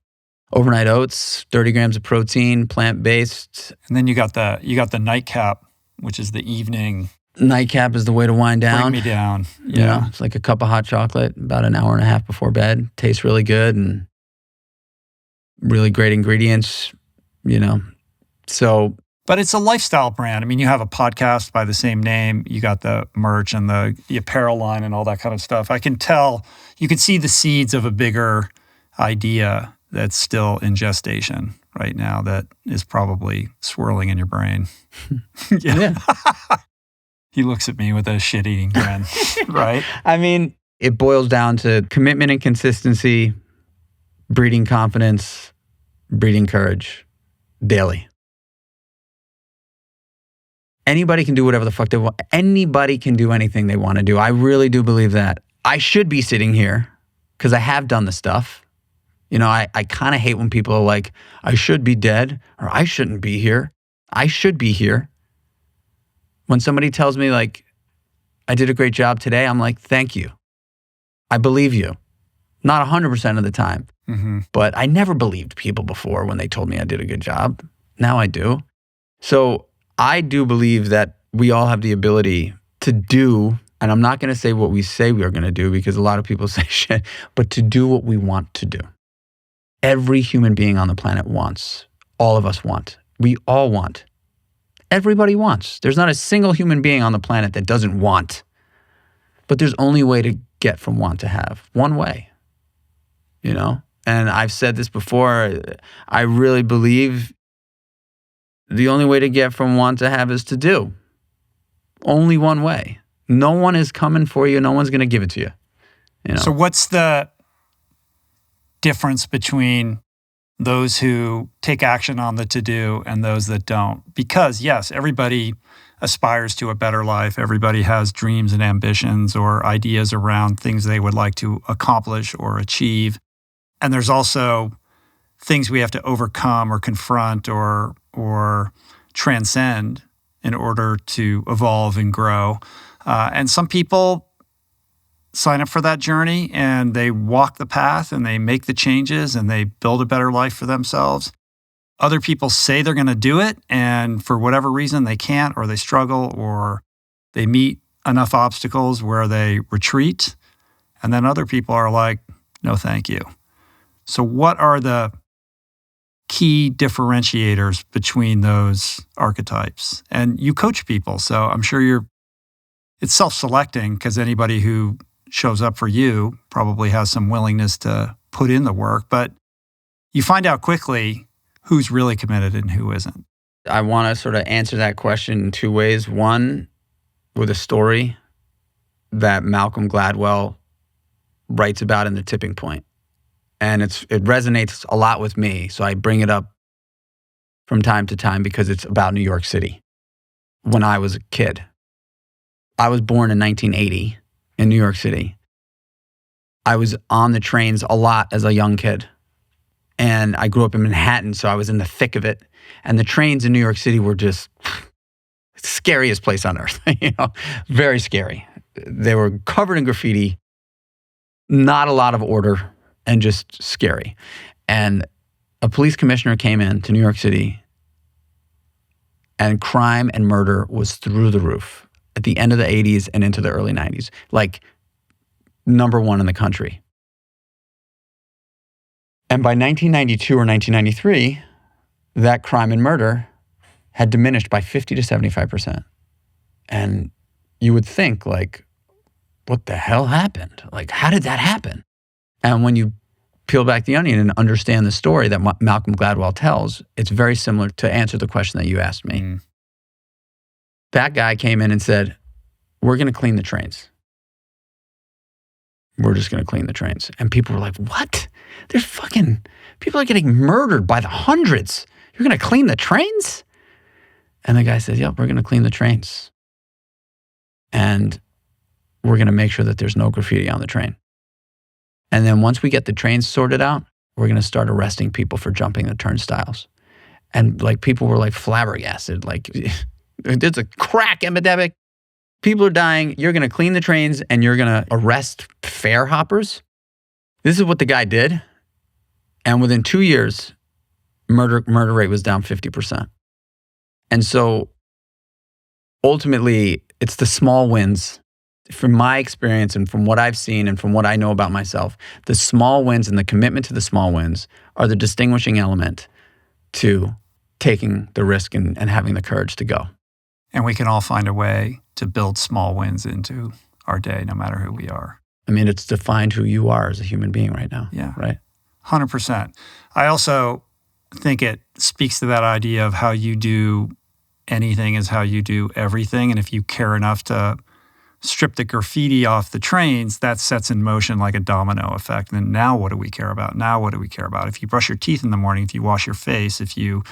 oats, 30 grams of protein, plant-based. And then you got the nightcap, which is the evening. Nightcap is the way to wind down. Bring me down. It's like a cup of hot chocolate about an hour and a half before bed. Tastes really good and really great ingredients, So, but it's a lifestyle brand. I mean, you have a podcast by the same name. You got the merch and the apparel line and all that kind of stuff. I can tell, you can see the seeds of a bigger idea that's still in gestation right now that is probably swirling in your brain. yeah. He looks at me with a shit-eating grin, right? I mean, it boils down to commitment and consistency, breeding confidence, breeding courage daily. Anybody can do whatever the fuck they want. Anybody can do anything they want to do. I really do believe that. I should be sitting here because I have done the stuff. I kind of hate when people are like, I should be dead or I shouldn't be here. I should be here. When somebody tells me like, I did a great job today, I'm like, thank you. I believe you. Not 100% of the time. Mm-hmm. But I never believed people before when they told me I did a good job. Now I do. So I do believe that we all have the ability to do, and I'm not going to say what we say we are going to do because a lot of people say shit, but to do what we want to do. Every human being on the planet wants. All of us want. We all want. Everybody wants. There's not a single human being on the planet that doesn't want. But there's only a way to get from want to have. One way. And I've said this before. I really believe the only way to get from want to have is to do. Only one way. No one is coming for you. No one's going to give it to you. So what's the difference between those who take action on the to-do and those that don't? Because yes, everybody aspires to a better life. Everybody has dreams and ambitions or ideas around things they would like to accomplish or achieve. And there's also things we have to overcome or confront or transcend in order to evolve and grow. And some people sign up for that journey and they walk the path and they make the changes and they build a better life for themselves. Other people say they're going to do it and for whatever reason they can't, or they struggle, or they meet enough obstacles where they retreat. And then other people are like, no, thank you. So what are the key differentiators between those archetypes? And you coach people, so I'm sure it's self-selecting because anybody who shows up for you probably has some willingness to put in the work, but you find out quickly who's really committed and who isn't. I want to sort of answer that question in two ways. One, with a story that Malcolm Gladwell writes about in The Tipping Point. And it resonates a lot with me. So I bring it up from time to time because it's about New York City. When I was a kid, I was born in 1980 in New York City. I was on the trains a lot as a young kid. And I grew up in Manhattan, so I was in the thick of it. And the trains in New York City were just the scariest place on earth, very scary. They were covered in graffiti, not a lot of order, and just scary. And a police commissioner came in to New York City, and crime and murder was through the roof at the end of the 80s and into the early 90s, like number one in the country. And by 1992 or 1993, that crime and murder had diminished by 50 to 75%. And you would think, like, what the hell happened? Like, how did that happen? And when you peel back the onion and understand the story that Malcolm Gladwell tells, it's very similar to answer the question that you asked me. That guy came in and said, we're going to clean the trains. We're just going to clean the trains. And people were like, what? There's people are getting murdered by the hundreds. You're going to clean the trains? And the guy said, yep, we're going to clean the trains. And we're going to make sure that there's no graffiti on the train. And then once we get the trains sorted out, we're going to start arresting people for jumping the turnstiles. And like people were like flabbergasted, like there's a crack epidemic. People are dying. You're going to clean the trains and you're going to arrest fare hoppers. This is what the guy did. And within 2 years, murder rate was down 50%. And so ultimately, it's the small wins. From my experience and from what I've seen and from what I know about myself, the small wins and the commitment to the small wins are the distinguishing element to taking the risk and having the courage to go. And we can all find a way to build small wins into our day, no matter who we are. I mean, it's defined who you are as a human being right now. Yeah. Right? 100%. I also think it speaks to that idea of how you do anything is how you do everything. And if you care enough to strip the graffiti off the trains, that sets in motion like a domino effect. And then now what do we care about? Now what do we care about? If you brush your teeth in the morning, if you wash your face, if you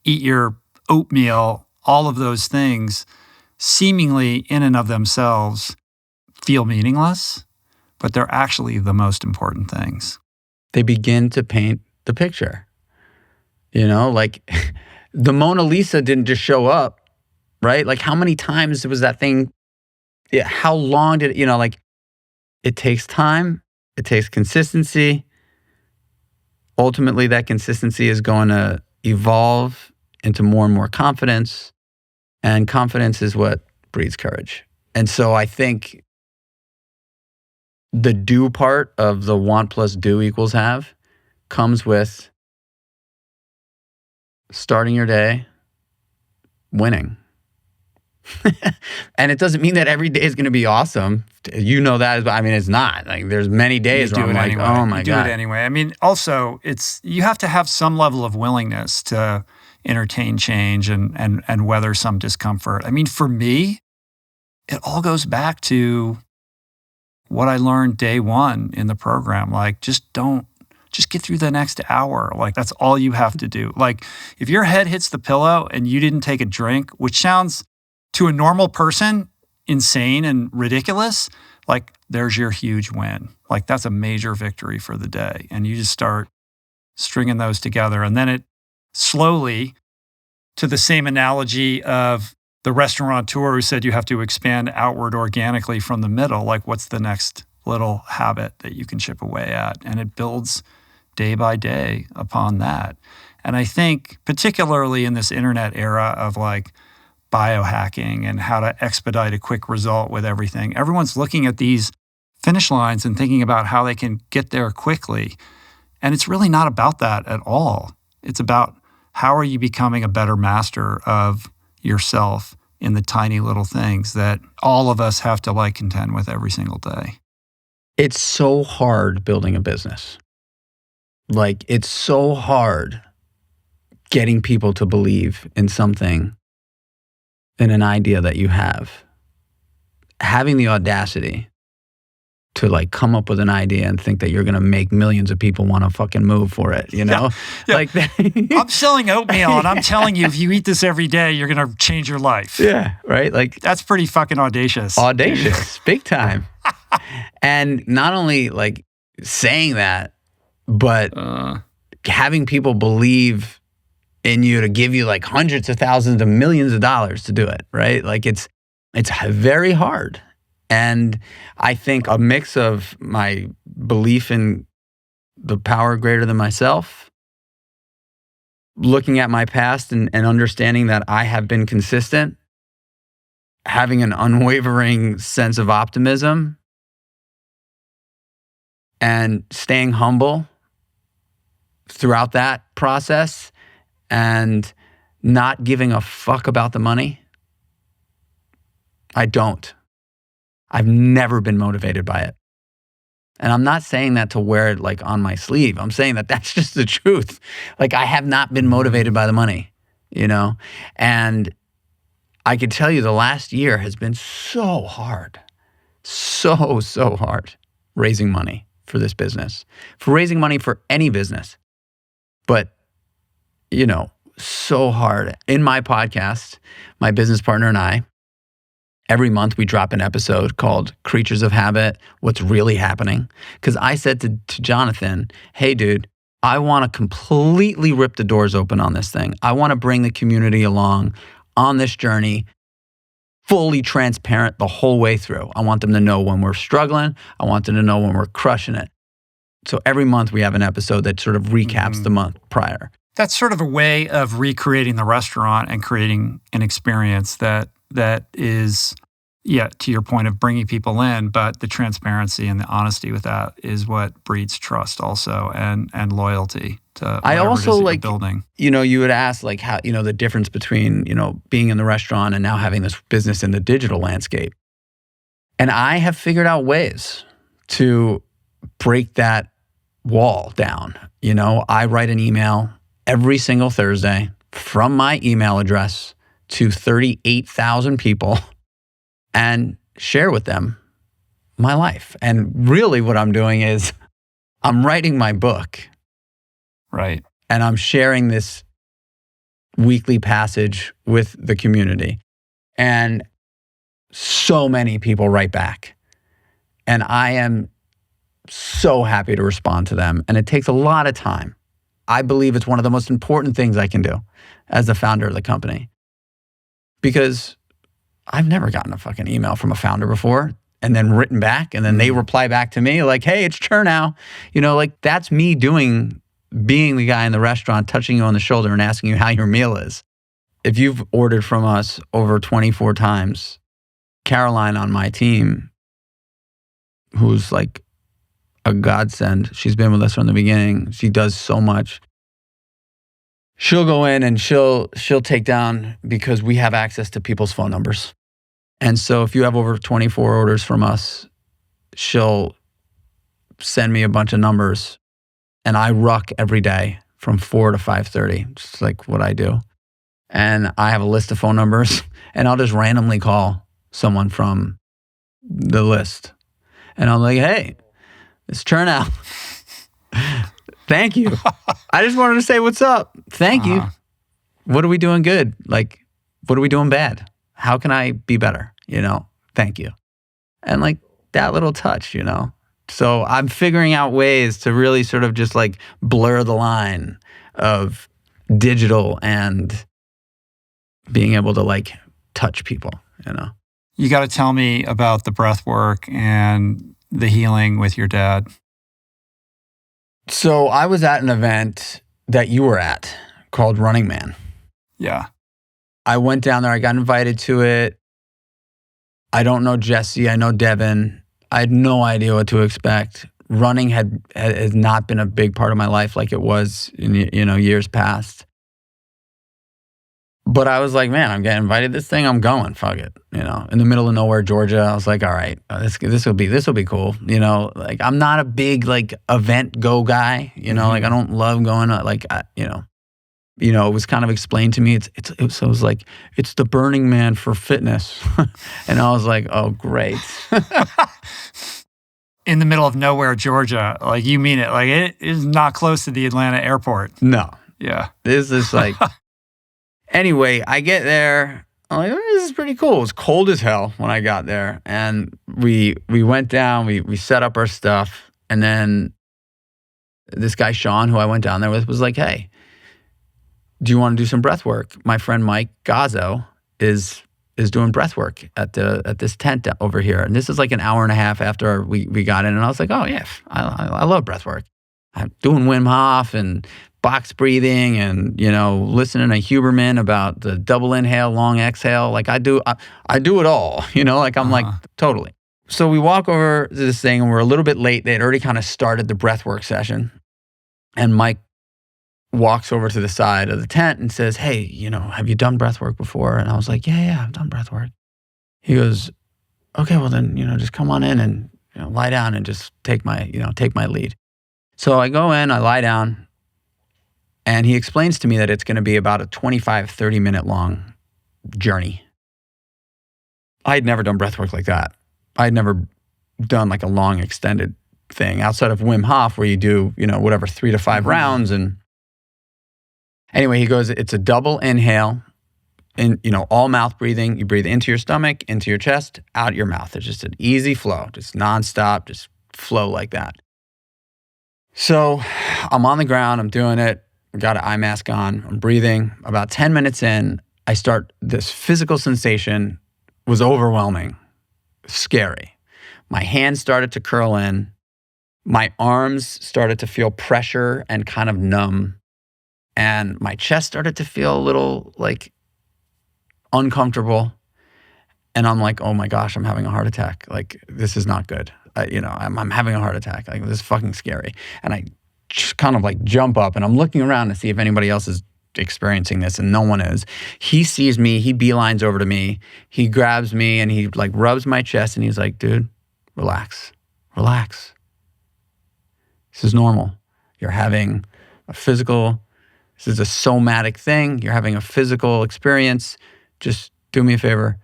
eat your oatmeal, all of those things seemingly in and of themselves feel meaningless, but they're actually the most important things. They begin to paint the picture. Like the Mona Lisa didn't just show up, right? Like how many times was that thing? Yeah, how long did it, it takes time, it takes consistency. Ultimately, that consistency is going to evolve into more and more confidence. And confidence is what breeds courage. And so I think the do part of the want plus do equals have comes with starting your day winning. And it doesn't mean that every day is going to be awesome. You know that. I mean, it's not. Like, there's many days where I'm like, anyway. Oh my God. You do it anyway. I mean, also, you have to have some level of willingness to entertain change and weather some discomfort. I mean, for me, it all goes back to what I learned day one in the program. Like, just get through the next hour. Like, that's all you have to do. Like, if your head hits the pillow and you didn't take a drink, which sounds to a normal person insane and ridiculous, like, there's your huge win. Like, that's a major victory for the day. And you just start stringing those together. And then it slowly, to the same analogy of the restaurateur who said you have to expand outward organically from the middle, like, what's the next little habit that you can chip away at? And it builds day by day upon that. And I think particularly in this internet era of like biohacking and how to expedite a quick result with everything, everyone's looking at these finish lines and thinking about how they can get there quickly. And it's really not about that at all. It's about how are you becoming a better master of yourself in the tiny little things that all of us have to like contend with every single day. It's so hard building a business. Like, it's so hard getting people to believe in something, in an idea that you have. Having the audacity to like come up with an idea and think that you're going to make millions of people want to fucking move for it, you know? Yeah. Like I'm selling oatmeal and I'm telling you, if you eat this every day, you're going to change your life. Yeah, right? Like, that's pretty fucking audacious. Audacious, big time. And not only like saying that, but having people believe in you to give you like hundreds of thousands of millions of dollars to do it, right? Like it's very hard. And I think a mix of my belief in the power greater than myself, looking at my past and understanding that I have been consistent, having an unwavering sense of optimism, and staying humble throughout that process and not giving a fuck about the money. I don't. I've never been motivated by it. And I'm not saying that to wear it like on my sleeve. I'm saying that that's just the truth. Like, I have not been motivated by the money, you know? And I could tell you the last year has been so hard, so hard raising money for this business, for raising money for any business. But, you know, so hard. In my podcast, my business partner and I, every month we drop an episode called Creatures of Habit, What's Really Happening. Because I said to Jonathan, hey, dude, I want to completely rip the doors open on this thing. I want to bring the community along on this journey, fully transparent the whole way through. I want them to know when we're struggling. I want them to know when we're crushing it. So every month we have an episode that sort of recaps the month prior. That's sort of a way of recreating the restaurant and creating an experience that is, yeah, to your point of bringing people in, but the transparency and the honesty with that is what breeds trust also and loyalty to whatever I also it is that like you're building. You know, you would ask like how, you know, the difference between, you know, being in the restaurant and now having this business in the digital landscape. And I have figured out ways to break that wall down. You know, I write an email every single Thursday from my email address to 38,000 people and share with them my life. And really what I'm doing is I'm writing my book. Right. And I'm sharing this weekly passage with the community. And so many people write back. And I am so happy to respond to them. And it takes a lot of time. I believe it's one of the most important things I can do as the founder of the company. Because I've never gotten a fucking email from a founder before and then written back and then they reply back to me like, hey, it's Chernow. You know, like that's me being the guy in the restaurant, touching you on the shoulder and asking you how your meal is. If you've ordered from us over 24 times, Caroline on my team, who's like a godsend, she's been with us from the beginning. She does so much. She'll go in and she'll take down because we have access to people's phone numbers. And so if you have over 24 orders from us, she'll send me a bunch of numbers and I ruck every day from 4 to 5:30, just like what I do. And I have a list of phone numbers and I'll just randomly call someone from the list. And I'm like, hey, it's Chernow. Thank you. I just wanted to say what's up. Thank you. What are we doing good? Like, what are we doing bad? How can I be better? You know, thank you. And like that little touch, you know. So I'm figuring out ways to really sort of just like blur the line of digital and being able to like touch people, you know. You got to tell me about the breath work and the healing with your dad. So I was at an event that you were at called Running Man. Yeah. I went down there. I got invited to it. I don't know Jesse. I know Devin. I had no idea what to expect. Running has not been a big part of my life like it was in, you know, years past. But I was like, man, I'm getting invited to this thing. I'm going. Fuck it. In the middle of nowhere, Georgia. I was like, all right, this will be cool. Like I'm not a big like event go guy. Like I don't love going. It was kind of explained to me. It was like it's the Burning Man for fitness, and I was like, oh great. In the middle of nowhere, Georgia. Like you mean it? Like it is not close to the Atlanta airport. No. Yeah. This is like. Anyway, I get there. I'm like, this is pretty cool. It was cold as hell when I got there. And we went down, we set up our stuff. And then this guy, Sean, who I went down there with, was like, hey, do you want to do some breath work? My friend Mike Gazzo is doing breath work at this tent over here. And this is like an hour and a half after we got in. And I was like, oh, yeah, I love breath work. I'm doing Wim Hof and box breathing and, listening to Huberman about the double inhale, long exhale. Like I do it all, like I'm like, totally. So we walk over to this thing and we're a little bit late. They had already kind of started the breathwork session. And Mike walks over to the side of the tent and says, hey, have you done breathwork before? And I was like, yeah, I've done breathwork. He goes, okay, well then, just come on in and lie down and just take my lead. So I go in, I lie down. And he explains to me that it's going to be about a 25, 30-minute long journey. I had never done breathwork like that. I had never done like a long extended thing outside of Wim Hof where you do, 3 to 5 rounds. And anyway, he goes, it's a double inhale and, all mouth breathing. You breathe into your stomach, into your chest, out your mouth. It's just an easy flow, just nonstop, just flow like that. So I'm on the ground, I'm doing it. I got an eye mask on, I'm breathing. About 10 minutes in, this physical sensation was overwhelming, scary. My hands started to curl in. My arms started to feel pressure and kind of numb. And my chest started to feel a little like uncomfortable. And I'm like, oh my gosh, I'm having a heart attack. Like, this is not good. I'm having a heart attack. Like, this is fucking scary. And I just kind of like jump up and I'm looking around to see if anybody else is experiencing this, and no one is. He sees me, he beelines over to me, he grabs me and he like rubs my chest and he's like, dude, relax. This is normal. You're having this is a somatic thing. You're having a physical experience. Just do me a favor.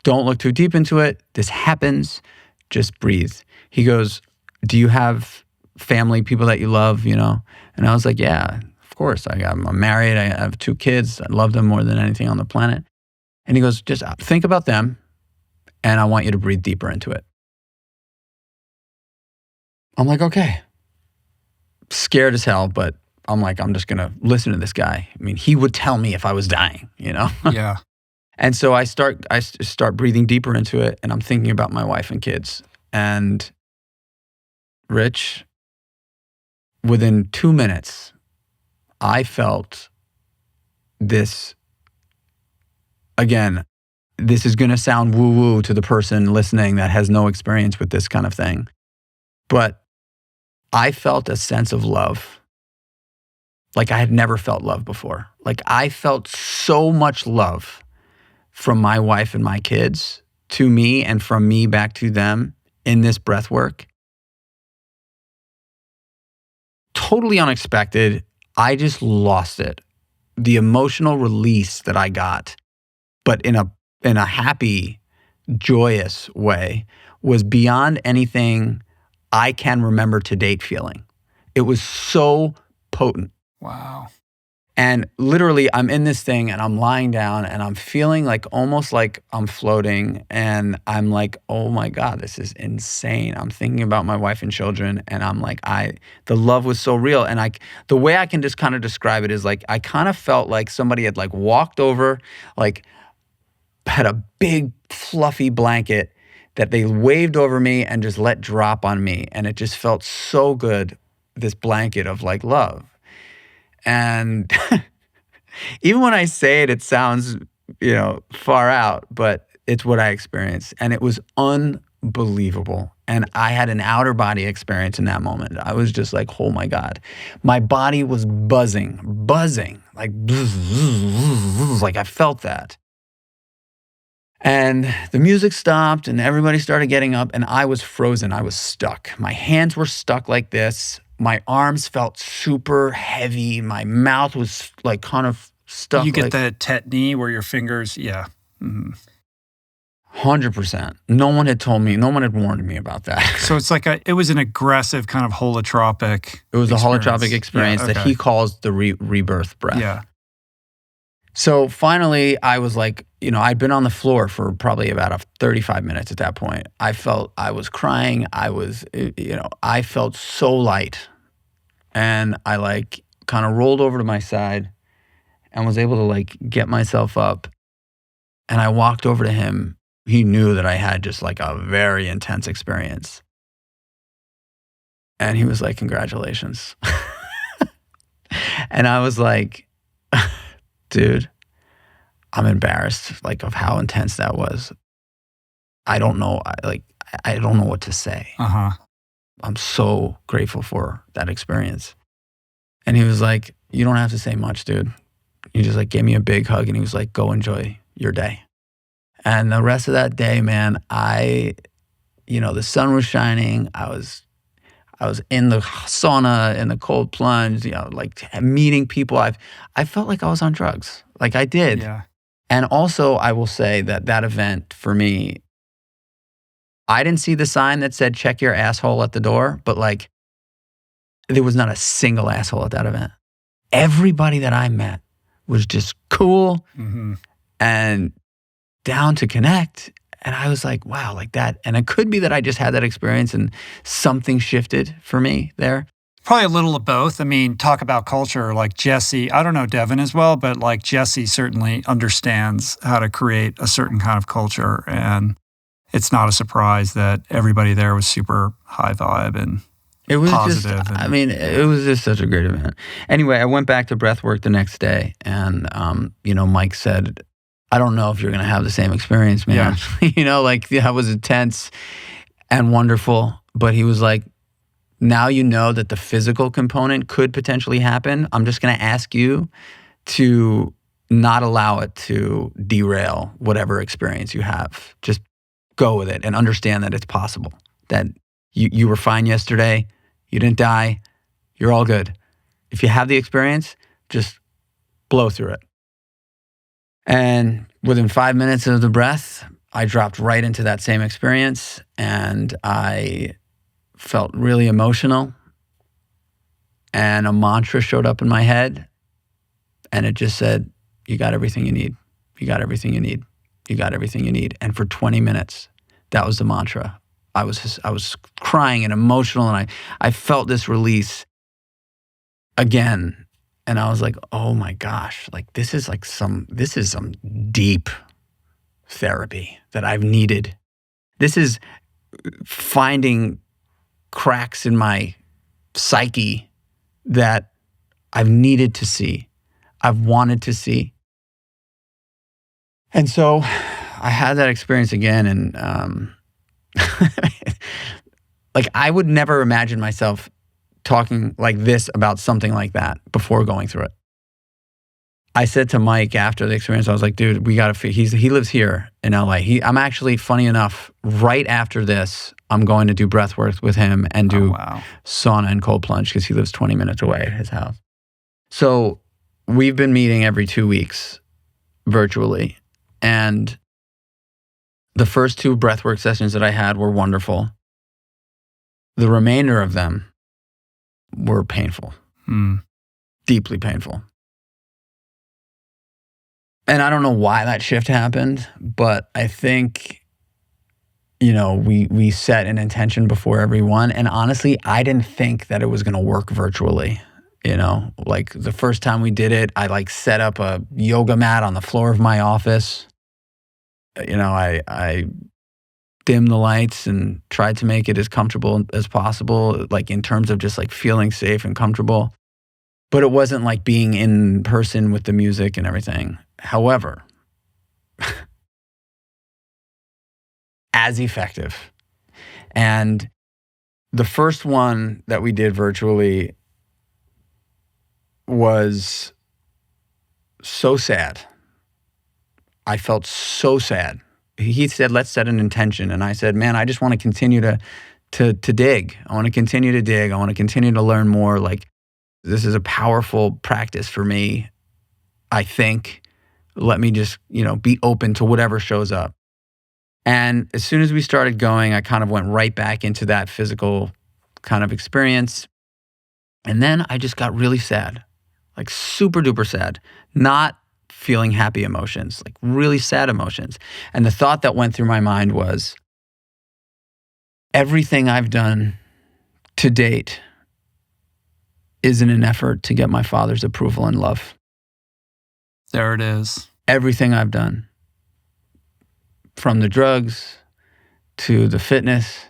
Don't look too deep into it. This happens. Just breathe. He goes, do you have family, people that you love, And I was like, yeah, of course. I'm married. I have 2 kids. I love them more than anything on the planet. And he goes, just think about them, and I want you to breathe deeper into it. I'm like, okay. Scared as hell, but I'm like, I'm just going to listen to this guy. I mean, he would tell me if I was dying, Yeah. And so I start breathing deeper into it, and I'm thinking about my wife and kids. And Rich, within 2 minutes, I felt this, again, this is going to sound woo-woo to the person listening that has no experience with this kind of thing. But I felt a sense of love like I had never felt love before. Like I felt so much love from my wife and my kids to me and from me back to them in this breath work. Totally unexpected. I just lost it. The emotional release that I got, but in a happy, joyous way, was beyond anything I can remember to date feeling. It was so potent. Wow. And literally, I'm in this thing and I'm lying down and I'm feeling like almost like I'm floating. And I'm like, oh my God, this is insane. I'm thinking about my wife and children. And I'm like, the love was so real. And the way I can just kind of describe it is like, I kind of felt like somebody had like walked over, like had a big fluffy blanket that they waved over me and just let drop on me. And it just felt so good, this blanket of like love. And even when I say it, it sounds, far out, but it's what I experienced. And it was unbelievable. And I had an outer body experience in that moment. I was just like, oh my God. My body was buzzing. like, like I felt that. And the music stopped and everybody started getting up and I was frozen. I was stuck. My hands were stuck like this. My arms felt super heavy. My mouth was like kind of stuck. You get the tetany where your fingers, yeah. 100%. No one had told me, no one had warned me about that. So it's like it was an aggressive kind of holotropic. It was a holotropic experience that he calls the rebirth breath. Yeah. So finally, I was like, I'd been on the floor for probably about 35 minutes at that point. I felt I was crying. I felt so light. And I like kind of rolled over to my side and was able to like get myself up. And I walked over to him. He knew that I had just like a very intense experience. And he was like, congratulations. And I was like, dude, I'm embarrassed like of how intense that was. I don't know. I don't know what to say. I'm so grateful for that experience. And he was like, you don't have to say much, dude. He just like gave me a big hug and he was like, go enjoy your day. And the rest of that day, man, the sun was shining. I was in the sauna, in the cold plunge, like meeting people. I felt like I was on drugs. Like I did. Yeah. And also I will say that event for me, I didn't see the sign that said, check your asshole at the door, but like there was not a single asshole at that event. Everybody that I met was just cool and down to connect. And I was like, wow, like that. And it could be that I just had that experience and something shifted for me there. Probably a little of both. I mean, talk about culture, like Jesse, I don't know Devin as well, but like Jesse certainly understands how to create a certain kind of culture. And it's not a surprise that everybody there was super high vibe and it was positive. It was just such a great event. Anyway, I went back to breathwork the next day and, Mike said, I don't know if you're going to have the same experience, man. Yeah. That was intense and wonderful. But he was like, now you know that the physical component could potentially happen. I'm just going to ask you to not allow it to derail whatever experience you have. Just go with it and understand that it's possible. That you were fine yesterday. You didn't die. You're all good. If you have the experience, just blow through it. And within 5 minutes of the breath, I dropped right into that same experience and I felt really emotional. And a mantra showed up in my head and it just said, you got everything you need. You got everything you need. You got everything you need. And for 20 minutes, that was the mantra. I was crying and emotional and I felt this release again. And I was like, oh my gosh, like this is some deep therapy that I've needed. This is finding cracks in my psyche that I've needed to see, I've wanted to see. And so I had that experience again and like I would never imagine myself talking like this about something like that before going through it. I said to Mike after the experience, I was like, dude, we got to, he lives here in LA. I'm actually, funny enough, right after this, I'm going to do breathwork with him and do sauna and cold plunge because he lives 20 minutes away at his house. So we've been meeting every 2 weeks virtually. And the first 2 breathwork sessions that I had were wonderful. The remainder of them were painful, deeply painful. And I don't know why that shift happened, but I think, we set an intention before everyone. And honestly, I didn't think that it was going to work virtually. Like the first time we did it, I set up a yoga mat on the floor of my office. I dimmed the lights and tried to make it as comfortable as possible, like in terms of just like feeling safe and comfortable. But it wasn't like being in person with the music and everything. However, as effective. And the first one that we did virtually was so sad. I felt so sad. He said, let's set an intention. And I said, man, I just want to continue to dig. I want to continue to dig. I want to continue to learn more. Like, this is a powerful practice for me, I think. Let me just, be open to whatever shows up. And as soon as we started going, I kind of went right back into that physical kind of experience. And then I just got really sad, like super duper sad, not feeling happy emotions, like really sad emotions. And the thought that went through my mind was, everything I've done to date is in an effort to get my Father's approval and love. There it is. Everything I've done, from the drugs to the fitness,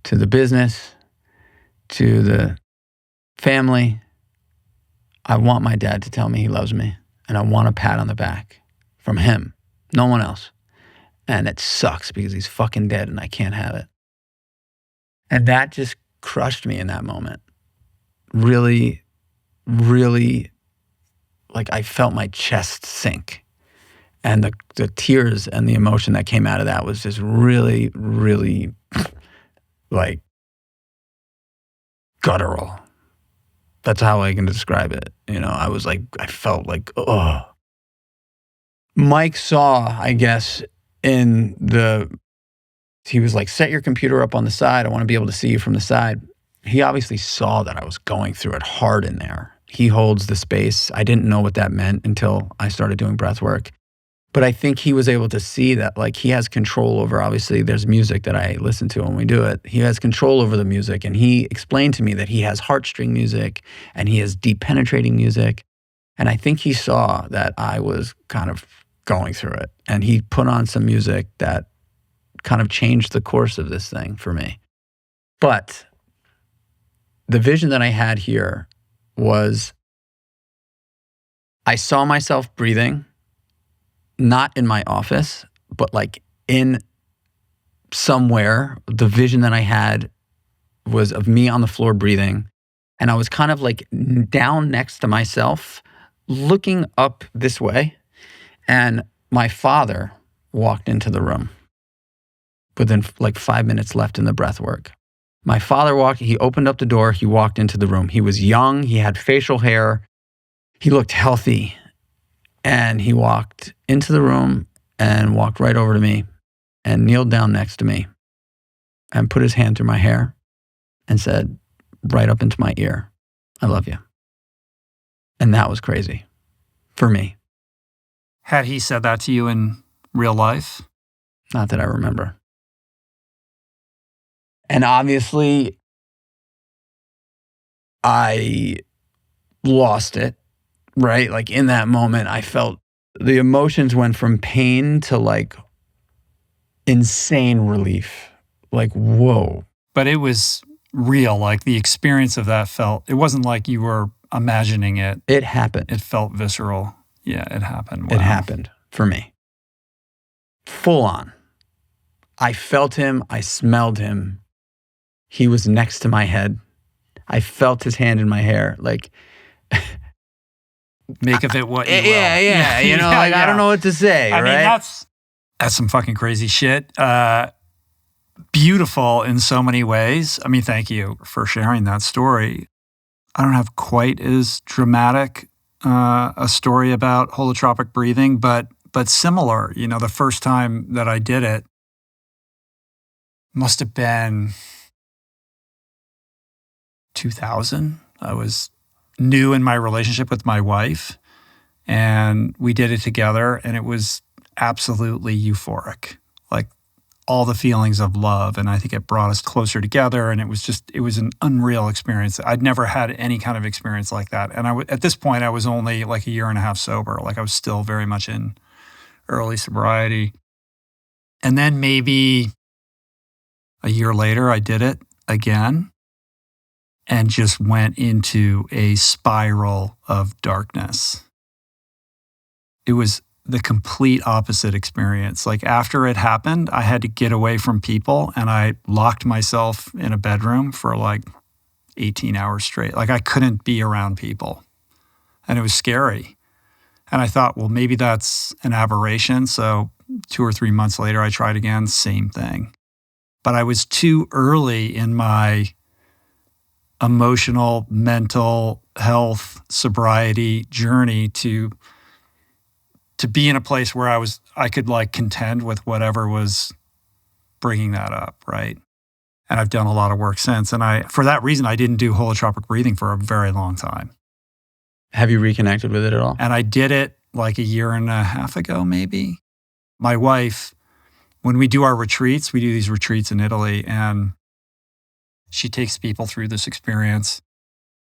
to the business, to the family, I want my dad to tell me he loves me, and I want a pat on the back from him, no one else. And it sucks because he's fucking dead and I can't have it. And that just crushed me in that moment. Really, really, like I felt my chest sink. And the tears and the emotion that came out of that was just really, really like guttural. That's how I can describe it. I was like, I felt like, oh. Mike saw, I guess, he was like, set your computer up on the side. I want to be able to see you from the side. He obviously saw that I was going through it hard in there. He holds the space. I didn't know what that meant until I started doing breath work. But I think he was able to see that, like, he has control over, obviously, there's music that I listen to when we do it. He has control over the music. And he explained to me that he has heartstring music and he has deep penetrating music. And I think he saw that I was kind of going through it. And he put on some music that kind of changed the course of this thing for me. But the vision that I had here was I saw myself breathing, not in my office, but like in somewhere. The vision that I had was of me on the floor breathing. And I was kind of like down next to myself, looking up this way. And my father walked into the room within like 5 minutes left in the breath work. My father he opened up the door, he walked into the room. He was young, he had facial hair, he looked healthy. And he walked into the room and walked right over to me and kneeled down next to me and put his hand through my hair and said right up into my ear, I love you. And that was crazy for me. Had he said that to you in real life? Not that I remember. And obviously, I lost it. Right? Like in that moment, I felt the emotions went from pain to like insane relief. Like, whoa. But it was real. Like the experience of that it wasn't like you were imagining it. It happened. It felt visceral. Yeah, it happened. Wow. It happened for me. Full on. I felt him. I smelled him. He was next to my head. I felt his hand in my hair. Like, make of it what you will. Yeah. I don't know what to say, I right? mean, that's some fucking crazy shit. Beautiful in so many ways. I mean, thank you for sharing that story. I don't have quite as dramatic a story about holotropic breathing, but similar. The first time that I did it must have been 2000. I was new in my relationship with my wife, and we did it together, and it was absolutely euphoric, like all the feelings of love. And I think it brought us closer together, and it was an unreal experience. I'd never had any kind of experience like that. And at this point, I was only like a year and a half sober. Like I was still very much in early sobriety. And then maybe a year later, I did it again, and just went into a spiral of darkness. It was the complete opposite experience. Like after it happened, I had to get away from people, and I locked myself in a bedroom for like 18 hours straight. Like I couldn't be around people, and it was scary. And I thought, well, maybe that's an aberration. So 2 or 3 months later, I tried again, same thing. But I was too early in my emotional, mental health, sobriety journey to be in a place where I could like contend with whatever was bringing that up, right? And I've done a lot of work since. And for that reason, I didn't do holotropic breathing for a very long time. Have you reconnected with it at all? And I did it like 1.5 years ago, maybe. My wife, when we do our retreats, we do these retreats in Italy, and she takes people through this experience.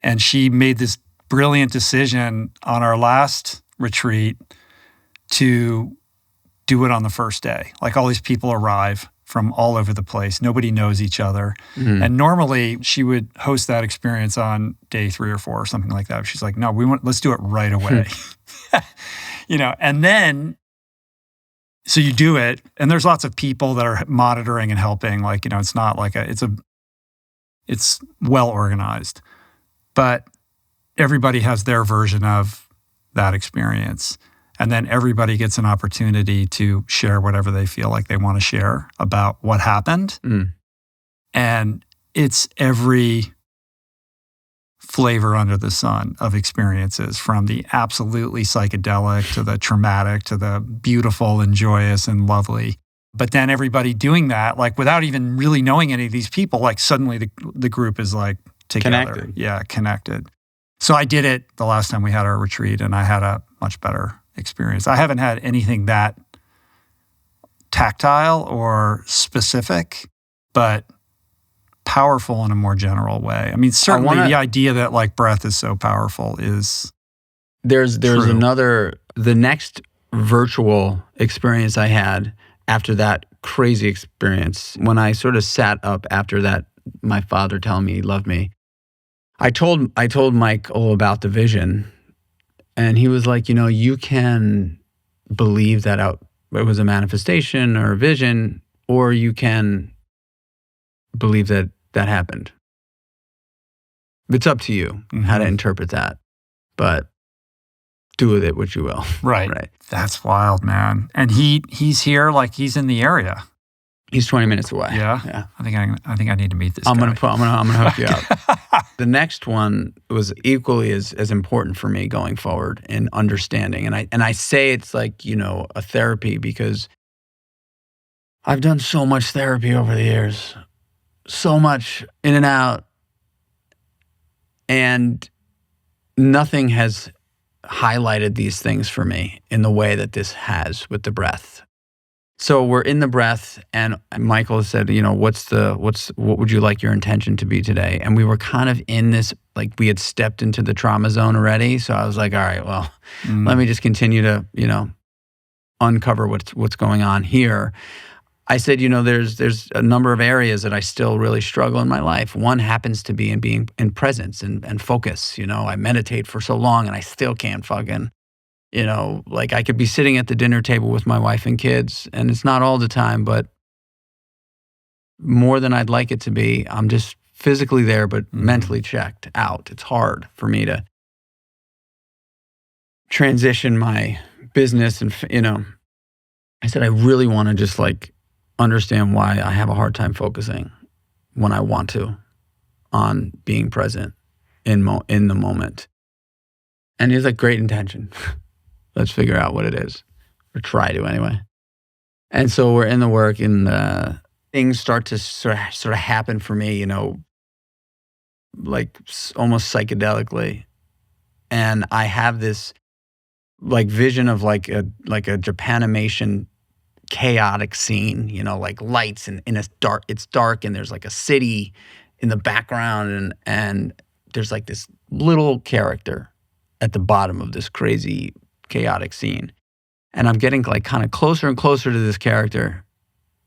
And she made this brilliant decision on our last retreat to do it on the first day. Like all these people arrive from all over the place. Nobody knows each other. Mm-hmm. And normally she would host that experience on day 3 or 4 or something like that. She's like, no, let's do it right away. And then, so you do it, and there's lots of people that are monitoring and helping. Like, it's not like it's well organized, but everybody has their version of that experience. And then everybody gets an opportunity to share whatever they feel like they want to share about what happened. Mm. And it's every flavor under the sun of experiences, from the absolutely psychedelic to the traumatic to the beautiful and joyous and lovely. But then everybody doing that, like without even really knowing any of these people, like suddenly the group is like together. Connected. Yeah, connected. So I did it the last time we had our retreat, and I had a much better experience. I haven't had anything that tactile or specific, but powerful in a more general way. I mean, certainly the idea that like breath is so powerful is there's true. The next virtual experience I had after that crazy experience, when I sort of sat up after that, my father telling me he loved me, I told Mike all about the vision. And he was like, you can believe that it was a manifestation or a vision, or you can believe that happened. It's up to you how to interpret that, but do with it what you will. Right. That's wild, man. And he's here, like he's in the area. He's 20 minutes away. Yeah. I think I need to meet this I'm guy. gonna hook you up. The next one was equally as important for me going forward in understanding. And I say it's like, a therapy, because I've done so much therapy over the years, so much in and out, and nothing has highlighted these things for me in the way that this has with the breath. So we're in the breath, and Michael said, what would you like your intention to be today? And we were kind of in this, like we had stepped into the trauma zone already. So I was like, all right, well, let me just continue to, uncover what's going on here. I said, there's a number of areas that I still really struggle in my life. One happens to be in being in presence and focus. I meditate for so long and I still can't fucking, like I could be sitting at the dinner table with my wife and kids, and it's not all the time, but more than I'd like it to be. I'm just physically there, but mentally checked out. It's hard for me to transition my business. And, I said, I really want to just like understand why I have a hard time focusing when I want to on being present in the moment. And he's like, great intention. Let's figure out what it is, or try to anyway. And so we're in the work, and things start to sort of happen for me, like almost psychedelically. And I have this like vision of like a Japanimation chaotic scene, like lights and it's dark, and there's like a city in the background, and there's like this little character at the bottom of this crazy chaotic scene. And I'm getting like kind of closer and closer to this character,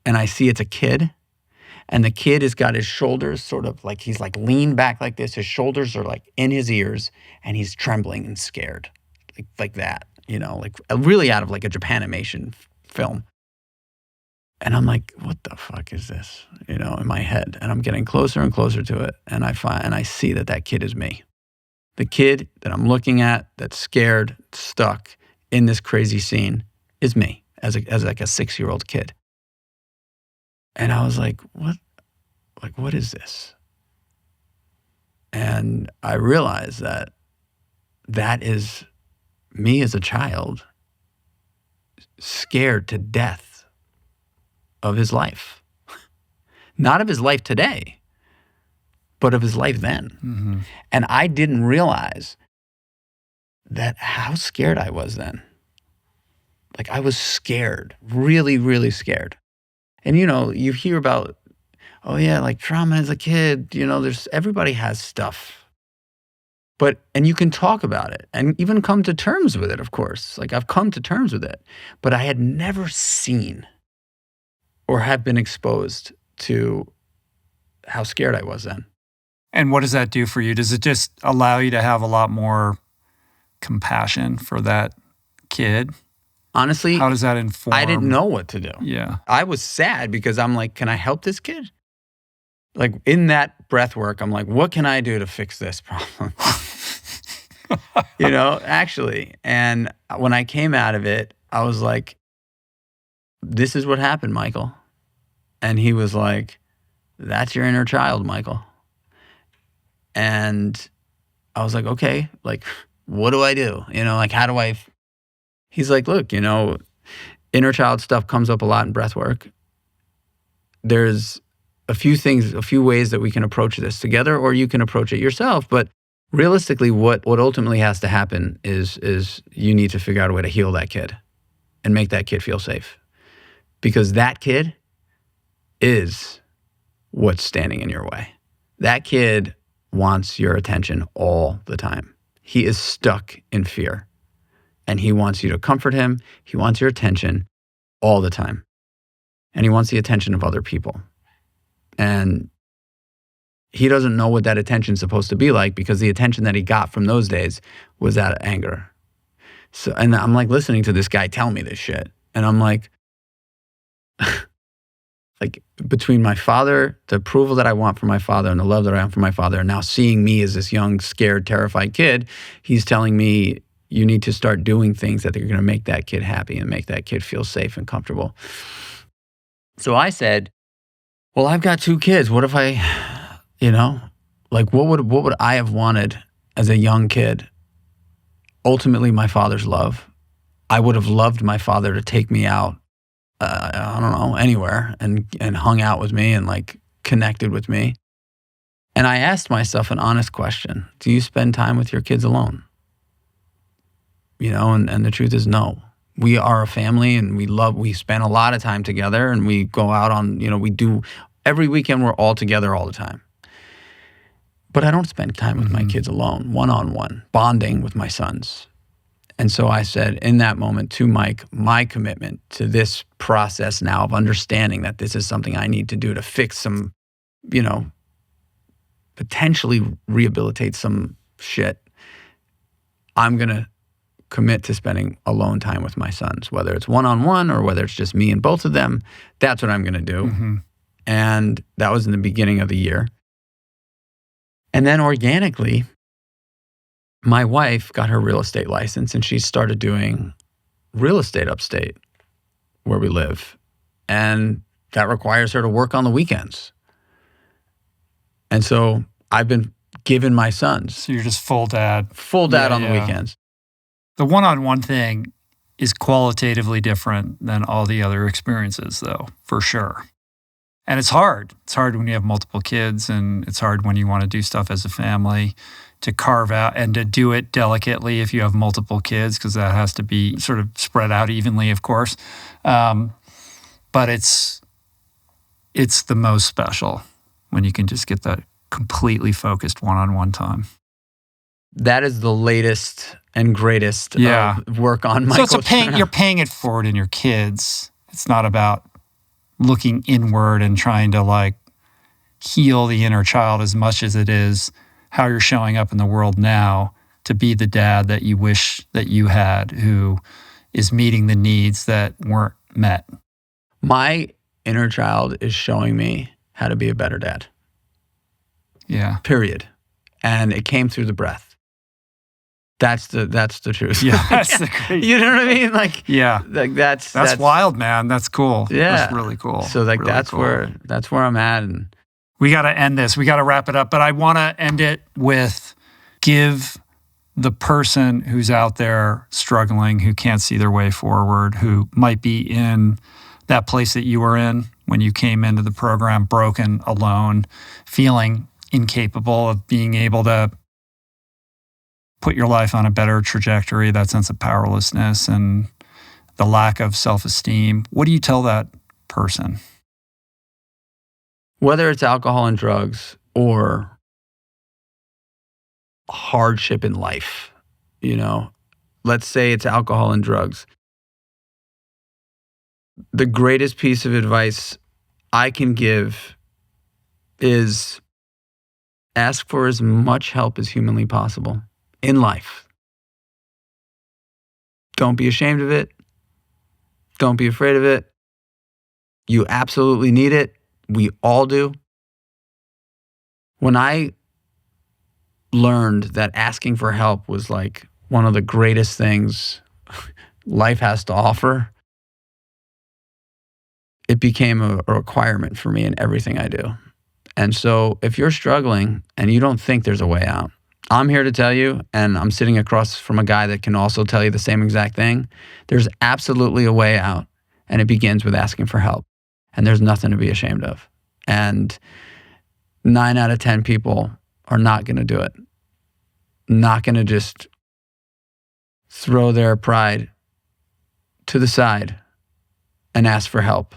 and I see it's a kid, and the kid has got his shoulders sort of like, he's like leaned back like this. His shoulders are like in his ears, and he's trembling and scared like that, like really out of like a Japanimation film. And I'm like, what the fuck is this, in my head? And I'm getting closer and closer to it, and I see that kid is me. The kid that I'm looking at, that's scared, stuck, in this crazy scene is me as like a 6-year-old kid. And I was like, what is this? And I realized that is me as a child, scared to death of his life. Not of his life today, but of his life then. Mm-hmm. And I didn't realize that how scared I was then. Like, I was scared, really, really scared. And, you hear about, oh yeah, like trauma as a kid, everybody has stuff. And you can talk about it and even come to terms with it, of course. Like, I've come to terms with it, but I had never seen or have been exposed to how scared I was then. And what does that do for you? Does it just allow you to have a lot more compassion for that kid? Honestly, how does that inform? I didn't know what to do. Yeah. I was sad because I'm like, can I help this kid? Like, in that breath work, I'm like, what can I do to fix this problem? Actually. And when I came out of it, I was like, this is what happened, Michael. And he was like, that's your inner child, Michael. And I was like, okay, like, what do I do? How do I... He's like, look, inner child stuff comes up a lot in breath work. There's a few ways that we can approach this together, or you can approach it yourself. But realistically, what ultimately has to happen is you need to figure out a way to heal that kid and make that kid feel safe. Because that kid is what's standing in your way. That kid wants your attention all the time. He is stuck in fear. And he wants you to comfort him. He wants your attention all the time. And he wants the attention of other people. And he doesn't know what that attention's supposed to be like, because the attention that he got from those days was that anger. So, and I'm like listening to this guy tell me this shit. And I'm like, like, between my father, the approval that I want from my father and the love that I want from my father, and now seeing me as this young, scared, terrified kid, he's telling me, you need to start doing things that are going to make that kid happy and make that kid feel safe and comfortable. So I said, well, I've got 2 kids. What if I, like, what would I have wanted as a young kid? Ultimately, my father's love. I would have loved my father to take me out, I don't know, anywhere and hung out with me and like connected with me. And I asked myself an honest question. Do you spend time with your kids alone? And the truth is no. We are a family and we spend a lot of time together, and we go out on, we do, every weekend we're all together all the time. But I don't spend time with my kids alone, one-on-one, bonding with my sons. And so I said in that moment to Mike, my commitment to this process now of understanding that this is something I need to do to fix some, potentially rehabilitate some shit. I'm going to commit to spending alone time with my sons, whether it's one-on-one or whether it's just me and both of them. That's what I'm going to do. Mm-hmm. And that was in the beginning of the year. And then organically, my wife got her real estate license and she started doing real estate upstate where we live. And that requires her to work on the weekends. And so I've been giving my sons. So you're just full dad. Full dad on the weekends. The one-on-one thing is qualitatively different than all the other experiences, though, for sure. And it's hard. It's hard when you have multiple kids, and it's hard when you want to do stuff as a family, to carve out and to do it delicately if you have multiple kids, because that has to be sort of spread out evenly, of course. But it's the most special when you can just get that completely focused one-on-one time. That is the latest and greatest work on Michael. So you're paying it forward in your kids. It's not about looking inward and trying to like heal the inner child as much as it is how you're showing up in the world now to be the dad that you wish that you had, who is meeting the needs that weren't met. My inner child is showing me how to be a better dad. Yeah. Period. And it came through the breath. That's the truth. Yeah, that's the great. You know what I mean? Like, Yeah, like that's wild, man. That's cool. Yeah, that's really cool. So like really that's cool. where I'm at, and we got to end this. We got to wrap it up. But I want to end it with give the person who's out there struggling, who can't see their way forward, who might be in that place that you were in when you came into the program, broken, alone, feeling incapable of being able to put your life on a better trajectory, that sense of powerlessness and the lack of self-esteem. What do you tell that person? Whether it's alcohol and drugs or hardship in life, let's say it's alcohol and drugs. The greatest piece of advice I can give is ask for as much help as humanly possible in life. Don't be ashamed of it. Don't be afraid of it. You absolutely need it. We all do. When I learned that asking for help was like one of the greatest things life has to offer, it became a requirement for me in everything I do. And so if you're struggling and you don't think there's a way out, I'm here to tell you, and I'm sitting across from a guy that can also tell you the same exact thing. There's absolutely a way out, and it begins with asking for help. And there's nothing to be ashamed of. And 9 out of 10 people are not going to do it. Not going to just throw their pride to the side and ask for help.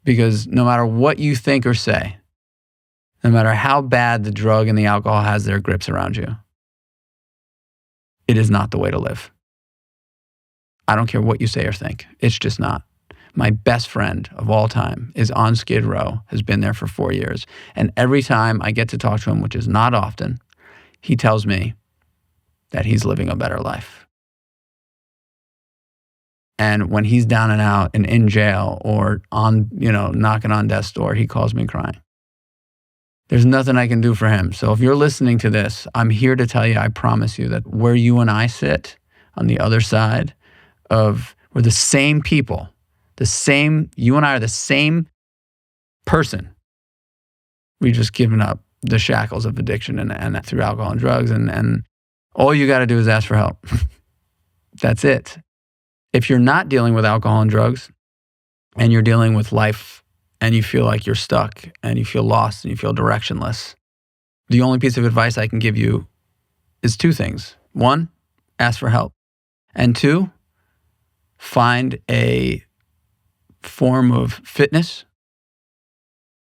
Because no matter what you think or say, no matter how bad the drug and the alcohol has their grips around you, it is not the way to live. I don't care what you say or think. It's just not. My best friend of all time is on Skid Row, has been there for 4 years. And every time I get to talk to him, which is not often, he tells me that he's living a better life. And when he's down and out and in jail or on, knocking on death's door, he calls me crying. There's nothing I can do for him. So if you're listening to this, I'm here to tell you, I promise you that where you and I sit on the other side of, we're the same people, you and I are the same person. We've just given up the shackles of addiction and through alcohol and drugs. And all you got to do is ask for help. That's it. If you're not dealing with alcohol and drugs and you're dealing with life and you feel like you're stuck and you feel lost and you feel directionless, the only piece of advice I can give you is 2 things. 1, ask for help. And 2, find a form of fitness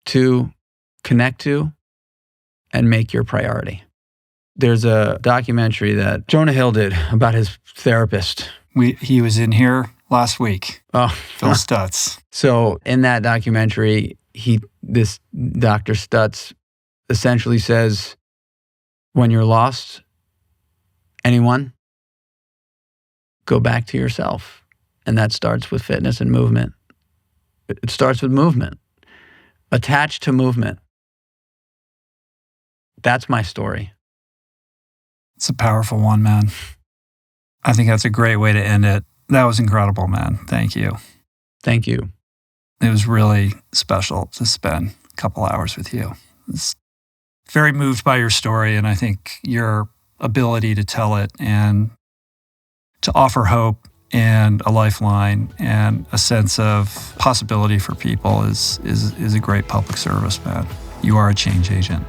to connect to and make your priority. There's a documentary that Jonah Hill did about his therapist. He was in here last week. Oh, Phil Stutz. So in that documentary, this Dr. Stutz essentially says, when you're lost, anyone, go back to yourself. And that starts with fitness and movement. It starts with movement. Attached to movement. That's my story. It's a powerful one, man. I think that's a great way to end it. That was incredible, man. Thank you. Thank you. It was really special to spend a couple hours with you. It's very moved by your story, and I think your ability to tell it and to offer hope and a lifeline and a sense of possibility for people is a great public service, man. You are a change agent.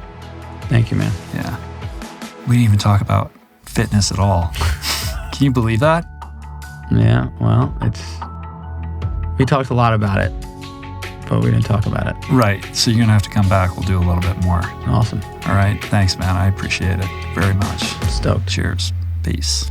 Thank you, man. Yeah. We didn't even talk about fitness at all. Can you believe that? Yeah, well, we talked a lot about it, but we didn't talk about it. Right. So you're going to have to come back. We'll do a little bit more. Awesome. All right. Thanks, man. I appreciate it very much. Stoked. Cheers. Peace.